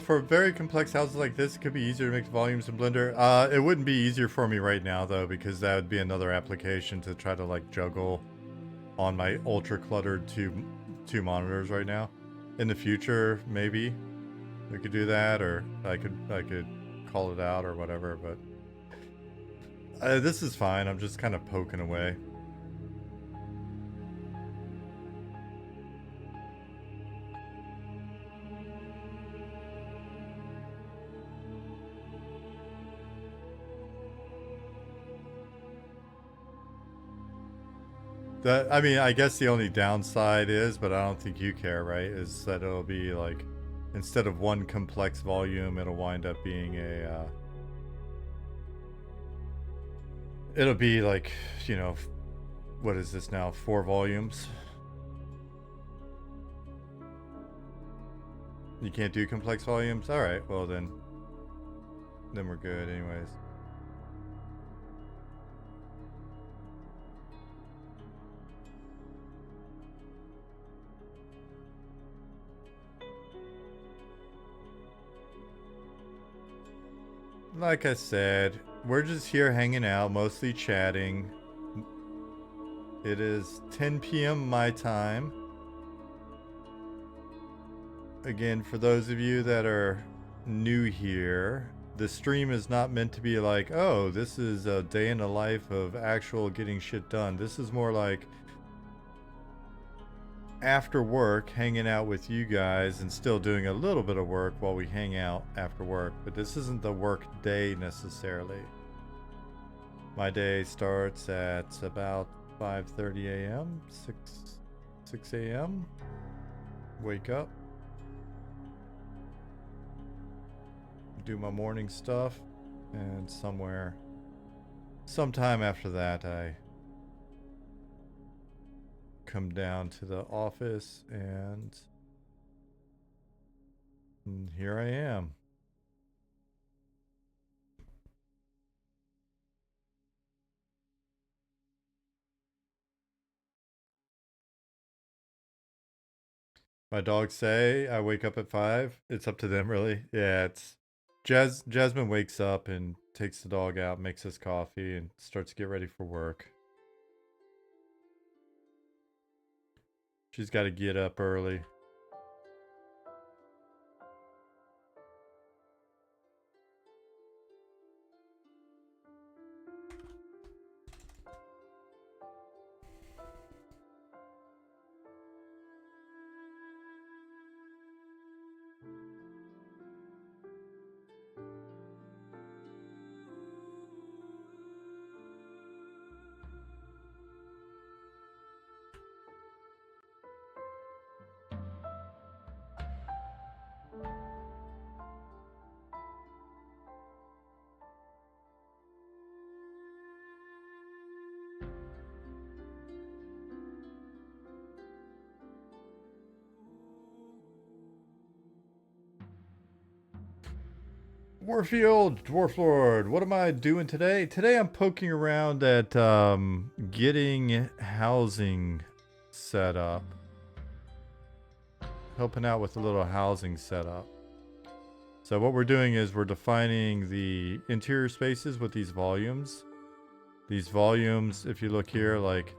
For very complex houses like this, it could be easier to make the volumes in Blender. It wouldn't be easier for me right now though, because that would be another application to try to like juggle on my ultra cluttered two monitors right now. In the future, maybe we could do that, or I could call it out or whatever. But this is fine. I'm just kind of poking away. That, I mean, I guess the only downside is, but I don't think you care, right? Is that it'll be like, instead of one complex volume, it'll wind up being a, it'll be like, you know, what is this now? 4 volumes? You can't do complex volumes? Alright, well then we're good anyways. Like I said, we're just here hanging out, mostly chatting. It is 10 p.m. my time. Again, for those of you that are new here, the stream is not meant to be like, oh, this is a day in the life of actual getting shit done. This is more like after work, hanging out with you guys and still doing a little bit of work while we hang out after work. But this isn't the work day necessarily. My day starts at about 5:30 a.m., 6 a.m. Wake up, do my morning stuff, and sometime after that, I come down to the office, and here I am. My dogs say I wake up at 5. It's up to them, really. Yeah, it's Jasmine wakes up and takes the dog out, makes us coffee, and starts to get ready for work. She's got to get up early. Warfield, Dwarf Lord, what am I doing today? Today I'm poking around at getting housing set up. Helping out with a little housing setup. So what we're doing is we're defining the interior spaces with these volumes. These volumes, if you look here, like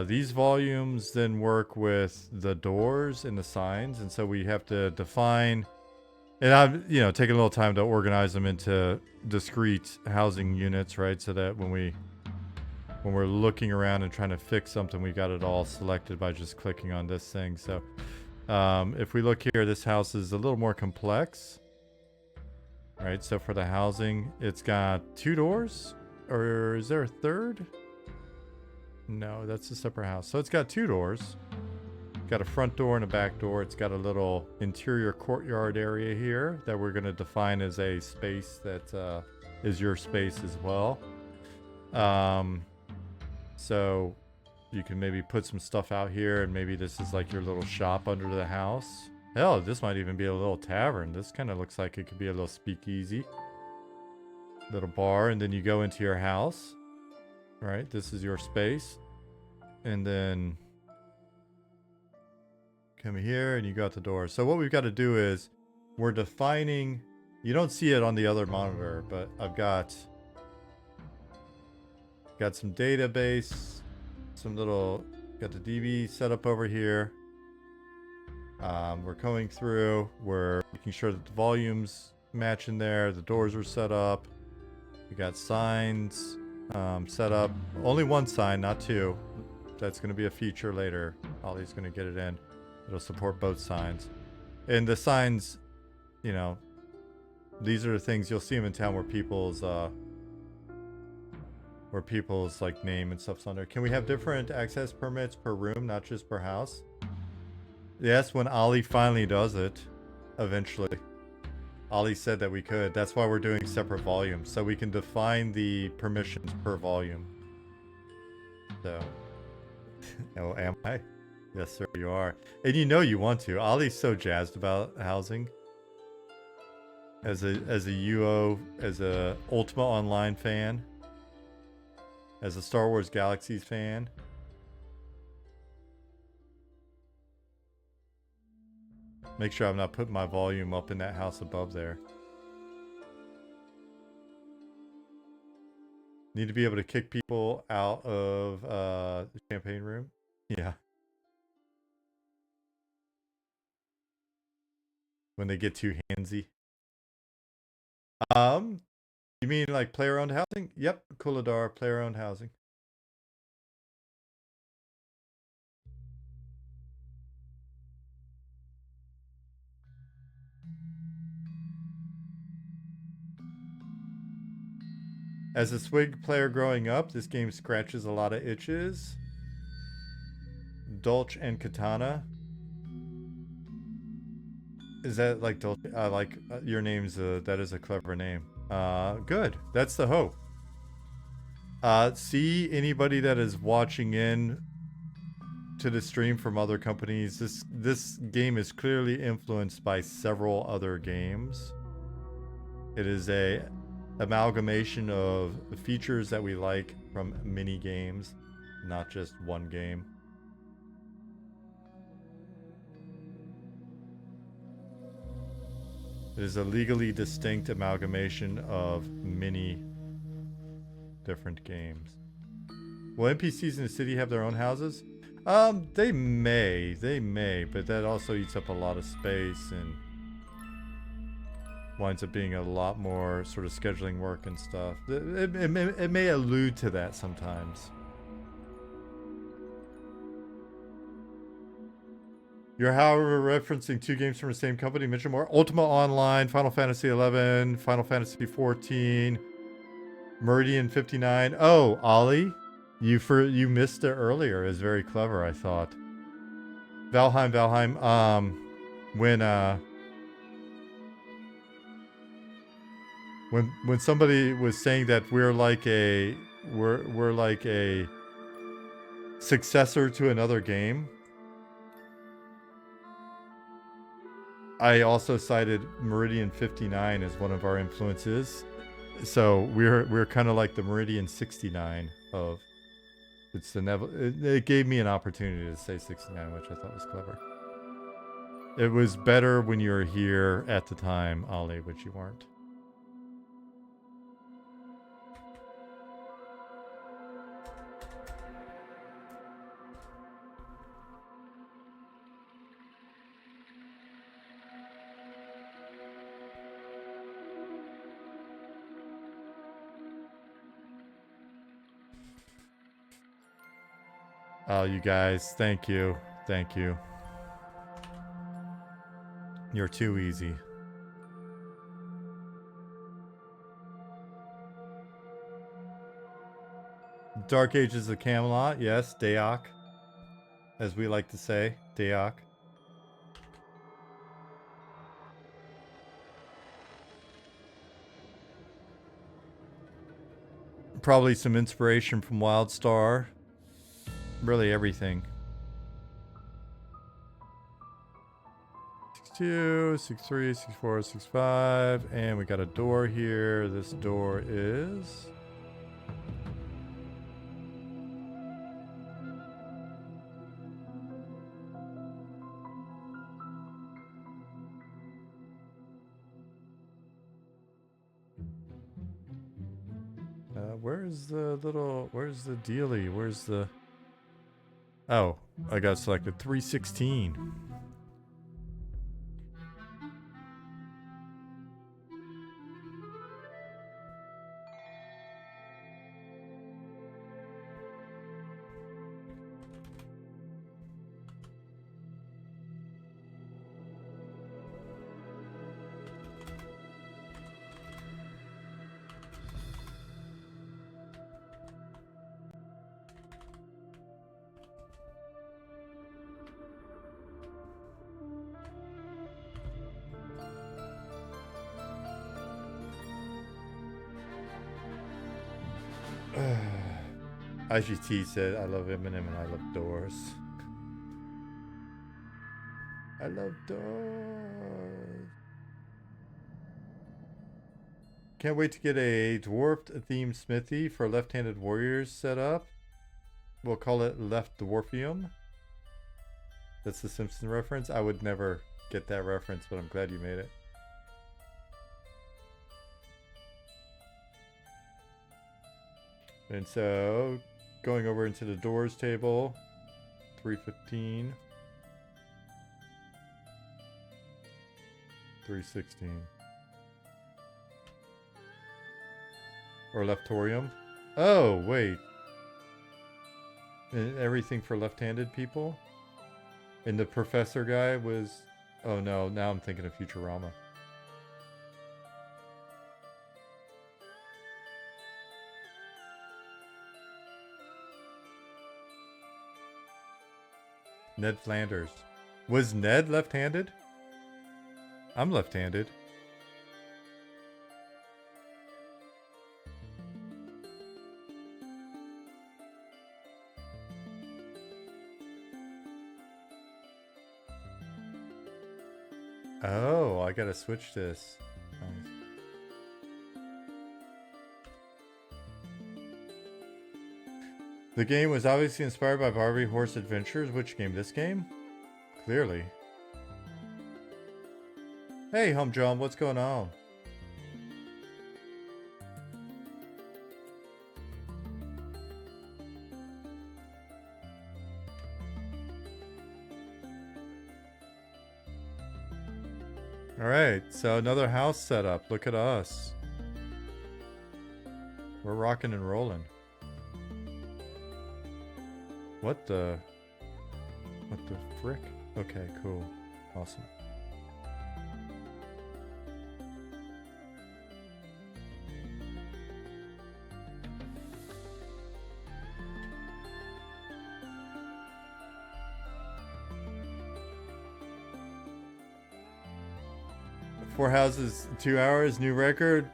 these volumes then work with the doors and the signs, and so we have to define. And I'm, taking a little time to organize them into discrete housing units, right? So that when we're looking around and trying to fix something, we got it all selected by just clicking on this thing. So if we look here, this house is a little more complex, right? So for the housing, it's got 2 doors, or is there a third? No, that's a separate house. So it's got 2 doors. Got a front door and a back door. It's got a little interior courtyard area here that we're going to define as a space that is your space as well. So you can maybe put some stuff out here, and maybe this is like your little shop under the house. Hell, this might even be a little tavern. This kind of looks like it could be a little speakeasy. Little bar, and then you go into your house. Right, this is your space. And then come here and you got the door. So what we've got to do is we're defining, you don't see it on the other monitor, but I've got some database, got the DB set up over here. We're going through, we're making sure that the volumes match in there, the doors are set up. We got signs set up. Only 1 sign, not 2. That's going to be a feature later. Ollie's going to get it in. It'll support both signs. And the signs, these are the things you'll see them in town where people's like name and stuff's on there. Can we have different access permits per room, not just per house? Yes, when Ollie finally does it, eventually. Ollie said that we could. That's why we're doing separate volumes, so we can define the permissions per volume. So, oh, am I? Yes, sir, you are. And you want to. Ollie's so jazzed about housing. As a UO, as a Ultima Online fan, as a Star Wars Galaxies fan. Make sure I'm not putting my volume up in that house above there. Need to be able to kick people out of the champagne room. Yeah. When they get too handsy. You mean like player-owned housing? Yep, Kuladar, player-owned housing. As a Swig player growing up, this game scratches a lot of itches. Dolch and Katana. Is that like Dolch? Like your name's that is a clever name. Good. That's the hope. See anybody that is watching in to the stream from other companies. This game is clearly influenced by several other games. It is a amalgamation of the features that we like from many games, not just one game. It is a legally distinct amalgamation of many different games. Will NPCs in the city have their own houses? They may, but that also eats up a lot of space and winds up being a lot more sort of scheduling work and stuff. It may allude to that sometimes. You're, however, referencing 2 games from the same company. Mention more. Ultima Online, Final Fantasy 11, Final Fantasy 14, Meridian 59. Oh, Ollie, you missed it earlier. It was very clever, I thought. Valheim. When somebody was saying that we're like a successor to another game, I also cited Meridian 59 as one of our influences. So we're kind of like the Meridian 69 of it's the it gave me an opportunity to say 69, which I thought was clever. It was better when you were here at the time, Ollie, which you weren't. Oh, you guys, thank you. Thank you. You're too easy. Dark Ages of Camelot, yes, Daok. As we like to say, Daok. Probably some inspiration from WildStar. Really everything. 62, 63, 64, 65. And we got a door here. This door is... where's the dealie? Where's the... Oh, I got selected 316. IGT said, I love Eminem and I love doors. I love doors. Can't wait to get a dwarfed themed smithy for left-handed warriors set up. We'll call it Left Dwarfium. That's the Simpson reference. I would never get that reference, but I'm glad you made it. And so, going over into the doors table, 315, 316. Or leftorium. Oh, wait. Everything for left-handed people? And the professor guy was... Oh no, now I'm thinking of Futurama. Ned Flanders. Was Ned left-handed? I'm left-handed. Oh, I gotta switch this. Nice. The game was obviously inspired by Barbie Horse Adventures. Which game? This game? Clearly. Hey, Home John, what's going on? Alright, so another house setup. Look at us. We're rocking and rolling. What the frick? Okay, cool. Awesome. Four houses, 2 hours, new record.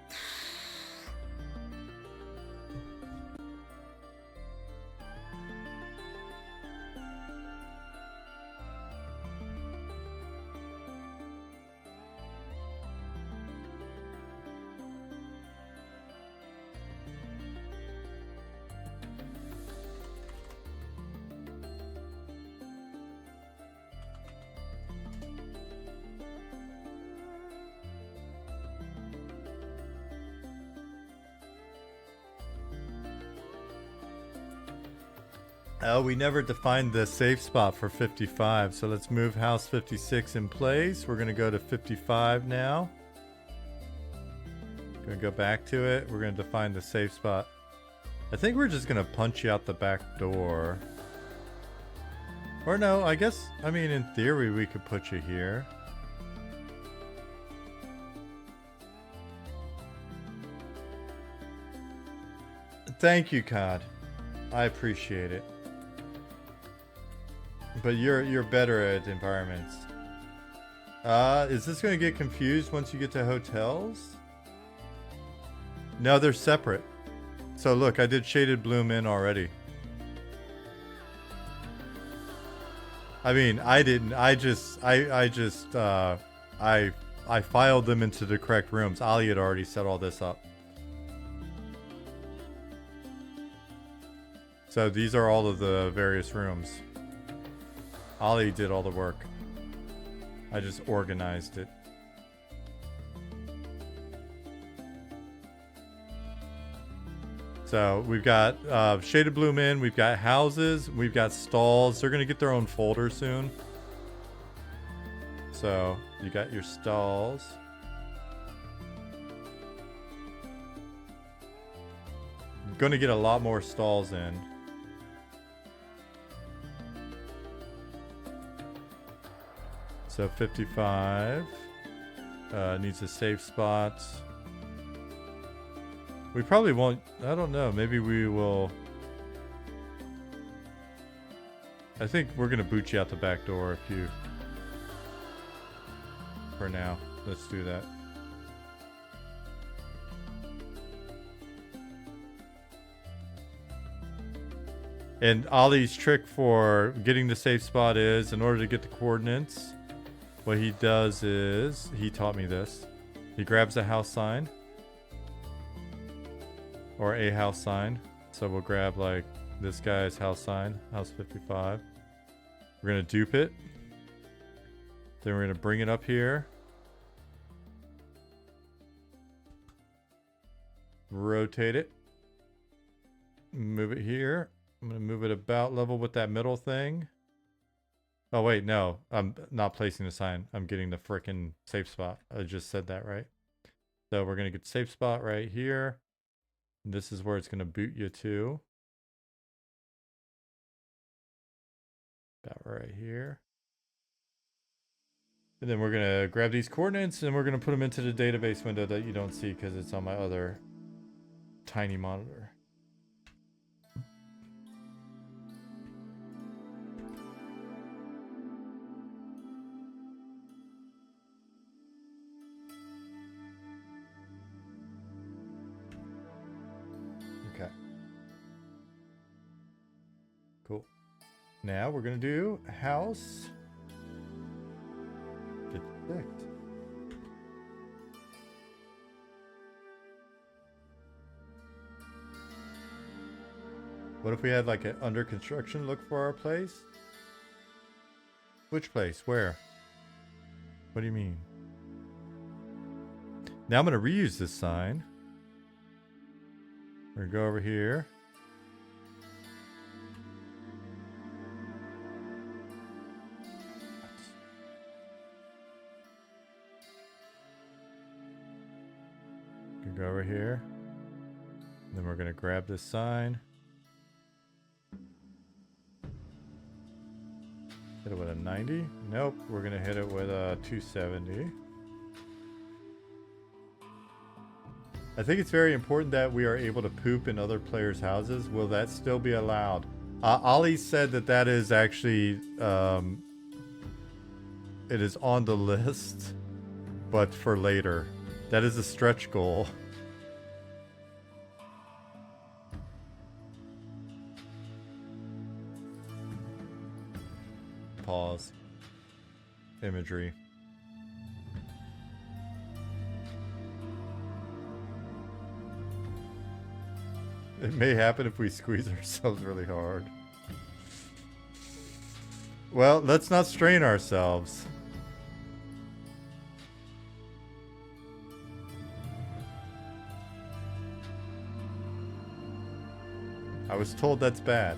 Oh, we never defined the safe spot for 55, so let's move house 56 in place. We're gonna go to 55 now. Gonna go back to it. We're gonna define the safe spot. I think we're just gonna punch you out the back door. Or no, I guess, I mean, in theory, we could put you here. Thank you, Cod. I appreciate it. But you're better at environments. Is this gonna get confused once you get to hotels? No, they're separate. So look, I did shaded bloom in already. I mean, I didn't. I filed them into the correct rooms. Ali had already set all this up. So these are all of the various rooms. Ali did all the work. I just organized it. So we've got shaded bloom in, we've got houses, we've got stalls. They're gonna get their own folder soon. So you got your stalls. I'm gonna get a lot more stalls in. So 55 needs a safe spot. We probably won't, I don't know, maybe we will. I think we're gonna boot you out the back door if you, for now. Let's do that. And Ollie's trick for getting the safe spot is, in order to get the coordinates, what he does is, he taught me this. He grabs a house sign. Or a house sign. So we'll grab like this guy's house sign, house 55. We're gonna dupe it. Then we're gonna bring it up here. Rotate it. Move it here. I'm gonna move it about level with that middle thing. Oh wait, no. I'm not placing the sign. I'm getting the frickin' safe spot. I just said that, right? So we're gonna get safe spot right here. This is where it's gonna boot you to. About right here. And then we're gonna grab these coordinates and we're gonna put them into the database window that you don't see because it's on my other tiny monitor. Okay. Cool. Now we're gonna do house 56. What if we had like an under construction look for our place? Which place? Where? What do you mean? Now I'm going to reuse this sign. We're going to go over here. Go over here. Then we're going to grab this sign. Hit it with a 90. Nope, we're going to hit it with a 270. I think it's very important that we are able to poop in other players' houses. Will that still be allowed? Ollie said that that is actually, it is on the list, but for later. That is a stretch goal. Pause. Imagery. It may happen if we squeeze ourselves really hard. Well, let's not strain ourselves. I was told that's bad.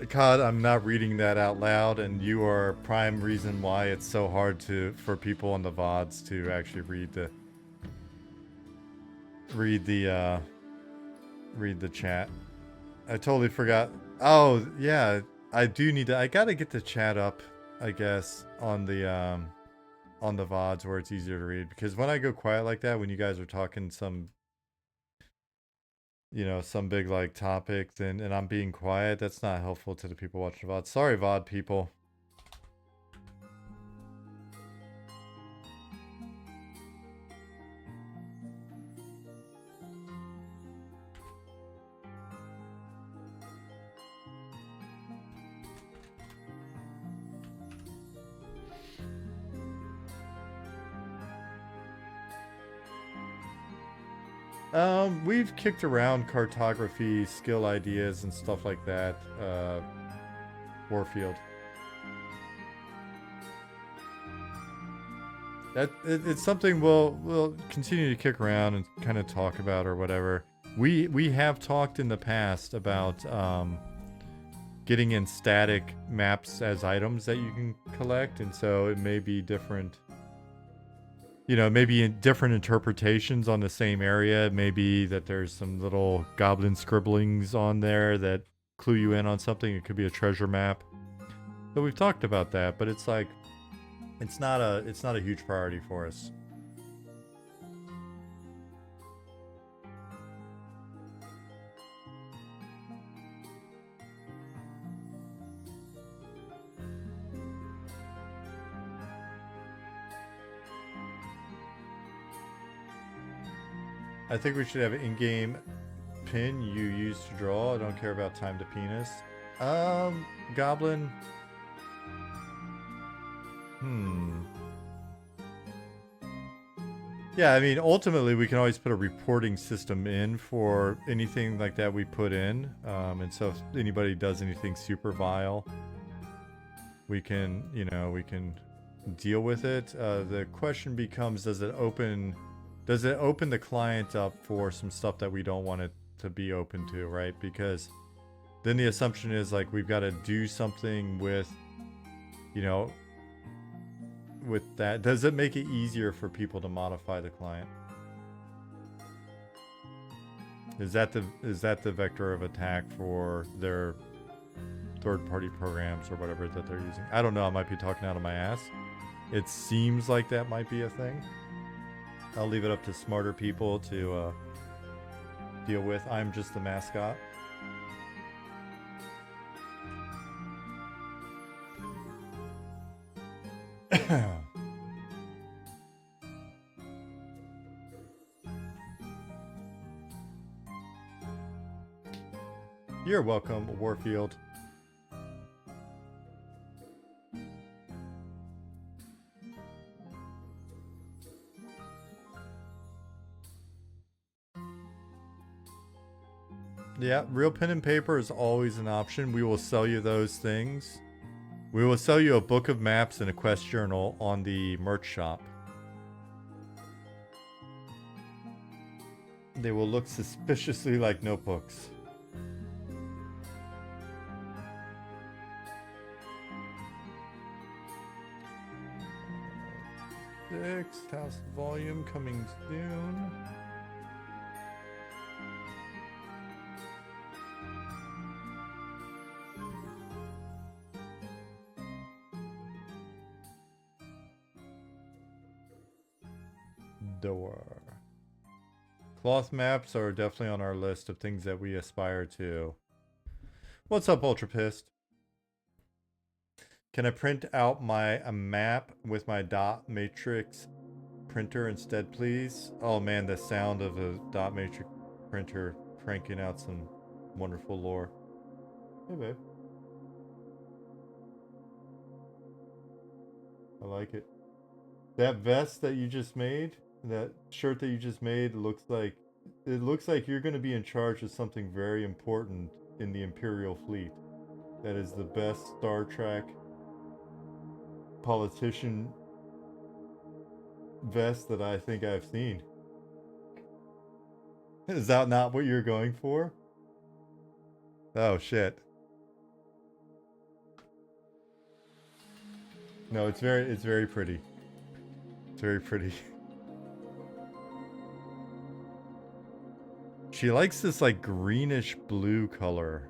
God, I'm not reading that out loud, and you are prime reason why it's so hard for people on the VODs to actually read the chat. I totally forgot. Oh yeah, I gotta get the chat up, I guess, on the VODs where it's easier to read, because when I go quiet like that, when you guys are talking some, you know, some big like topic, and I'm being quiet, that's not helpful to the people watching VOD. Sorry, VOD people. We've kicked around cartography, skill ideas, and stuff like that, Warfield. It's something we'll continue to kick around and kind of talk about or whatever. We have talked in the past about getting in static maps as items that you can collect, and so it may be different. You know, maybe in different interpretations on the same area. It may be that there's some little goblin scribblings on there that clue you in on something. It could be a treasure map. So we've talked about that, but it's like, it's not a huge priority for us. I think we should have an in-game pin you use to draw. I don't care about time to penis. Goblin. Yeah, I mean, ultimately, we can always put a reporting system in for anything like that we put in. And so if anybody does anything super vile, we can, you know, we can deal with it. The question becomes, does it open the client up for some stuff that we don't want it to be open to, right? Because then the assumption is like we've got to do something with, you know, with that. Does it make it easier for people to modify the client? Is that the vector of attack for their third-party programs or whatever that they're using? I don't know. I might be talking out of my ass. It seems like that might be a thing. I'll leave it up to smarter people to deal with. I'm just the mascot. You're welcome, Warfield. Yeah, real pen and paper is always an option. We will sell you those things. We will sell you a book of maps and a quest journal on the merch shop. They will look suspiciously like notebooks. House volume coming soon. Door. Cloth maps are definitely on our list of things that we aspire to. What's up, Ultra Pissed? Can I print out a map with my dot matrix printer instead, please? Oh man, the sound of a dot matrix printer cranking out some wonderful lore. Hey babe. I like it. That vest that you just made, that shirt that you just made, looks like you're going to be in charge of something very important in the Imperial fleet. That is the best Star Trek politician vest that I think I've seen. Is that not what you're going for? Oh shit. No, it's very pretty. It's very pretty. She likes this like greenish blue color.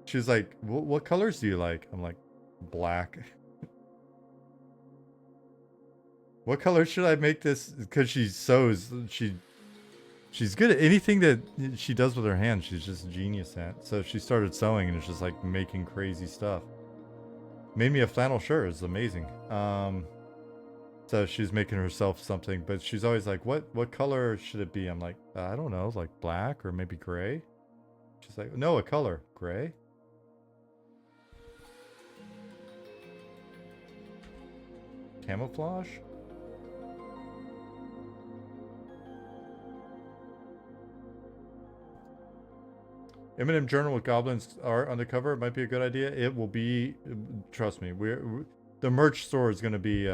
She's like, what colors do you like? I'm like, black. What color should I make this? Because she sews, she's good at anything that she does with her hands. She's just a genius at. So she started sewing and it's just like making crazy stuff. Made me a flannel shirt. It's amazing. So she's making herself something, but she's always like, what color should it be? I'm like, I don't know, like black or maybe gray. She's like, no, a color, gray. Camouflage? Eminem Journal with Goblins art on the cover might be a good idea. It will be, trust me, the merch store is going to be,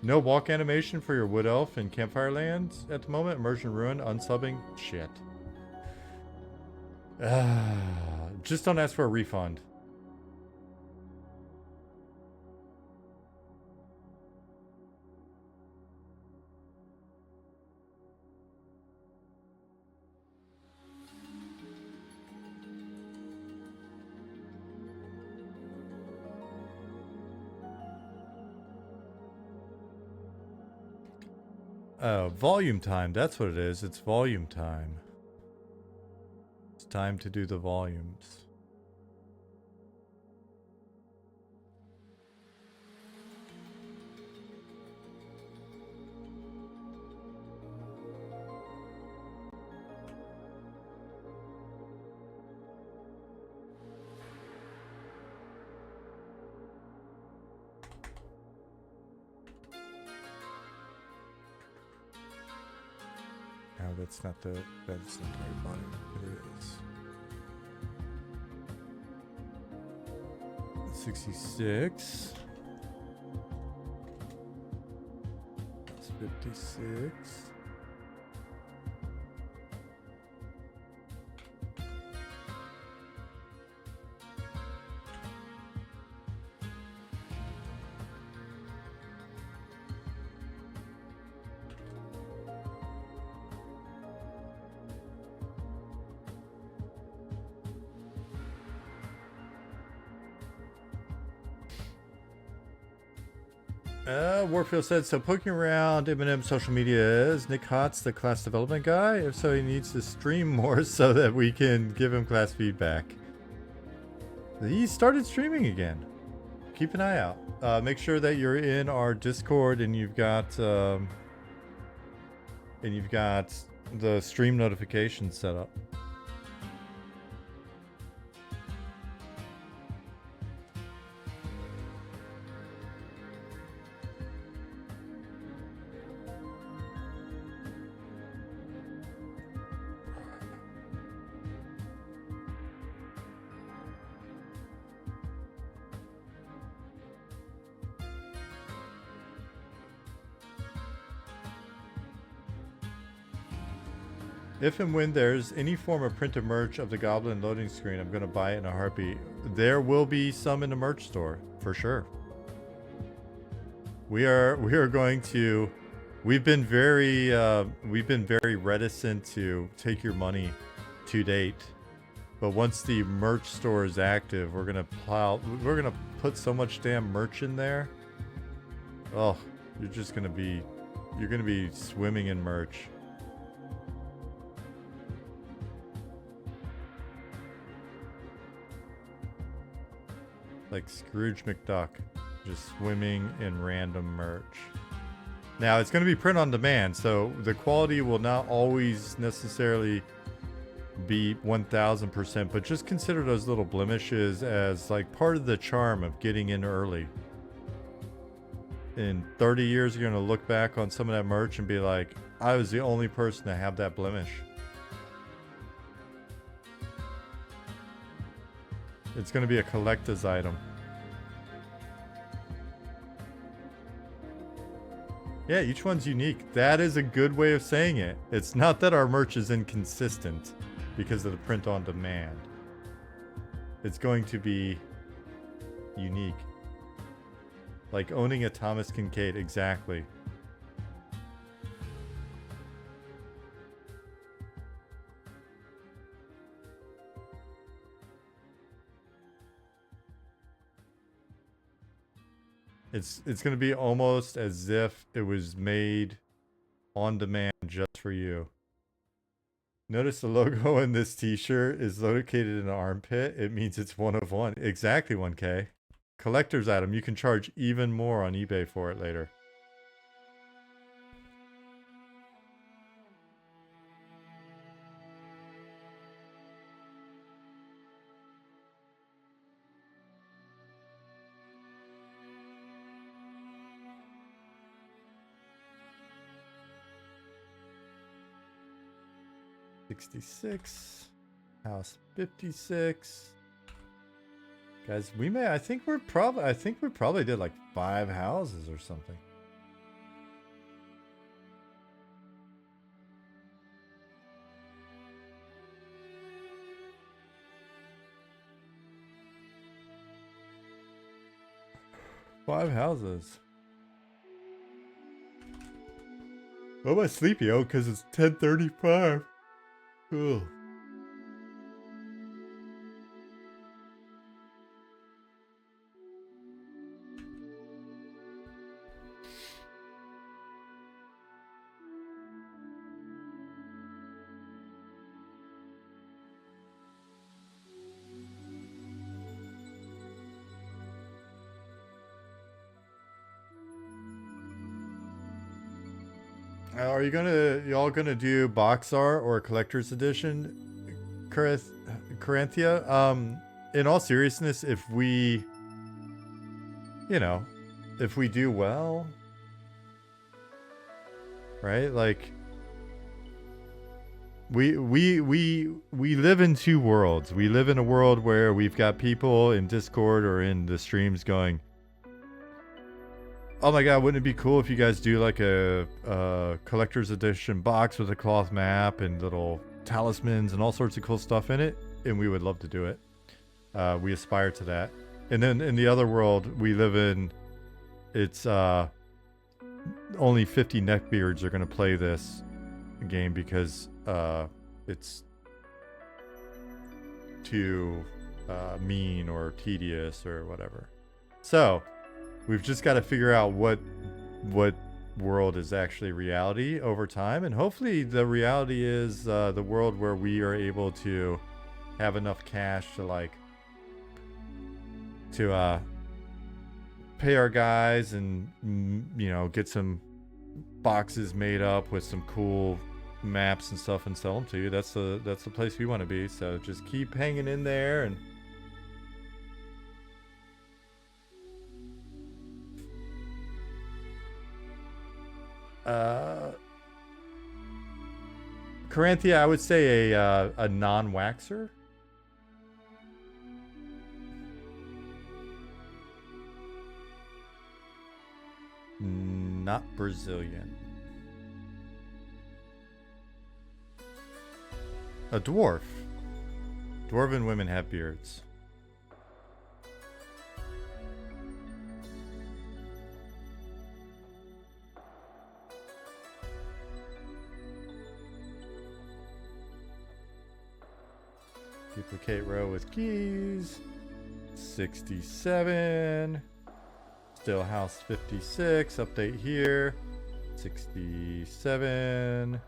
no walk animation for your Wood Elf in Campfire Lands at the moment. Immersion Ruin, unsubbing. Shit. Just don't ask for a refund. Volume time. That's what it is. It's volume time. It's time to do the volumes. That's not the right volume. It is 66. That's 56. Warfield said, so poking around Eminem's social media, is Nick Hotz the class development guy? If so, he needs to stream more so that we can give him class feedback. He started streaming again. Keep an eye out. Make sure that you're in our Discord and you've got the stream notifications set up. If and when there's any form of printed merch of the Goblin loading screen, I'm gonna buy it in a heartbeat. There will be some in the merch store for sure. We are going to. We've been very reticent to take your money to date, but once the merch store is active, we're gonna put so much damn merch in there. Oh, you're gonna be swimming in merch. Like Scrooge McDuck, just swimming in random merch. Now, it's going to be print on demand, so the quality will not always necessarily be 1000%, but just consider those little blemishes as like part of the charm of getting in early. In 30 years, you're going to look back on some of that merch and be like, I was the only person to have that blemish. It's going to be a collector's item. Yeah, each one's unique. That is a good way of saying it. It's not that our merch is inconsistent because of the print on demand. It's going to be unique. Like owning a Thomas Kincaid, exactly. It's going to be almost as if it was made on demand just for you. Notice the logo in this t-shirt is located in an armpit. It means it's one of one. Exactly, 1K. Collector's item. You can charge even more on eBay for it later. $66. House 56. Guys, I think we probably did like 5 houses or something. Five houses. Why am I sleepy? Oh, because it's 10:35. Cool. Are y'all gonna do box art or collector's edition, Corinthia? In all seriousness, if we do well, right? Like we live in two worlds. We live in a world where we've got people in Discord or in the streams going, oh my god, wouldn't it be cool if you guys do like a collector's edition box with a cloth map and little talismans and all sorts of cool stuff in it? And we would love to do it. We aspire to that. And then in the other world we live in, it's only 50 neckbeards are going to play this game because it's too mean or tedious or whatever. So we've just got to figure out what world is actually reality over time, and hopefully the reality is the world where we are able to have enough cash to pay our guys and get some boxes made up with some cool maps and stuff and sell them to you. That's the place we want to be. So just keep hanging in there and Corinthia, I would say a non-waxer. Not Brazilian. A dwarf. Dwarven women have beards. Duplicate row with keys. 67. Still house 56. Update here. 67.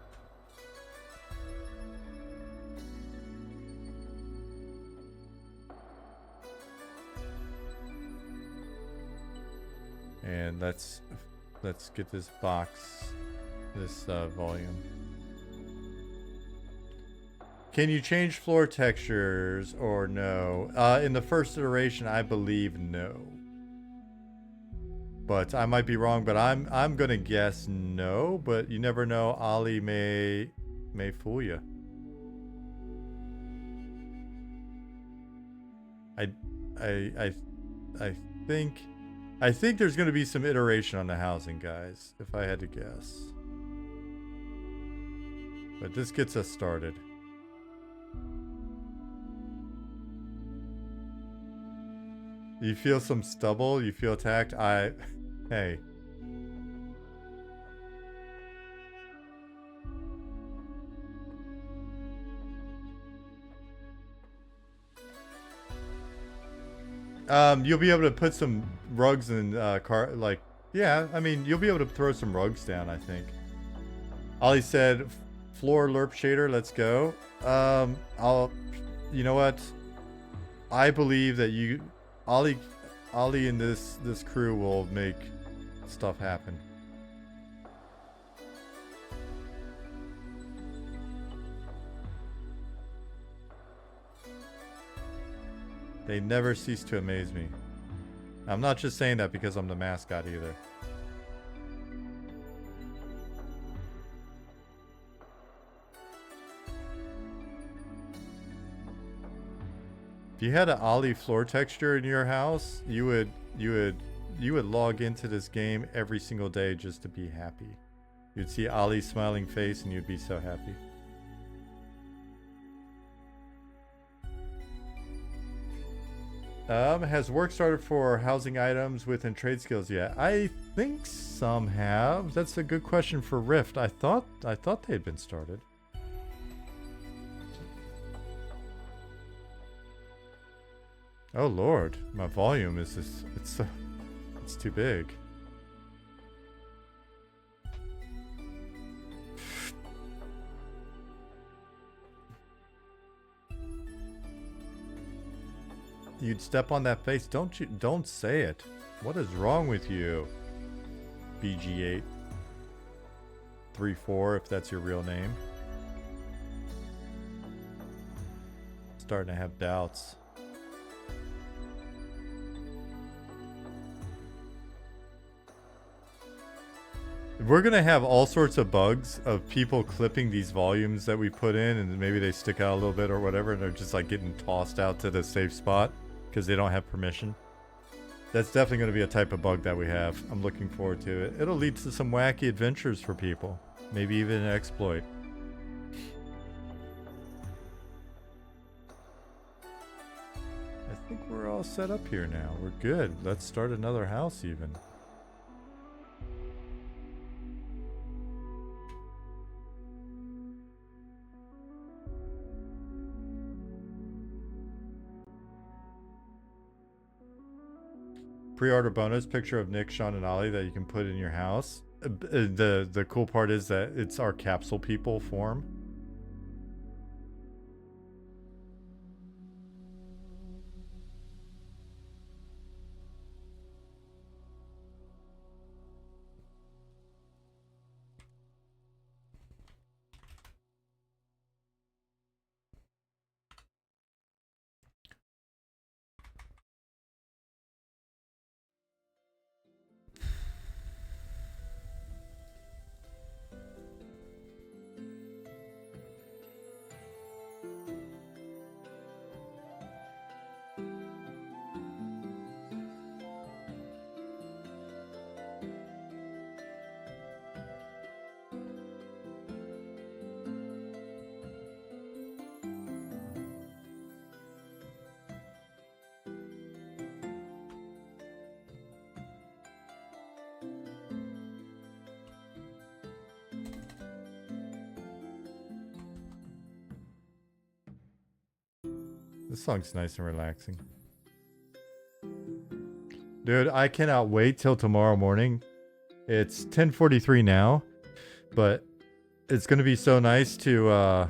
And let's get this box, this volume. Can you change floor textures or no? In the first iteration, I believe no. But I might be wrong, but I'm gonna guess no, but you never know. Ollie may fool you. I think there's gonna be some iteration on the housing, guys, if I had to guess. But this gets us started. You feel some stubble? You feel attacked? Hey. You'll be able to put some rugs in yeah, I mean, you'll be able to throw some rugs down, I think. Ollie said, floor lerp shader, let's go. You know what? I believe that Ollie and this crew will make stuff happen. They never cease to amaze me. I'm not just saying that because I'm the mascot either. If you had an Ollie floor texture in your house, you would log into this game every single day just to be happy. You'd see Ollie's smiling face and you'd be so happy. Has work started for housing items within trade skills yet? I think some have. That's a good question for Rift. I thought they had been started. Oh Lord, my volume is just, it's too big. You'd step on that face, don't say it. What is wrong with you? BG834, if that's your real name. Starting to have doubts. We're gonna have all sorts of bugs of people clipping these volumes that we put in, and maybe they stick out a little bit or whatever, and they're just like getting tossed out to the safe spot because they don't have permission. That's definitely going to be a type of bug that we have. I'm looking forward to it. It'll lead to some wacky adventures for people. Maybe even an exploit. I think we're all set up here now. We're good. Let's start another house even. Pre-order bonus picture of Nick, Sean, and Ollie that you can put in your house. The cool part is that it's our capsule people form. This song's nice and relaxing. Dude, I cannot wait till tomorrow morning. It's 10:43 now, but it's gonna be so nice to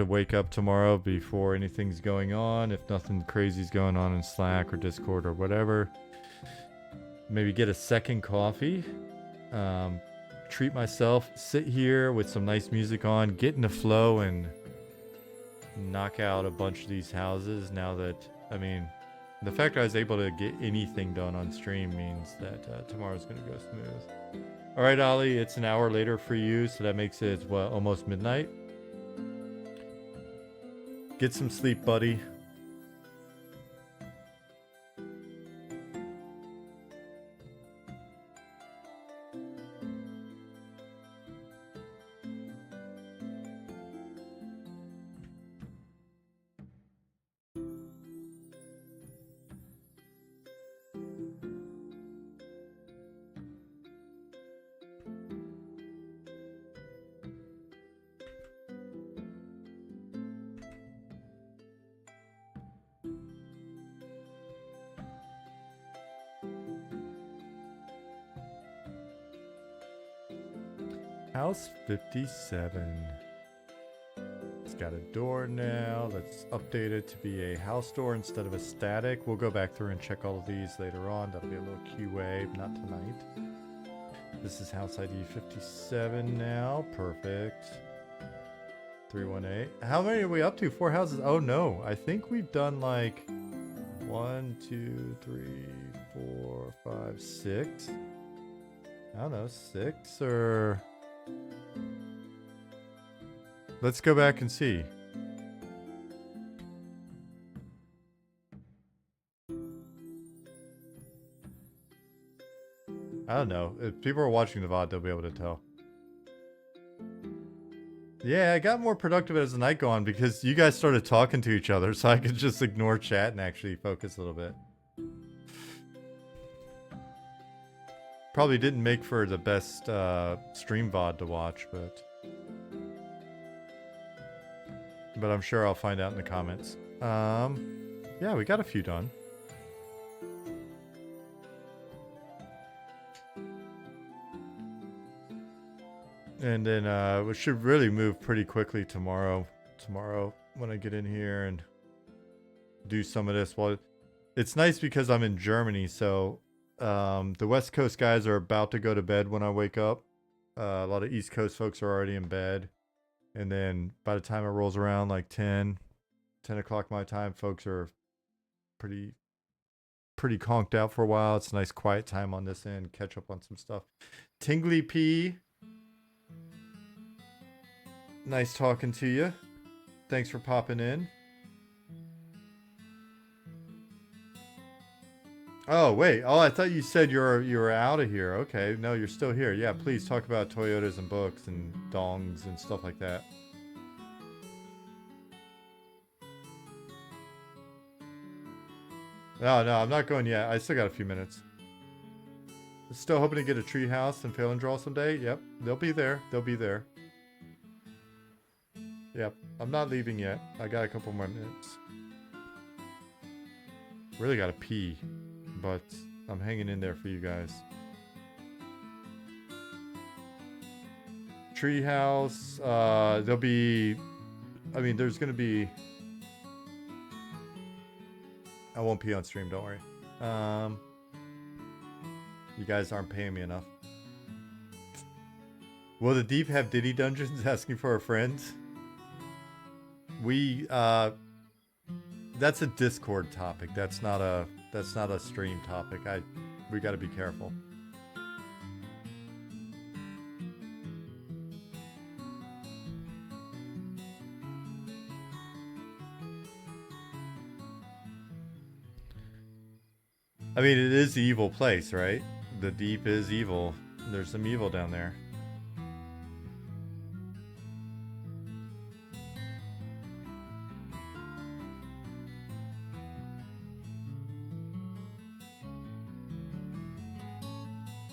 wake up tomorrow before anything's going on. If nothing crazy's going on in Slack or Discord or whatever, maybe get a second coffee, treat myself, sit here with some nice music on, get in the flow, and knock out a bunch of these houses. Now that, I mean, the fact I was able to get anything done on stream means that tomorrow's going to go smooth. All right, Ollie, it's an hour later for you, so that makes it, what, almost midnight? Get some sleep, buddy. House 57. It's got a door now. Let's update it to be a house door instead of a static. We'll go back through and check all of these later on. That'll be a little QA, not tonight. This is house ID 57 now. Perfect. 318. How many are we up to? 4 houses? Oh no. I think we've done like 1, 2, 3, 4, 5, 6. I don't know, 6 or... Let's go back and see. I don't know. If people are watching the VOD, they'll be able to tell. Yeah, I got more productive as the night go on because you guys started talking to each other, so I could just ignore chat and actually focus a little bit. Probably didn't make for the best stream VOD to watch, but I'm sure I'll find out in the comments. Yeah, we got a few done. And then we should really move pretty quickly tomorrow. Tomorrow when I get in here and do some of this. Well, it's nice because I'm in Germany, so the West Coast guys are about to go to bed when I wake up. A lot of East Coast folks are already in bed. And then by the time it rolls around like 10 o'clock my time, folks are pretty conked out for a while. It's a nice quiet time on this end. Catch up on some stuff. Tingly P. Nice talking to you. Thanks for popping in. Oh, wait. Oh, I thought you said you were out of here. Okay. No, you're still here. Yeah, please talk about Toyotas and books and dongs and stuff like that. No, I'm not going yet. I still got a few minutes. Still hoping to get a tree house and fail and draw someday. Yep, they'll be there. They'll be there. Yep, I'm not leaving yet. I got a couple more minutes. Really gotta pee, but I'm hanging in there for you guys. Treehouse, there'll be, I mean, there's gonna be, I won't pee on stream, don't worry. You guys aren't paying me enough. Will the Deep have Diddy Dungeons asking for a friend? We, that's a Discord topic. That's not a stream topic. We gotta be careful. I mean, it is the evil place, right? The Deep is evil. There's some evil down there.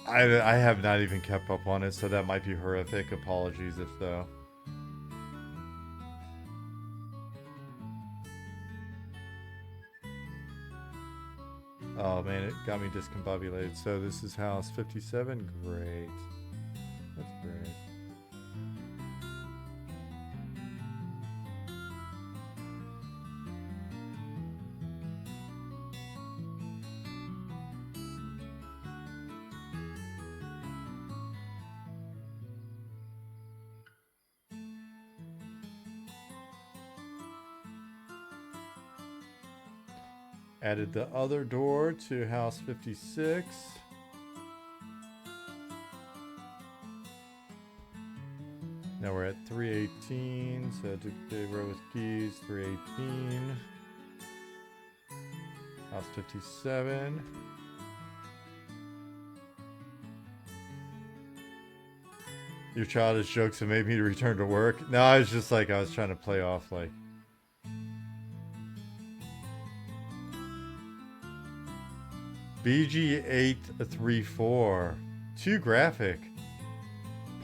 I have not even kept up on it, so that might be horrific. Apologies if so. Oh man, it got me discombobulated. So this is house 57. Great. That's great. Added the other door to house 56. Now we're at 318, so did row with keys, 318. House 57. Your childish jokes have made me return to work. No, I was just like, I was trying to play off like. BG834. Too graphic.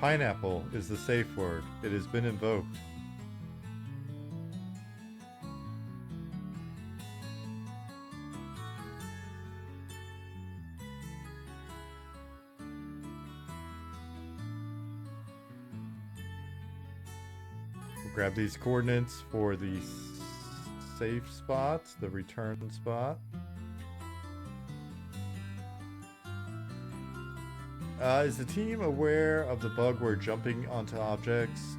Pineapple is the safe word. It has been invoked. We'll grab these coordinates for the safe spots, the return spot. Is the team aware of the bug where jumping into objects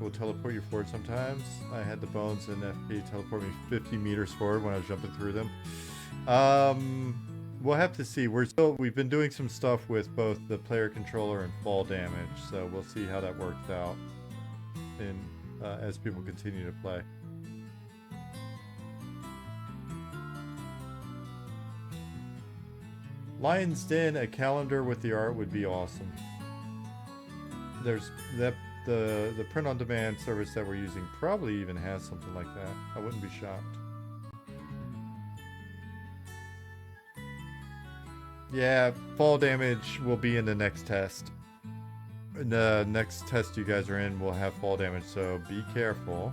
will teleport you forward sometimes? I had the bones in FP teleport me 50 meters forward when I was jumping through them. We'll have to see. We've been doing some stuff with both the player controller and fall damage, so we'll see how that works out as people continue to play. Lion's Den, a calendar with the art would be awesome. There's the print-on-demand service that we're using probably even has something like that. I wouldn't be shocked. Yeah, fall damage will be in the next test. In the next test you guys are in will have fall damage, so be careful.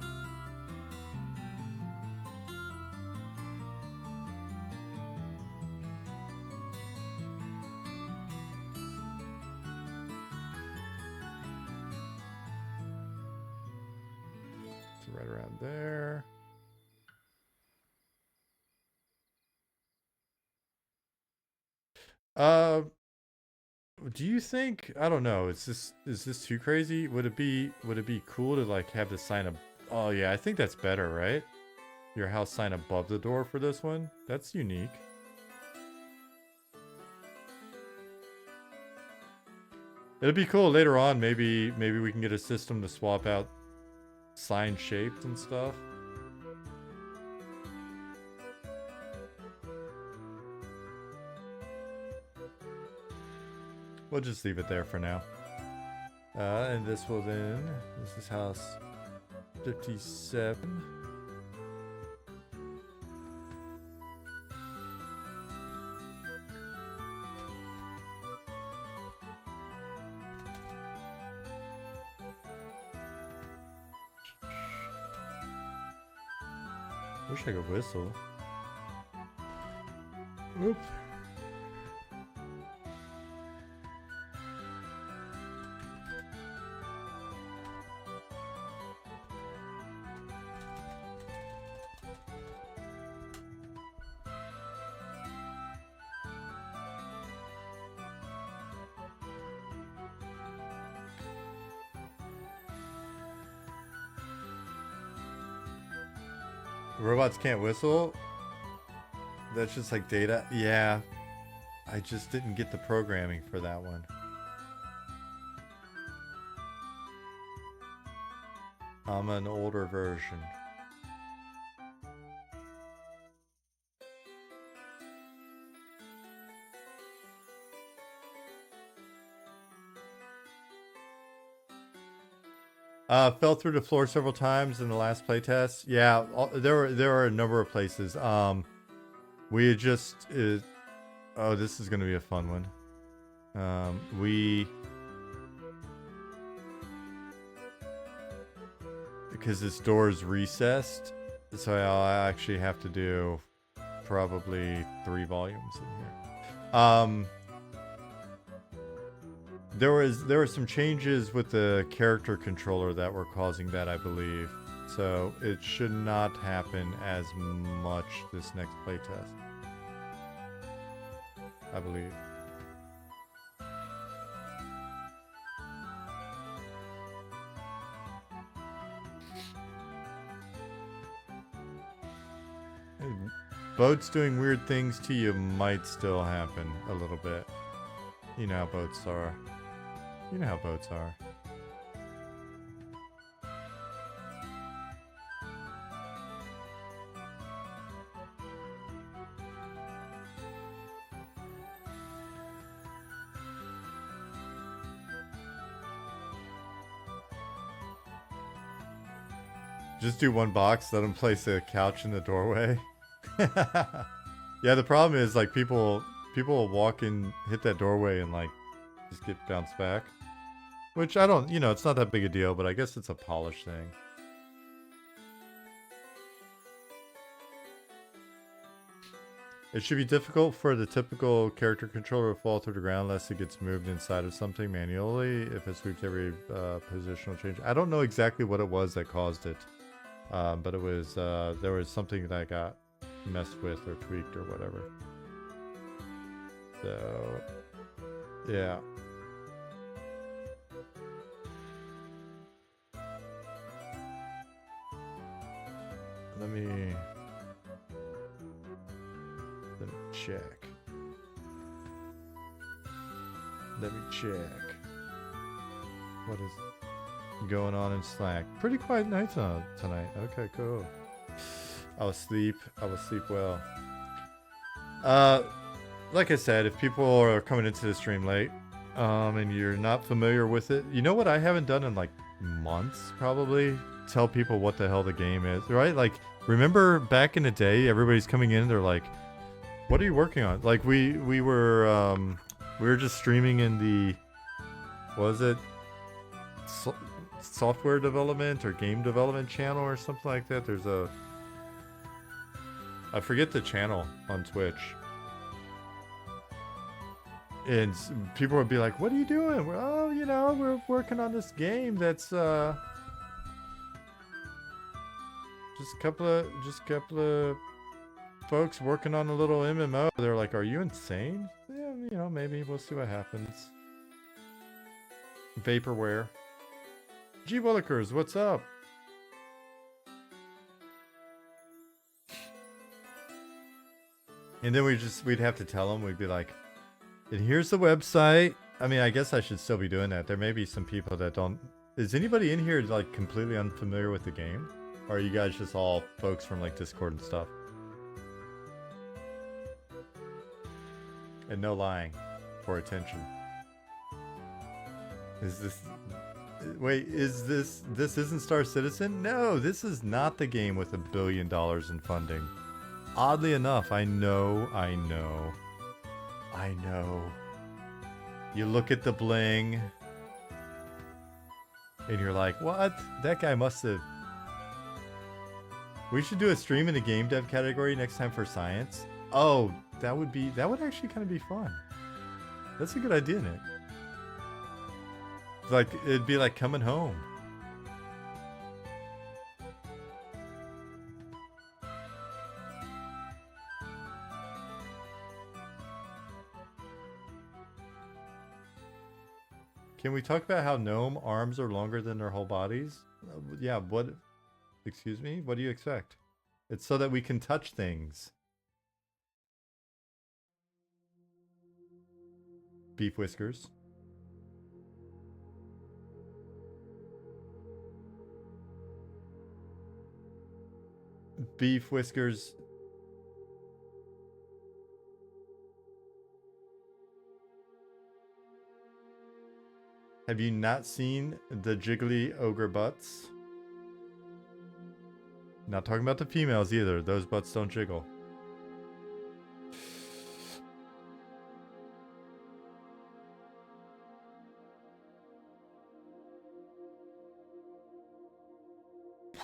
Right around there. Do you think, I don't know, is this too crazy? Would it be cool to like have the sign oh yeah, I think that's better, right? Your house sign above the door for this one? That's unique. It'd be cool later on, maybe we can get a system to swap out sign shapes and stuff. We'll just leave it there for now. And this is house 57. Wish I could whistle. Oop. Robots can't whistle? That's just like data? Yeah. I just didn't get the programming for that one. I'm an older version. Fell through the floor several times in the last playtest. Yeah, there were a number of places. We had just oh, this is gonna be a fun one. Because this door is recessed, so I'll actually have to do probably 3 volumes in here. There were some changes with the character controller that were causing that, I believe. So it should not happen as much this next playtest, I believe. Boats doing weird things to you might still happen a little bit. You know how boats are. You know how boats are. Just do one box, let them place a couch in the doorway. Yeah, the problem is like people will walk in, hit that doorway and like just get bounced back. Which I don't, it's not that big a deal, but I guess it's a polish thing. It should be difficult for the typical character controller to fall to the ground unless it gets moved inside of something manually if it sweeps every positional change. I don't know exactly what it was that caused it. But it was, there was something that got messed with or tweaked or whatever. So, yeah. Let me check. Let me check. What is going on in Slack? Pretty quiet night tonight. Okay, cool. I was asleep well. Like I said, if people are coming into the stream late, and you're not familiar with it, you know what I haven't done in like months probably? Tell people what the hell the game is, right? Like, remember back in the day, everybody's coming in, they're like, what are you working on? Like we were just streaming in the, what was it? Software development or game development channel or something like that. There's a, I forget the channel on Twitch. And people would be like, what are you doing? Well, we're working on this game that's just a couple of folks working on a little MMO. They're like, are you insane? Yeah, maybe we'll see what happens. Vaporware. G Willikers, what's up? And then we'd have to tell them, we'd be like, and here's the website. I mean, I guess I should still be doing that. There may be some people that don't. Is anybody in here like completely unfamiliar with the game? Or are you guys just all folks from like Discord and stuff? And no lying for attention. Is this... Wait, is this isn't Star Citizen? No, this is not the game with $1 billion in funding. Oddly enough, I know. You look at the bling, and you're like, what? That guy must have... We should do a stream in the game dev category next time for science. Oh, that would actually kind of be fun. That's a good idea, Nick. Like, it'd be like coming home. Can we talk about how gnome arms are longer than their whole bodies? Yeah, what? Excuse me? What do you expect? It's so that we can touch things. Beef whiskers. Beef whiskers. Have you not seen the jiggly ogre butts? Not talking about the females either. Those butts don't jiggle.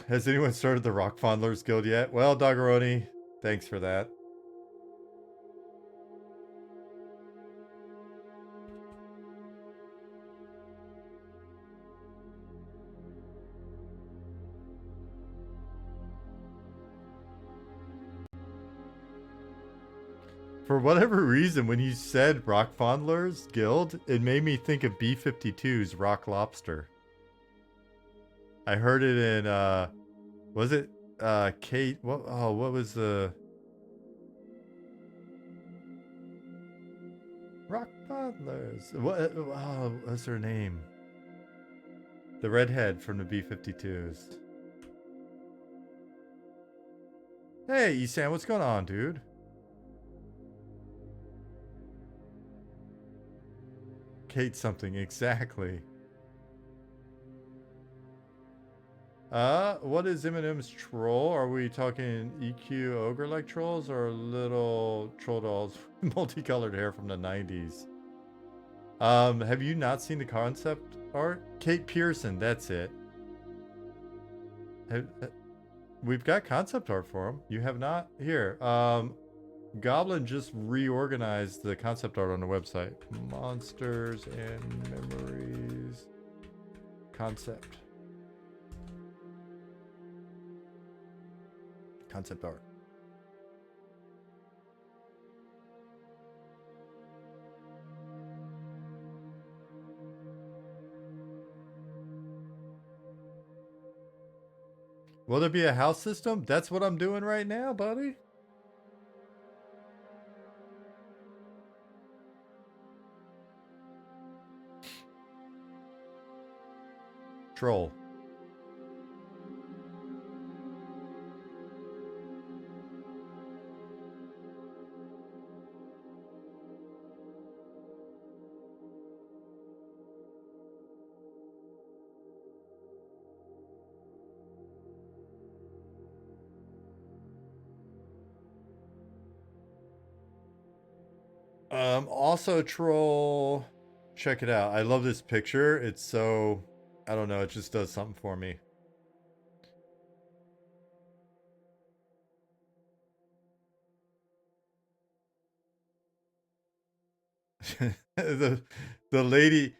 Has anyone started the Rock Fondlers Guild yet? Well, Doggeroni, thanks for that. For whatever reason, when you said Rock Fondlers Guild, it made me think of B-52's Rock Lobster. I heard it in, was it, Kate, what was the... Rock Fondlers. What's her name? The redhead from the B-52s. Hey, Isan, what's going on, dude? Kate something, exactly. What is Eminem's troll? Are we talking EQ ogre-like trolls or little troll dolls with multicolored hair from the 90s? Have you not seen the concept art? Kate Pearson, that's it. We've got concept art for him. You have not? Here, Goblin just reorganized the concept art on the website. Monsters and Memories. Concept. Concept art. Will there be a house system? That's what I'm doing right now, buddy. Troll. Also troll. Check it out. I love this picture. It's so, I don't know, it just does something for me. the lady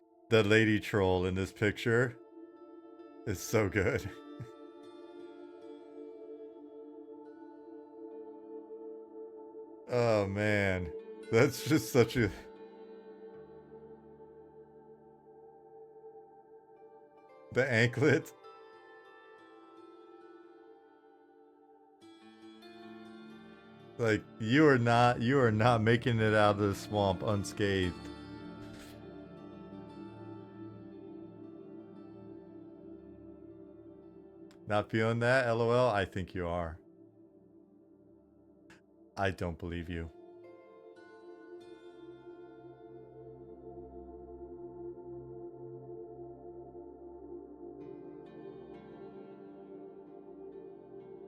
troll in this picture is so good. Oh man. That's just such a... The anklet. Like, you are not making it out of the swamp unscathed. Not feeling that, LOL? I think you are. I don't believe you.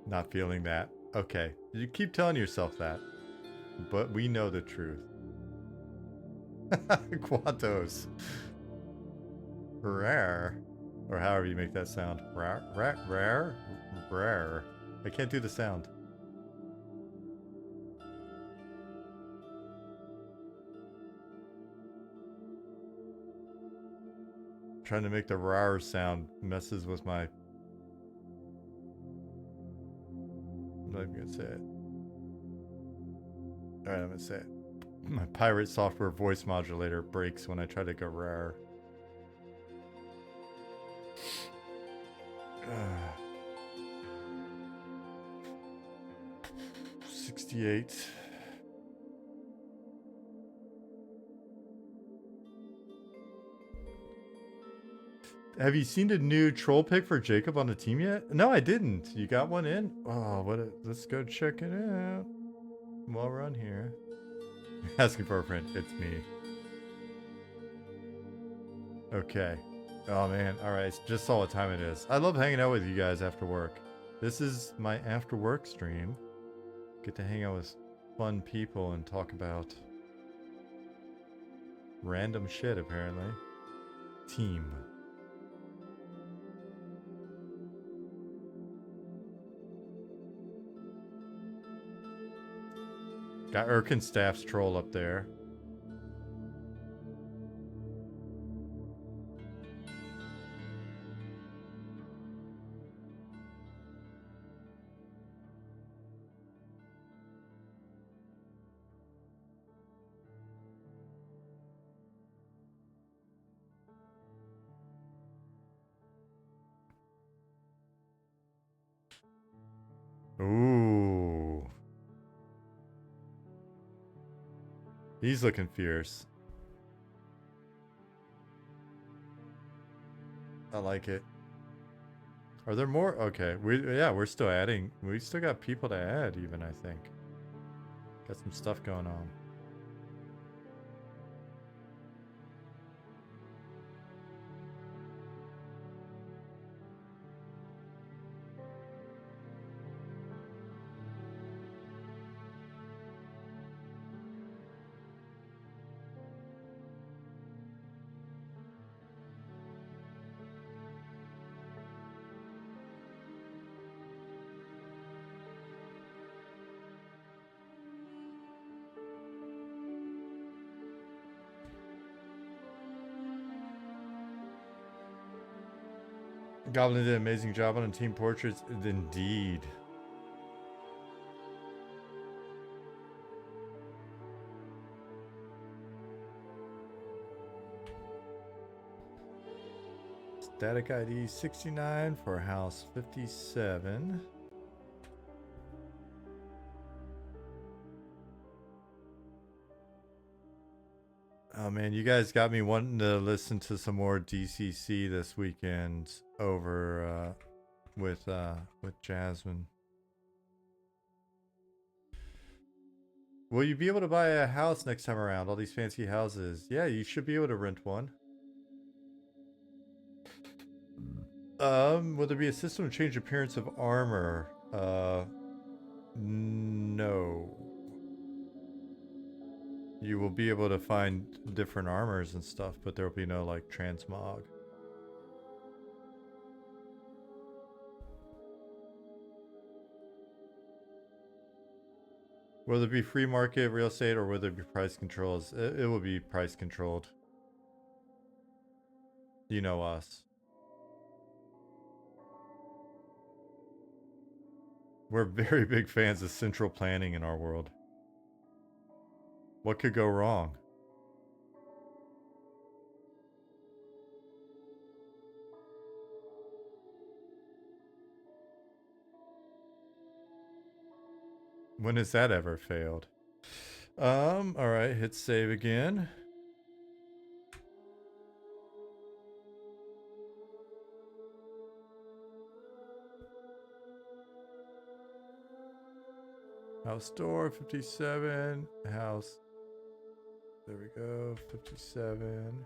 Not feeling that. Okay. You keep telling yourself that. But we know the truth. Quantos. Rare. Or however you make that sound. Rare? Rare? Rare. I can't do the sound. Trying to make the rare sound messes with my... I'm not even gonna say it. Alright, I'm gonna say it. My pirate software voice modulator breaks when I try to go rare. 68. Have you seen the new troll pick for Jacob on the team yet? No, I didn't. You got one in? Oh, let's go check it out. While we're on here. Asking for a friend. It's me. Okay. Oh man. Alright. Just saw what time it is. I love hanging out with you guys after work. This is my after work stream. Get to hang out with fun people and talk about random shit, apparently. Team. Got Erkenstaff's troll up there. Ooh. He's looking fierce. I like it. Are there more? Okay. We're still adding. We still got people to add even, I think. Got some stuff going on. Goblin did an amazing job on the team portraits. Indeed. Static ID 69 for house 57. Oh man, you guys got me wanting to listen to some more DCC this weekend over with Jasmine. Will you be able to buy a house next time around? All these fancy houses. Yeah, you should be able to rent one. Will there be a system to change appearance of armor? No. You will be able to find different armors and stuff, but there will be no like transmog. Will there be free market real estate or will there be price controls? It will be price controlled. You know us. We're very big fans of central planning in our world. What could go wrong? When has that ever failed? Alright, hit save again. House door 57. House. There we go. 57.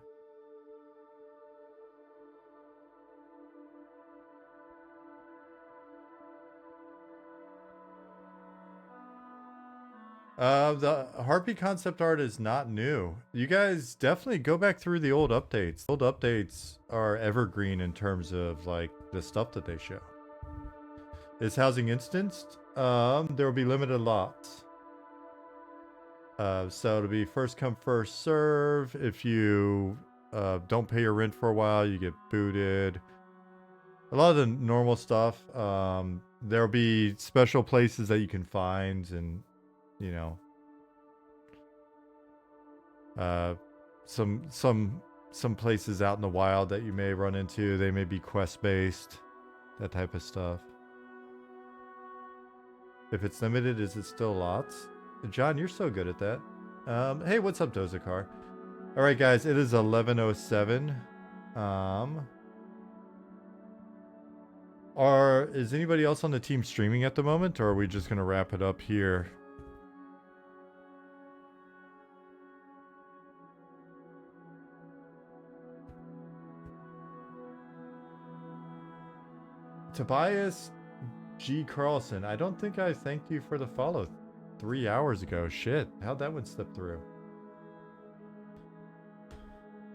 The Harpy concept art is not new. You guys definitely go back through the old updates. Old updates are evergreen in terms of like the stuff that they show. Is housing instanced? There will be limited lots. So it'll be first come, first serve. If you don't pay your rent for a while, you get booted. A lot of the normal stuff. There'll be special places that you can find, and you know, some places out in the wild that you may run into. They may be quest based, that type of stuff. If it's limited, is it still lots? John, you're so good at that. Hey, what's up, Dozakar? All right, guys, it is 11:07. Is anybody else on the team streaming at the moment, or are we just gonna wrap it up here? Tobias G. Carlson, I don't think I thanked you for the follow 3 hours ago. Shit, how'd that one slip through?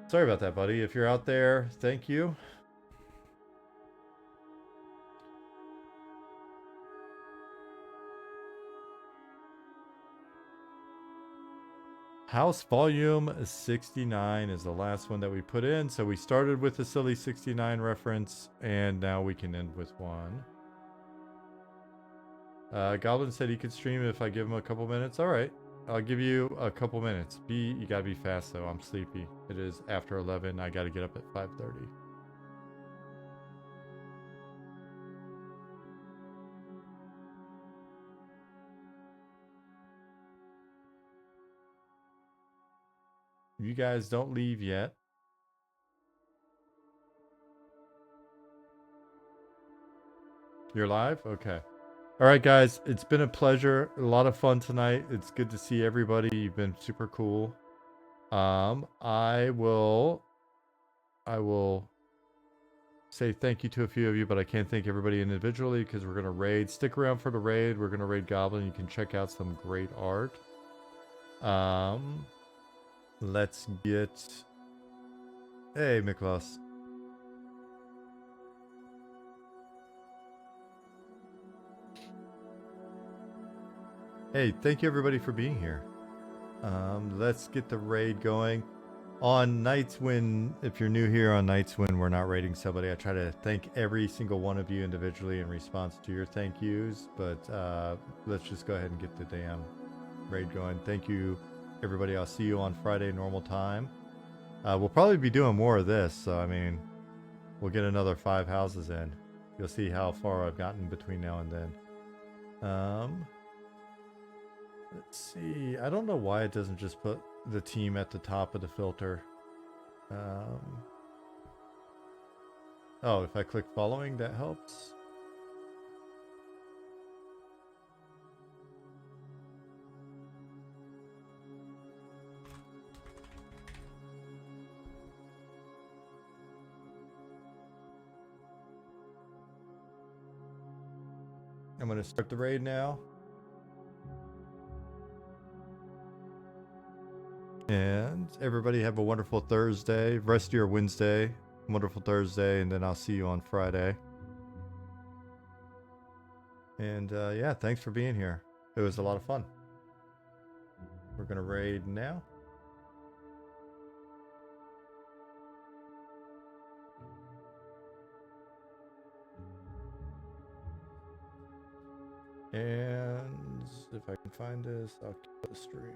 Sorry about that, buddy. If you're out there, thank you. House volume 69 is the last one that we put in. So we started with the silly 69 reference, and now we can end with one. Goblin said he could stream if I give him a couple minutes. All right, I'll give you a couple minutes. You gotta be fast though. I'm sleepy. It is after 11. I gotta get up at 5:30. You guys don't leave yet. You're live? Okay. All right, guys. It's been a pleasure. A lot of fun tonight. It's good to see everybody. You've been super cool. I will say thank you to a few of you, but I can't thank everybody individually because we're gonna raid. Stick around for the raid. We're gonna raid Goblin. You can check out some great art. Let's get. Hey, Miklos. Hey, thank you everybody for being here. Let's get the raid going. On nights when, if you're new here, on nights when we're not raiding somebody, I try to thank every single one of you individually in response to your thank yous. But let's just go ahead and get the damn raid going. Thank you, everybody. I'll see you on Friday, normal time. We'll probably be doing more of this. So, I mean, we'll get another 5 houses in. You'll see how far I've gotten between now and then. Let's see. I don't know why it doesn't just put the team at the top of the filter. Oh, if I click following, that helps. I'm going to start the raid now. And everybody have a wonderful Thursday, rest of your Wednesday, wonderful Thursday, and then I'll see you on Friday. And yeah, thanks for being here. It was a lot of fun. We're going to raid now. And if I can find this, I'll keep the stream.